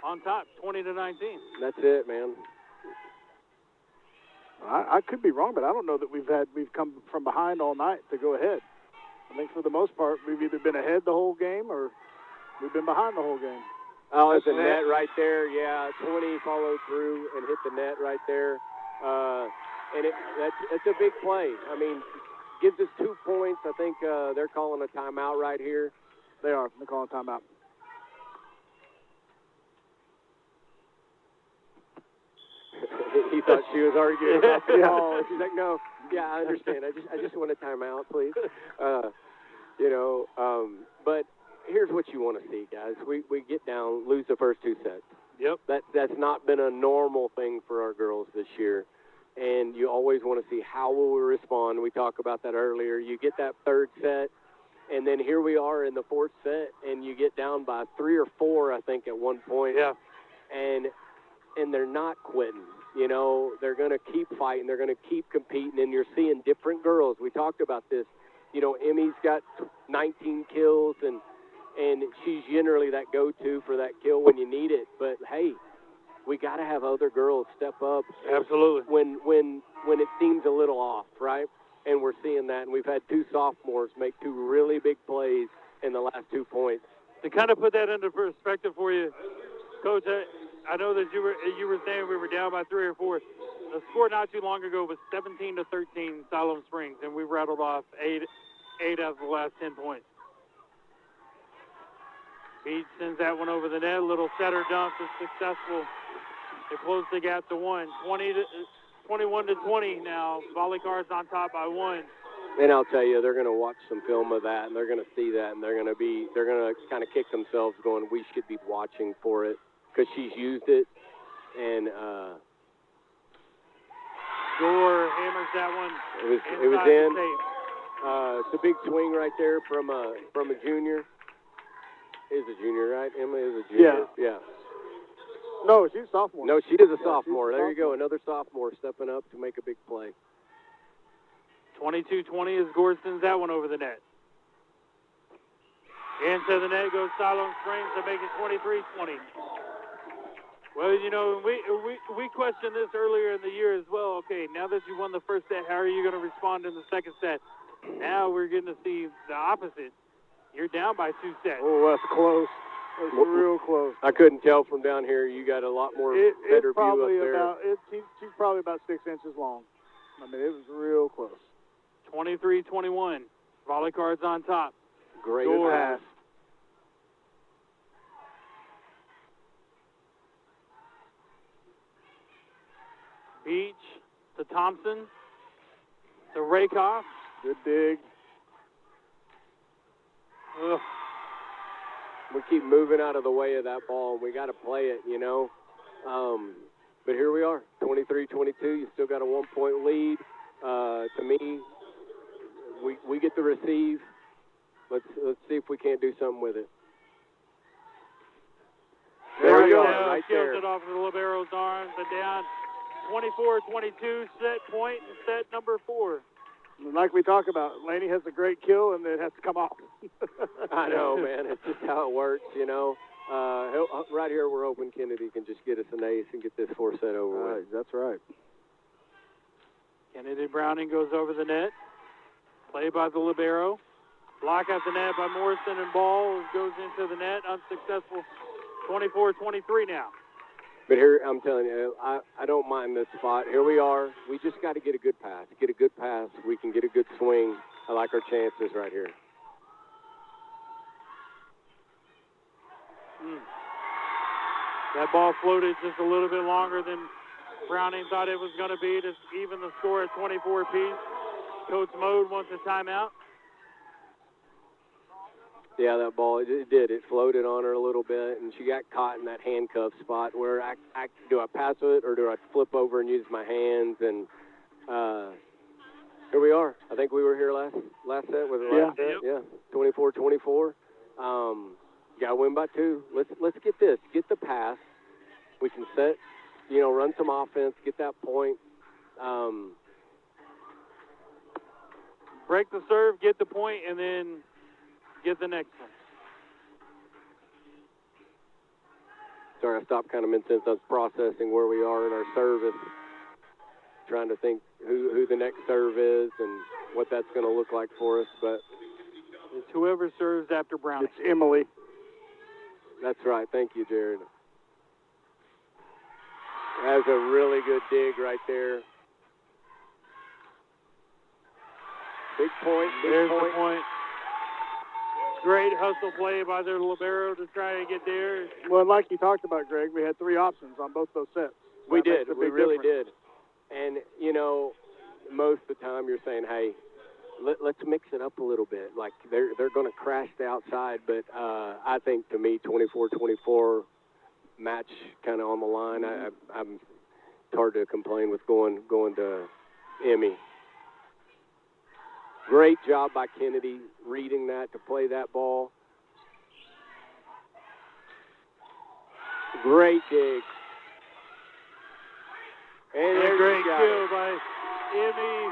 on top, 20-19. That's it, man. I could be wrong, but I don't know that we've come from behind all night to go ahead. I think for the most part, we've either been ahead the whole game or we've been behind the whole game. Oh, it's a net right there. Yeah, 20 followed through and hit the net right there. And that's a big play. I mean, gives us 2 points. I think they're calling a timeout right here. They are. They're calling a timeout. He thought she was arguing about the ball. She's like, no, yeah, I understand. I just want a timeout, please. But here's what you want to see, guys. We get down, lose the first 2 sets. Yep. That's not been a normal thing for our girls this year. And you always want to see how will we respond. We talked about that earlier. You get that 3rd set, and then here we are in the 4th set, and you get down by 3 or 4, I think, at one point. Yeah. And they're not quitting. You know, they're going to keep fighting. They're going to keep competing, and you're seeing different girls. We talked about this. You know, Emmy's got 19 kills, and she's generally that go-to for that kill when you need it. But, hey, we got to have other girls step up. Absolutely. When it seems a little off, right? And we're seeing that. And we've had 2 sophomores make 2 really big plays in the last 2 points. To kind of put that into perspective for you, Coach, I know that you were saying we were down by 3 or 4. The score not too long ago was 17-13 Siloam Springs, and we rattled off 8 out of the last 10 points. Beach sends that one over the net. Little setter dump is successful. They close the gap to 1. 21-20 now. VolleyCards on top by 1. And I'll tell you, they're going to watch some film of that, and they're going to see that, and they're going to kind of kick themselves going, we should be watching for it, because she's used it. And Gore hammers that one. It was in. It's a big swing right there from a junior. Is a junior, right? Emma is a junior. Yeah. No, she's a sophomore. No, she is a sophomore. There you go, another sophomore stepping up to make a big play. 22-20 as Gore sends that one over the net. Into the net goes Siloam Springs to make it 23-20. Well, you know, we questioned this earlier in the year as well. Okay, now that you won the first set, how are you going to respond in the second set? Now we're getting to see the opposite. You're down by 2 sets. Oh, that's close. That's real close. I couldn't tell from down here. You got a lot more better view up there. She's probably about 6 inches long. I mean, it was real close. 23-21. VolleyCards on top. Great pass. Beach to Thompson to Rakoff. Good dig. Ugh. We keep moving out of the way of that ball, and we got to play it, you know. But here we are, 23-22. You still got a 1-point lead. To me, we get to receive. Let's see if we can't do something with it. There we go, right there. Kills it off the libero's arms and down 24-22, set point and set number 4. Like we talk about, Laney has a great kill, and it has to come off. I know, man. It's just how it works, you know. Right here, we're hoping Kennedy can just get us an ace and get this 4 set over with. That's right. Kennedy Browning goes over the net. Play by the libero. Block at the net by Morrison, and ball goes into the net. Unsuccessful. 24-23 now. But here, I'm telling you, I don't mind this spot. Here we are. We just got to get a good pass. Get a good pass. We can get a good swing. I like our chances right here. That ball floated just a little bit longer than Browning thought it was going to be to even the score at 24 apiece. Coach Mode wants a timeout. Yeah, that ball, it did. It floated on her a little bit, and she got caught in that handcuff spot where do I pass it or do I flip over and use my hands? And here we are. I think we were here last set. Was it last set? Yeah, 24-24. Got to win by 2. Let's get this. Get the pass. We can set, you know, run some offense, get that point. Break the serve, get the point, and then get the next one. Sorry, I stopped kind of mid-sentence. I was processing where we are in our service, trying to think who the next serve is and what that's going to look like for us. But It's whoever serves after Browning. It's Emily. That's right. Thank you, Jared. That's a really good dig right there. Big point. There's the point. Great hustle play by their libero to try to get there. Well, like you talked about, Greg, we had 3 options on both those sets. We That makes did. a We big really difference. did. And, you know, most of the time you're saying, hey, let's mix it up a little bit. Like, they're going to crash the outside, but I think, to me, 24-24 match kind of on the line. It's hard to complain with going to Emmy. Great job by Kennedy reading that to play that ball. Great dig. And A great got kill it. by Emmy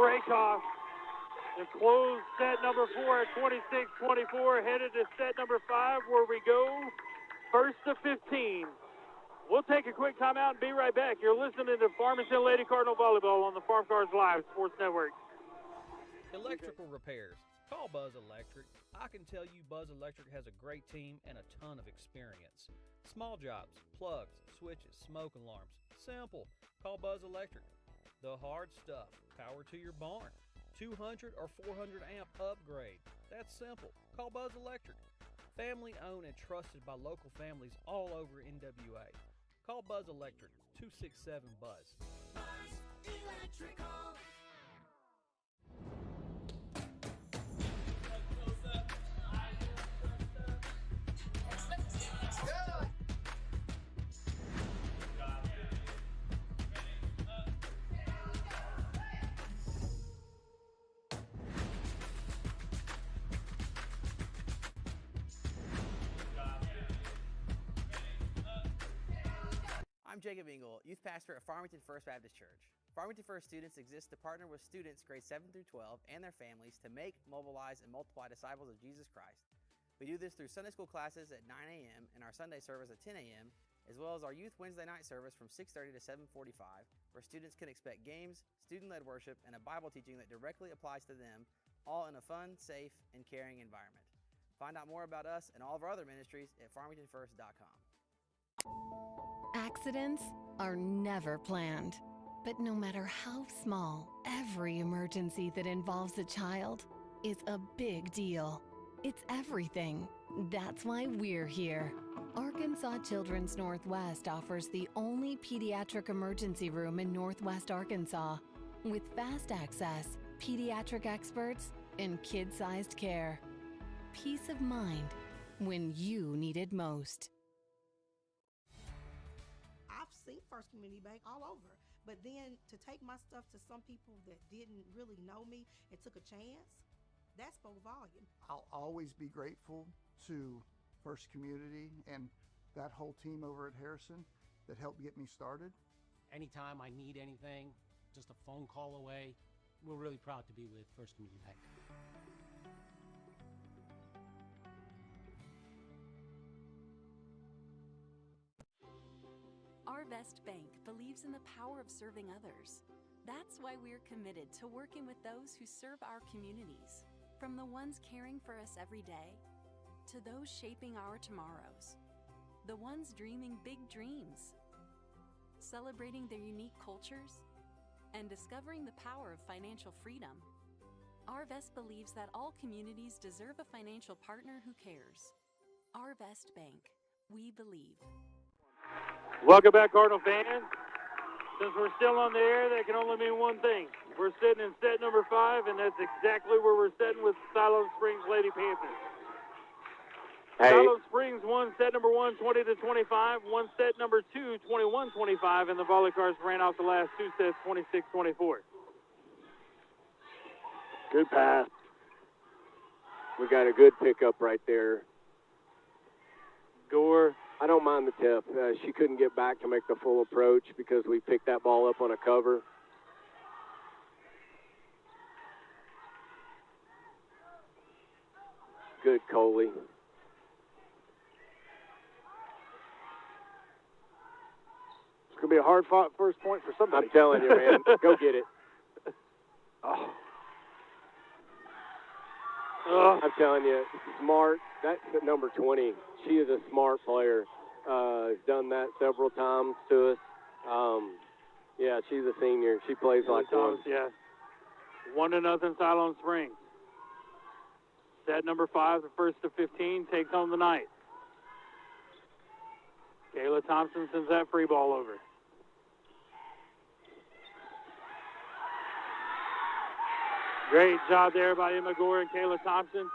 Rakoff to close set number 4 at 26-24. Headed to set number 5 where we go first to 15. We'll take a quick timeout and be right back. You're listening to Farmington Lady Cardinal Volleyball on the Farm Cards Live Sports Network. Electrical repairs. Call Buzz Electric. I can tell you Buzz Electric has a great team and a ton of experience. Small jobs, plugs, switches, smoke alarms. Simple. Call Buzz Electric. The hard stuff. Power to your barn. 200 or 400 amp upgrade. That's simple. Call Buzz Electric. Family owned and trusted by local families all over NWA. Call Buzz Electric. 267-BUZZ. Electrical. I'm Jacob Engel, youth pastor at Farmington First Baptist Church. Farmington First students exist to partner with students grades 7 through 12 and their families to make, mobilize, and multiply disciples of Jesus Christ. We do this through Sunday school classes at 9 a.m. and our Sunday service at 10 a.m., as well as our youth Wednesday night service from 6:30 to 7:45, where students can expect games, student-led worship, and a Bible teaching that directly applies to them, all in a fun, safe, and caring environment. Find out more about us and all of our other ministries at farmingtonfirst.com. Accidents are never planned. But no matter how small, every emergency that involves a child is a big deal. It's everything. That's why we're here. Arkansas Children's Northwest offers the only pediatric emergency room in Northwest Arkansas, with fast access, pediatric experts, and kid-sized care. Peace of mind when you need it most. I've seen First Community Bank all over, but then to take my stuff to some people that didn't really know me and took a chance, that spoke volume. I'll always be grateful to First Community and that whole team over at Harrison that helped get me started. Anytime I need anything, just a phone call away. We're really proud to be with First Community Bank. Arvest Bank believes in the power of serving others. That's why we're committed to working with those who serve our communities, from the ones caring for us every day to those shaping our tomorrows, the ones dreaming big dreams, celebrating their unique cultures, and discovering the power of financial freedom. Arvest believes that all communities deserve a financial partner who cares. Arvest Bank, we believe. Welcome back, Cardinal fans. Since we're still on the air, that can only mean one thing. We're sitting in set number 5, and that's exactly where we're sitting with Siloam Springs Lady Panthers. Hey. Siloam Springs won set number 1, 20-25, won set number 2, 21-25, and the VolleyCards ran off the last 2 sets, 26-24. Good pass. We got a good pickup right there. Gore. I don't mind the tip. She couldn't get back to make the full approach because we picked that ball up on a cover. Good, Coley. It's going to be a hard-fought first point for somebody. I'm telling you, man. Go get it. Oh. I'm telling you, smart. That's at number 20. She is a smart player. Has done that several times to us. Yeah, she's a senior. She plays like one. Yeah. 1-0 Siloam Springs. Set number 5, the first to 15, takes home the night. Kayla Thompson sends that free ball over. Great job there by Emma Gore and Kayla Thompson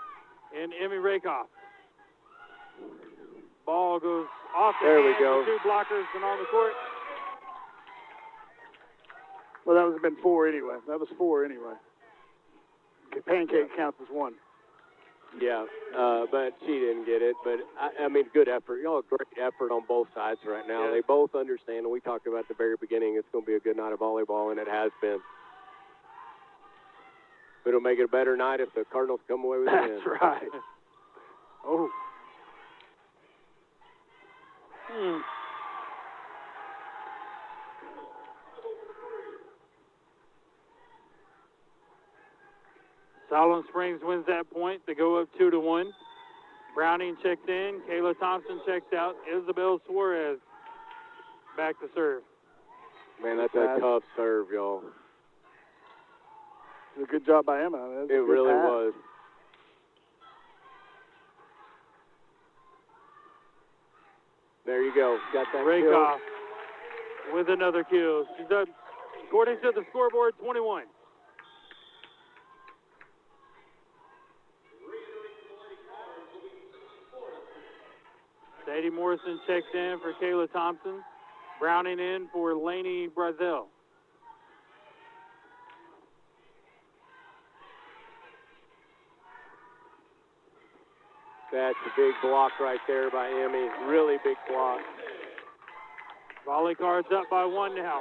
and Emmy Rakoff. Ball goes off the There we hands go. of 2 blockers and on the court. Well, that was been 4 anyway. That was 4 anyway. Pancake counts as 1. Yeah, but she didn't get it. But, I mean, good effort. Great effort on both sides right now. Yeah. They both understand, and we talked about at the very beginning, it's going to be a good night of volleyball, and it has been. But it'll make it a better night if the Cardinals come away with the win. That's right. Oh. Siloam Springs wins that point. They go up 2-1. Browning checks in. Kayla Thompson checks out. Isabel Suarez back to serve. Man, that's a tough serve, y'all. It was a good job by Emma. That was a It good really pass. was. There you go. Got that Rakoff kill. with another kill. She's done, according to the scoreboard, 21. Sadie Morrison checks in for Kayla Thompson. Browning in for Lainey Brazil. That's a big block right there by Emmy. Really big block. VolleyCards up by 1 now.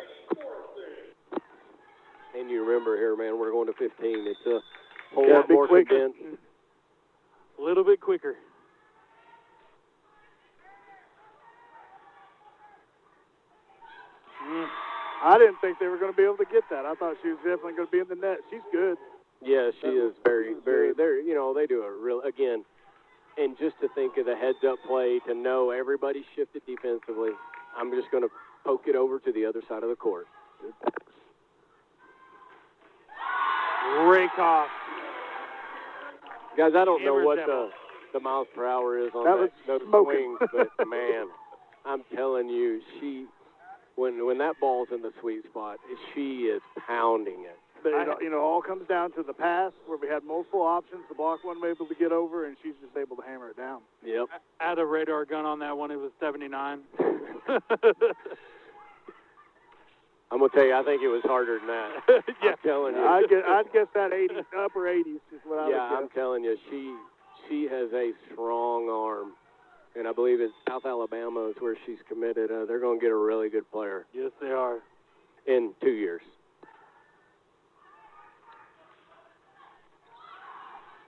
And you remember here, man, we're going to 15. It's a whole Yeah, lot be more quicker. condensed. A little bit quicker. I didn't think they were going to be able to get that. I thought she was definitely going to be in the net. She's good. Yeah, she is very, very, they do a real, again, and just to think of the heads-up play, to know everybody shifted defensively, I'm just going to poke it over to the other side of the court. Rakoff. Guys, I don't know Hammers what that ball. the miles per hour is on That was those smoking. swings, but, man, I'm telling you, when that ball's in the sweet spot, she is pounding it. But it all comes down to the pass where we had multiple options. The block wasn't able to get over, and she's just able to hammer it down. Yep. I had a radar gun on that one. It was 79. I'm going to tell you, I think it was harder than that. Yeah. I'm telling you. I'd guess that 80s, upper 80s is what I would Yeah, guess. I'm telling you, she has a strong arm. And I believe in South Alabama is where she's committed. They're going to get a really good player Yes, they are. in 2 years.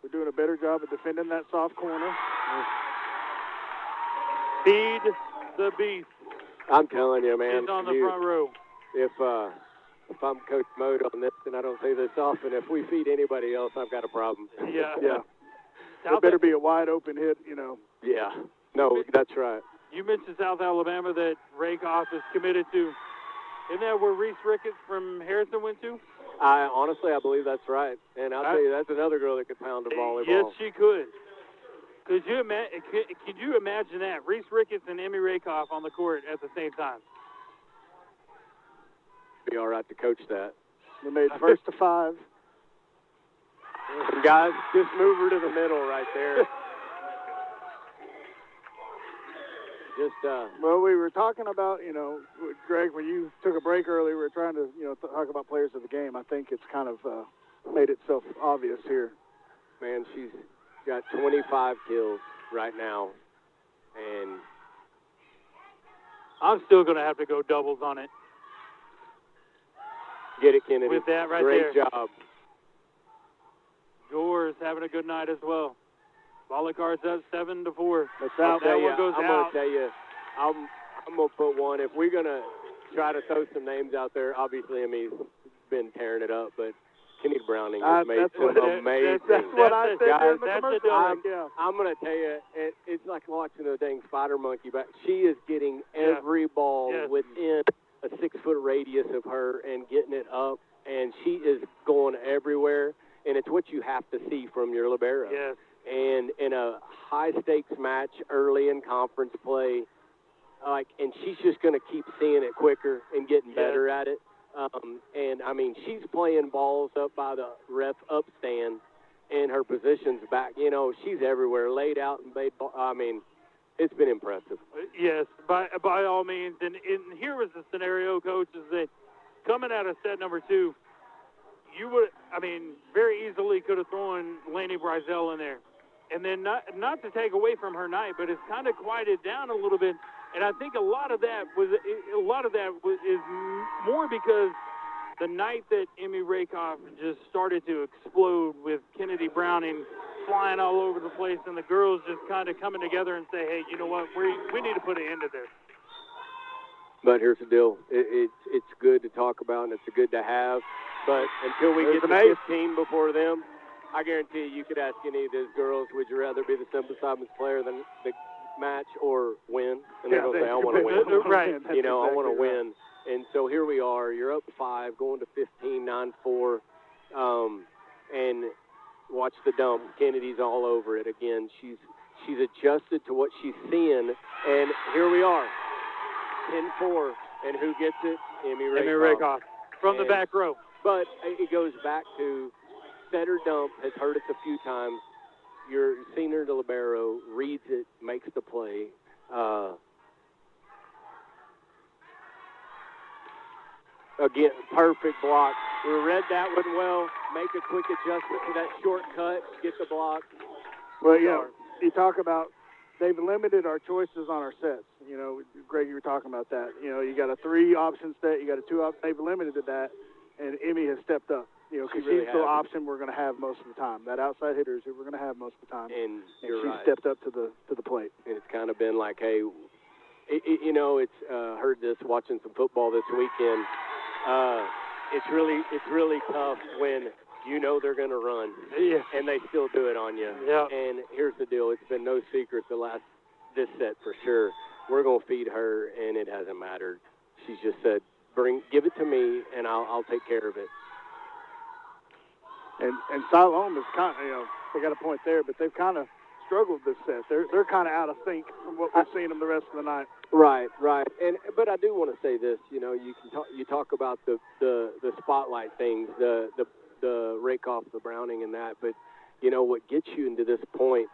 We're doing a better job of defending that soft corner. Feed the beast. I'm telling you, man. She's on the front row. If I'm Coach Mode on this, and I don't say this often, if we feed anybody else, I've got a problem. Yeah. Yeah. There better be a wide open hit, Yeah. No, that's right. You mentioned South Alabama that Rakoff is committed to. Isn't that where Reese Ricketts from Harrison went to? Honestly, I believe that's right. And I'll tell you, that's another girl that could pound a volleyball. Yes, she could. Could you imagine that? Reese Ricketts and Emmy Rakoff on the court at the same time. Be all right to coach that. We made first to 5. Guys, just move her to the middle right there. Well, we were talking about, Greg, when you took a break earlier, we were trying to, talk about players of the game. I think it's kind of made itself obvious here. Man, she's got 25 kills right now. And I'm still going to have to go doubles on it. Get it, Kennedy. With that right Great there. job. Gore's having a good night as well. VolleyCards up 7-4. That's out. That one goes I'm out. going to tell you, I'm going to put one. If we're going to try to throw some names out there, obviously, Emmy's been tearing it up, but Kennedy Browning has made some amazing. That's what I said guys, in the commercial. I'm going to tell you, it's like watching a dang spider monkey. But she is getting every ball within a 6-foot radius of her and getting it up, and she is going everywhere. And it's what you have to see from your libero. Yes. And in a high-stakes match early in conference play, and she's just going to keep seeing it quicker and getting better at it. And, I mean, she's playing balls up by the ref upstand, and her position's back. You know, she's everywhere, laid out and made ball. I mean, it's been impressive. Yes, by all means. And here was the scenario, Coach, is that coming out of set number 2, you would, I mean, very easily could have thrown Laney Brizell in there. And then not to take away from her night, but it's kind of quieted down a little bit. And I think a lot of that is more because the night that Emmy Rakoff just started to explode with Kennedy Browning flying all over the place, and the girls just kind of coming together and say, hey, you know what, we need to put an end to this. But here's the deal. It's good to talk about, and it's good to have. But until we get to 15 before them, I guarantee you could ask any of those girls, would you rather be the Simple Simons player than the match or win? And they're going to say, I want to win. Right. You know, I want to win. And so here we are. You're up 5, going to 15, 9-4. And watch the dump. Kennedy's all over it again. She's adjusted to what she's seeing. And here we are. 10-4, and who gets it? Emmy Rakoff. From the back row. But it goes back to set or dump, has heard it a few times. Your senior to libero reads it, makes the play. Again, perfect block. We read that one well. Make a quick adjustment to that shortcut, get the block. Well, yeah, you talk about they've limited our choices on our sets. You know, Greg, you were talking about that. You know, you got a 3-option set, you got a 2-option. They've limited that, and Emmy has stepped up. You know, because really she's the option we're going to have most of the time. That outside hitter is who we're going to have most of the time. And she's right. stepped up to the plate. And it's kind of been like, hey, you know, it's heard this watching some football this weekend. It's really tough when you know they're going to run, and they still do it on you. Yeah. And here's the deal: it's been no secret this set for sure. We're going to feed her, and it hasn't mattered. She's just said, give it to me, and I'll take care of it. And Siloam is kind of, you know, they got a point there, but they've kind of struggled this set. They're kind of out of sync from what we've seen them the rest of the night. Right. But I do want to say this. You know, you talk about the spotlight things, the Rakoff, the Browning, and that. But you know what gets you into this point,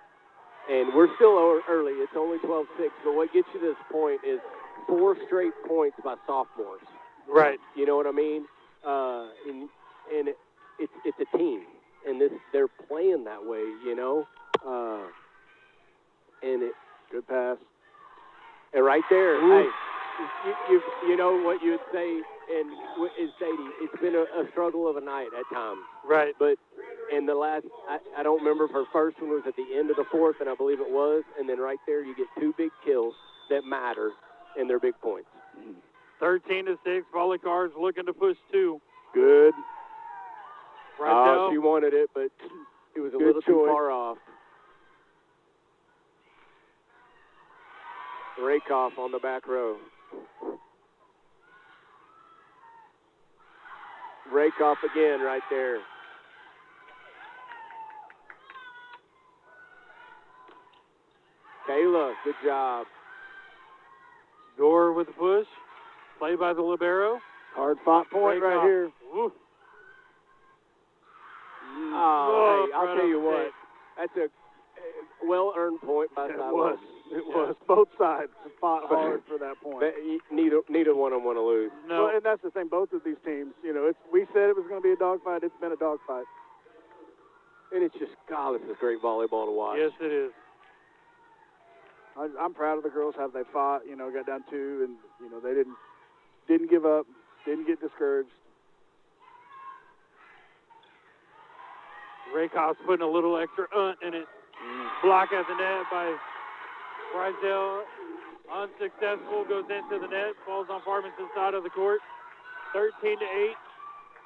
and we're still early. It's only 12-6, but what gets you to this point is 4 straight points by sophomores. Right. You know what I mean? And it's a team, and they're playing that way. You know. And good pass. And right there, hey, you know what you would say, and is Sadie, it's been a struggle of a night at times. Right. But in the last, I don't remember if her first one was at the end of the 4th, and I believe it was, and then right there you get 2 big kills that matter, and they're big points. 13-6, VolleyCards looking to push 2. Good. Right she wanted it, but it was a little too far off. Rakoff on the back row. Rakoff again right there. Kayla, good job. Gore with the push. Play by the libero. Hard-fought point right here. Woo. Oh, hey, I'll tell you what. That's a well-earned point by Siloam. It was. Both sides fought hard for that point. Neither one of them want to lose. No. Well, and that's the thing. Both of these teams, you know, we said it was going to be a dogfight. It's been a dogfight. And it's just, God, this is great volleyball to watch. Yes, it is. I'm proud of the girls, how they fought. You know, got down 2, and you know they didn't give up, didn't get discouraged. Rakoff's putting a little extra in it. Block at the net by Brizell. Unsuccessful, goes into the net, falls on Farmington's side of the court. 13-8.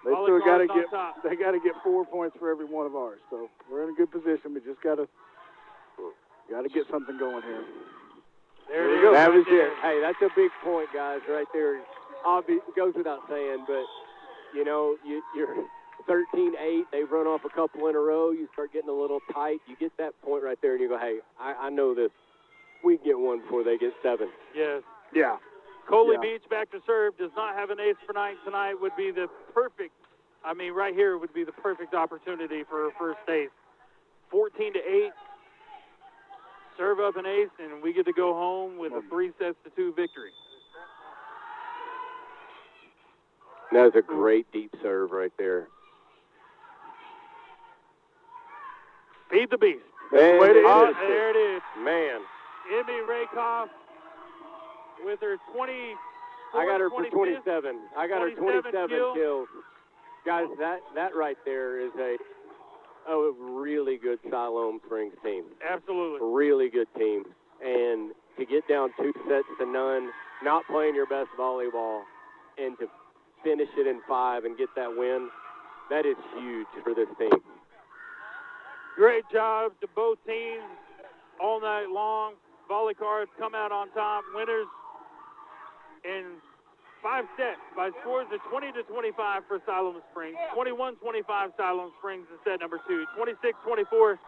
They still got to get 4 points for every one of ours. So we're in a good position. We just got to get something going here. There it is. That was it. Hey, that's a big point, guys, right there. Obviously, it goes without saying, but you know, you're 13-8. They've run off a couple in a row. You start getting a little tight. You get that point right there, and you go, hey, I know this. We can get one before they get 7. Yes. Yeah. Coley Beach back to serve, does not have an ace for night tonight, would be the perfect, right here would be the perfect opportunity for her first ace. 14-8, serve up an ace, and we get to go home with a 3-2 victory. That was a great deep serve right there. Feed the beast. And there it is. Man. Emmy Rakoff with her 20. I got her for 27. I got her 27 kills. kills. Guys, that right there is a really good Siloam Springs team. Absolutely. Really good team. And to get down 2-0, not playing your best volleyball, and to finish it in 5 and get that win, that is huge for this team. Great job to both teams all night long. VolleyCards come out on top, winners in 5 sets by scores of 20-25 for Siloam Springs, 21-25 Siloam Springs in set number 2, 26-24,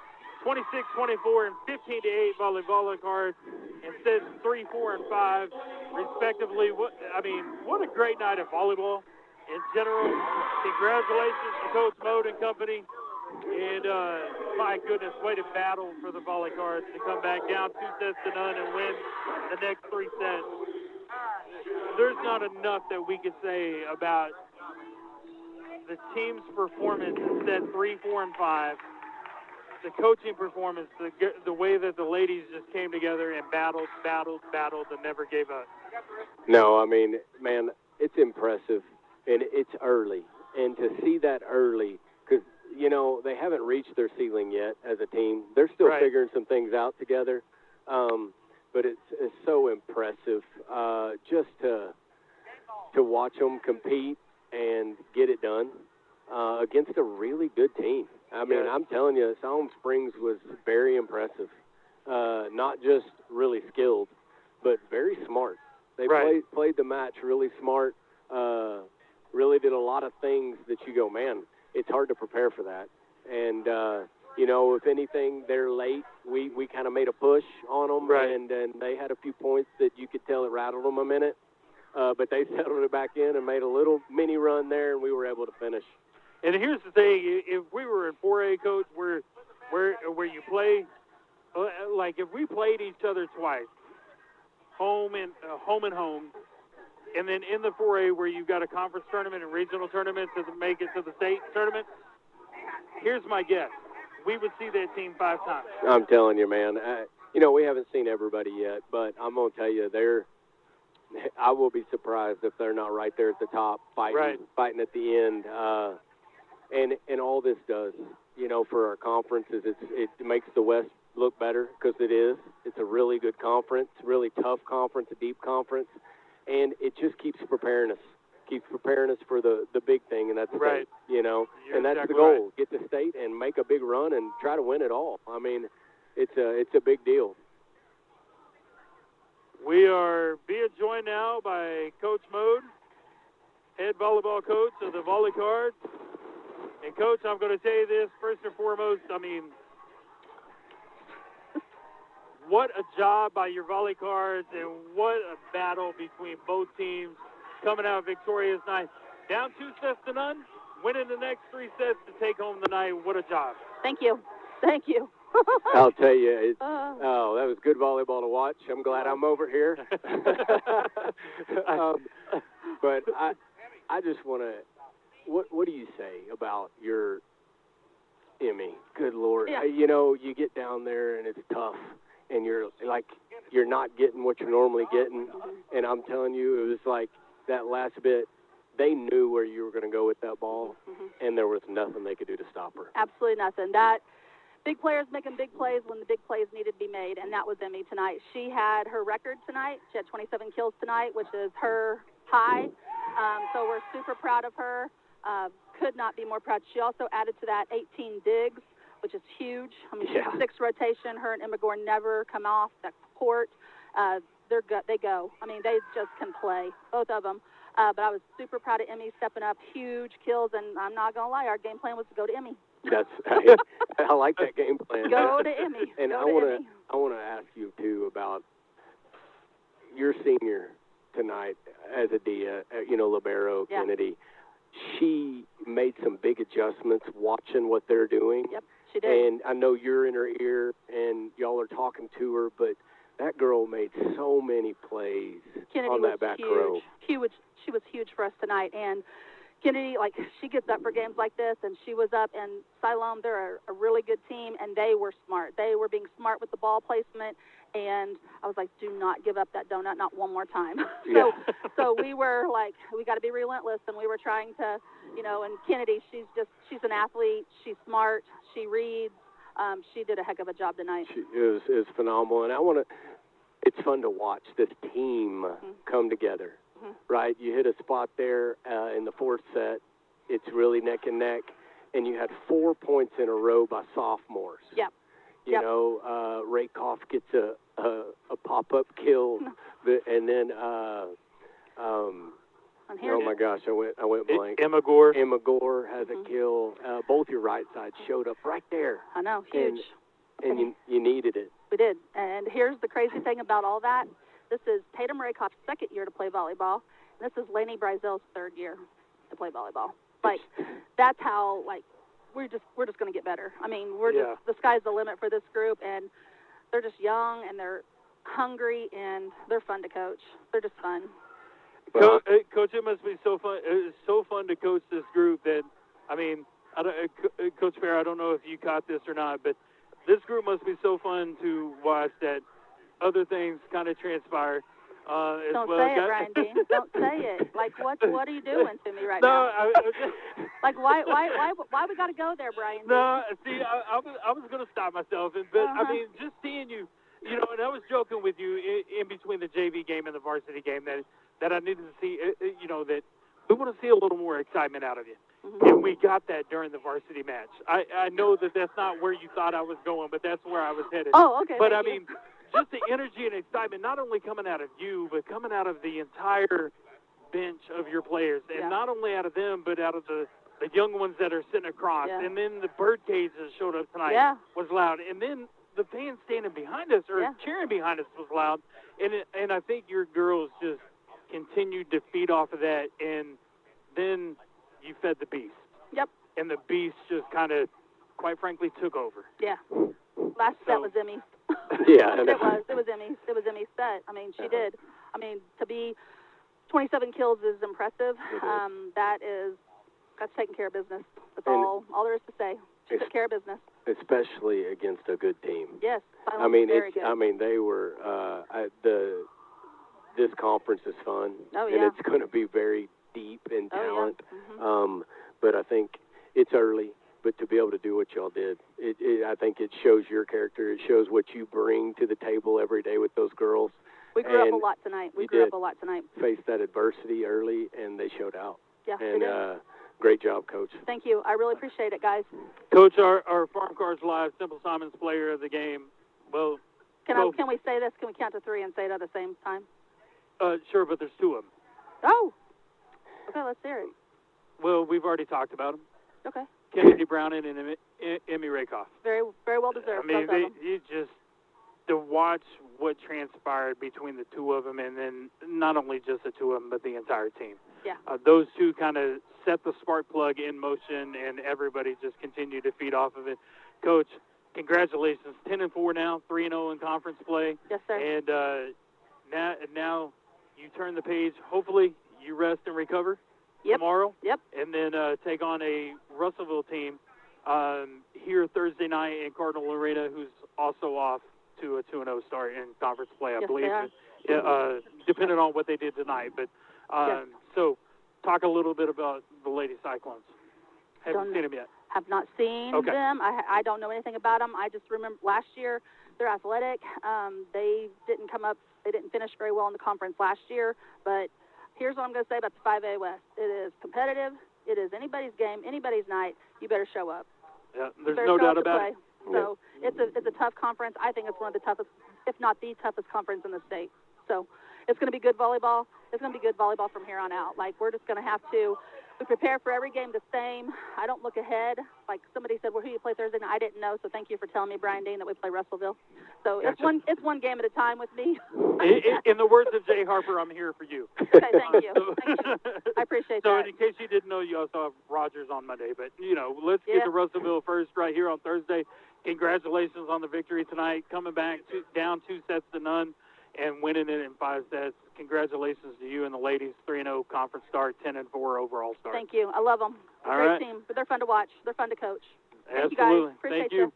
26-24, and 15-8 VolleyCards in sets 3, 4, and 5, respectively. What a great night of volleyball in general. Congratulations to Coach Mode and company. And my goodness, way to battle for the VolleyCards to come back down 2-0 and win the next 3 sets. There's not enough that we could say about the team's performance in set 3, 4, and 5. The coaching performance, the way that the ladies just came together and battled, and never gave up. No, man, it's impressive, and it's early. And to see that early, because, you know, they haven't reached their ceiling yet as a team. They're still figuring some things out together. But it's so impressive just to watch them compete and get it done against a really good team. I'm telling you, Siloam Springs was very impressive. Not just really skilled, but very smart. They played the match really smart, really did a lot of things that you go, man, it's hard to prepare for that. And, you know, if anything, they're late. We kind of made a push on them, and they had a few points that you could tell it rattled them a minute. But they settled it back in and made a little mini run there, and we were able to finish. And here's the thing: if we were in 4A, Coach, where you play, like if we played each other twice, home and home, and then in the 4A where you've got a conference tournament and regional tournament to make it to the state tournament, here's my guess: we would see that team 5 times. I'm telling you, man. You know, we haven't seen everybody yet, but I'm going to tell you, I will be surprised if they're not right there at the top, fighting at the end. And all this does, you know, for our conference is it makes the West look better, because it is. It's a really good conference, really tough conference, a deep conference, and it just keeps preparing us for the big thing, and that's state, you know. And that's the goal, get to state and make a big run and try to win it all. It's a big deal. We are being joined now by Coach Mode, head volleyball coach of the VolleyCards. And, Coach, I'm going to tell you this, first and foremost, what a job by your VolleyCards, and what a battle between both teams coming out victorious night. Down 2-0, winning the next 3 sets to take home the night. What a job. Thank you. Thank you. I'll tell you, that was good volleyball to watch. I'm glad I'm over here. But I just want to, what do you say about your Emmy? Good Lord. Yeah. You know, you get down there and it's tough, and you're not getting what you're normally getting. And I'm telling you, it was like that last bit, they knew where you were going to go with that ball, and there was nothing they could do to stop her. Absolutely nothing. That big players making big plays when the big plays needed to be made, and that was Emmy tonight. She had her record tonight. She had 27 kills tonight, which is her high. So we're super proud of her. Could not be more proud. She also added to that 18 digs, which is huge. I mean, she's Yeah. 6 rotation. Her and Emma Gore never come off that court. They go. I mean, they just can play, both of them. But I was super proud of Emmy stepping up, huge kills, and I'm not going to lie, our game plan was to go to Emmy. I like that game plan. Go to Emmy. And I want to ask you too about your senior tonight as a Dia, libero Kennedy. She made some big adjustments watching what they're doing. Yep, she did. And I know you're in her ear and y'all are talking to her, but that girl made so many plays Kennedy on that back row. She was huge for us tonight. And Kennedy, she gets up for games like this, and she was up. And Siloam, they're a really good team, and they were smart. They were being smart with the ball placement. And I was like, do not give up that donut, not one more time. So we were like, we got to be relentless, and we were trying to, and Kennedy, she's an athlete. She's smart. She reads. She did a heck of a job tonight. It was phenomenal, and it's fun to watch this team come together, right? You hit a spot there in the 4th set. It's really neck and neck, and you had 4 points in a row by sophomores. Yep. Rakoff gets a pop-up kill, and then oh my gosh, I went blank. Emma Gore has a kill. Both your right sides showed up right there. I know, huge. And you needed it. We did. And here's the crazy thing about all that. This is Tatum Rakoff's 2nd year to play volleyball, and this is Lainey Breizel's 3rd year to play volleyball. That's how we're just going to get better. I mean, the sky's the limit for this group, and they're just young and they're hungry and they're fun to coach. They're just fun. Coach, it must be so fun. It's so fun to coach this group that, I mean, Coach Fair, I don't know if you caught this or not, but this group must be so fun to watch that other things kind of transpire. Don't say it, Brian Dean. Don't say it. What are you doing to me right now? Why we got to go there, Brian Dean? No, see, I was going to stop myself, but I mean, just seeing you, and I was joking with you in between the JV game and the varsity game that I needed to see, that we want to see a little more excitement out of you. And we got that during the varsity match. I know that that's not where you thought I was going, but that's where I was headed. Oh, okay. But I mean, just the energy and excitement, not only coming out of you, but coming out of the entire bench of your players. And not only out of them, but out of the young ones that are sitting across. Yeah. And then the birdcage that showed up tonight was loud. And then the fans standing behind us or cheering behind us was loud. And I think your girls just continued to feed off of that. And then you fed the beast. Yep. And the beast just kind of, quite frankly, took over. Yeah. Last set was Emmy. Yeah. It was Emmy's set. I mean, she did. I mean, to be 27 kills is impressive. That's taking care of business. That's all there is to say. She took care of business. Especially against a good team. Yes. I mean, very good. they were this conference is fun. Oh, and it's going to be very deep in talent. But I think it's early. But to be able to do what y'all did, I think it shows your character. It shows what you bring to the table every day with those girls. We grew up a lot tonight. Faced that adversity early, and they showed out. Yeah, and great job, Coach. Thank you. I really appreciate it, guys. Coach, our Farm Cards Live Simple Simons player of the game. Well, can we say this? Can we count to 3 and say it at the same time? Sure, but there's 2 of them. Oh. Okay, let's hear it. Well, we've already talked about them. Okay. Kennedy Browning and Emmy Rakoff. Very, very well deserved. I mean, to watch what transpired between the 2 of them, and then not only just the 2 of them, but the entire team. Yeah. Those 2 kind of set the spark plug in motion, and everybody just continued to feed off of it. Coach, congratulations! 10-4 now, 3-0 in conference play. Yes, sir. And now you turn the page. Hopefully, you rest and recover. Tomorrow. Yep. And then take on a Russellville team here Thursday night in Cardinal Arena, who's also off to a 2-0 start in conference play, I believe. Depending on what they did tonight. But so, talk a little bit about the Lady Cyclones. Haven't seen them yet. Have not seen them. I don't know anything about them. I just remember last year they're athletic. They didn't come up. They didn't finish very well in the conference last year, but. Here's what I'm going to say about the 5A West. It is competitive. It is anybody's game, anybody's night. You better show up. Yeah, You there's better no show doubt up to about play. it. So it's a tough conference. I think it's one of the toughest, if not the toughest conference in the state. So it's going to be good volleyball. It's going to be good volleyball from here on out. Like, we're just going to have to we prepare for every game the same. I don't look ahead. Like somebody said, well, who do you play Thursday night? I didn't know, so thank you for telling me, Brian Dean, that we play Russellville. So Gotcha. it's one game at a time with me. In the words of Jay Harper, I'm here for you. Okay, thank you. Thank you. I appreciate So that. in case you didn't know, you also have Rogers on Monday. But, let's get to Russellville first right here on Thursday. Congratulations on the victory tonight, coming back down 2-0 and winning it in 5 sets. Congratulations to you and the ladies, 3-0 conference start, 10-4 overall start. Thank you. I love them. All Great right. team, but they're fun to watch. They're fun to coach. Thank Absolutely. you guys. Appreciate Thank you.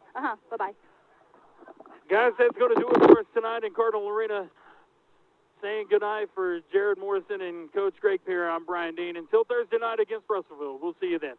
Bye-bye. Guys, that's going to do it for us tonight in Cardinal Arena. Saying goodnight for Jared Morrison and Coach Greg Perry, I'm Brian Dean. Until Thursday night against Russellville, we'll see you then.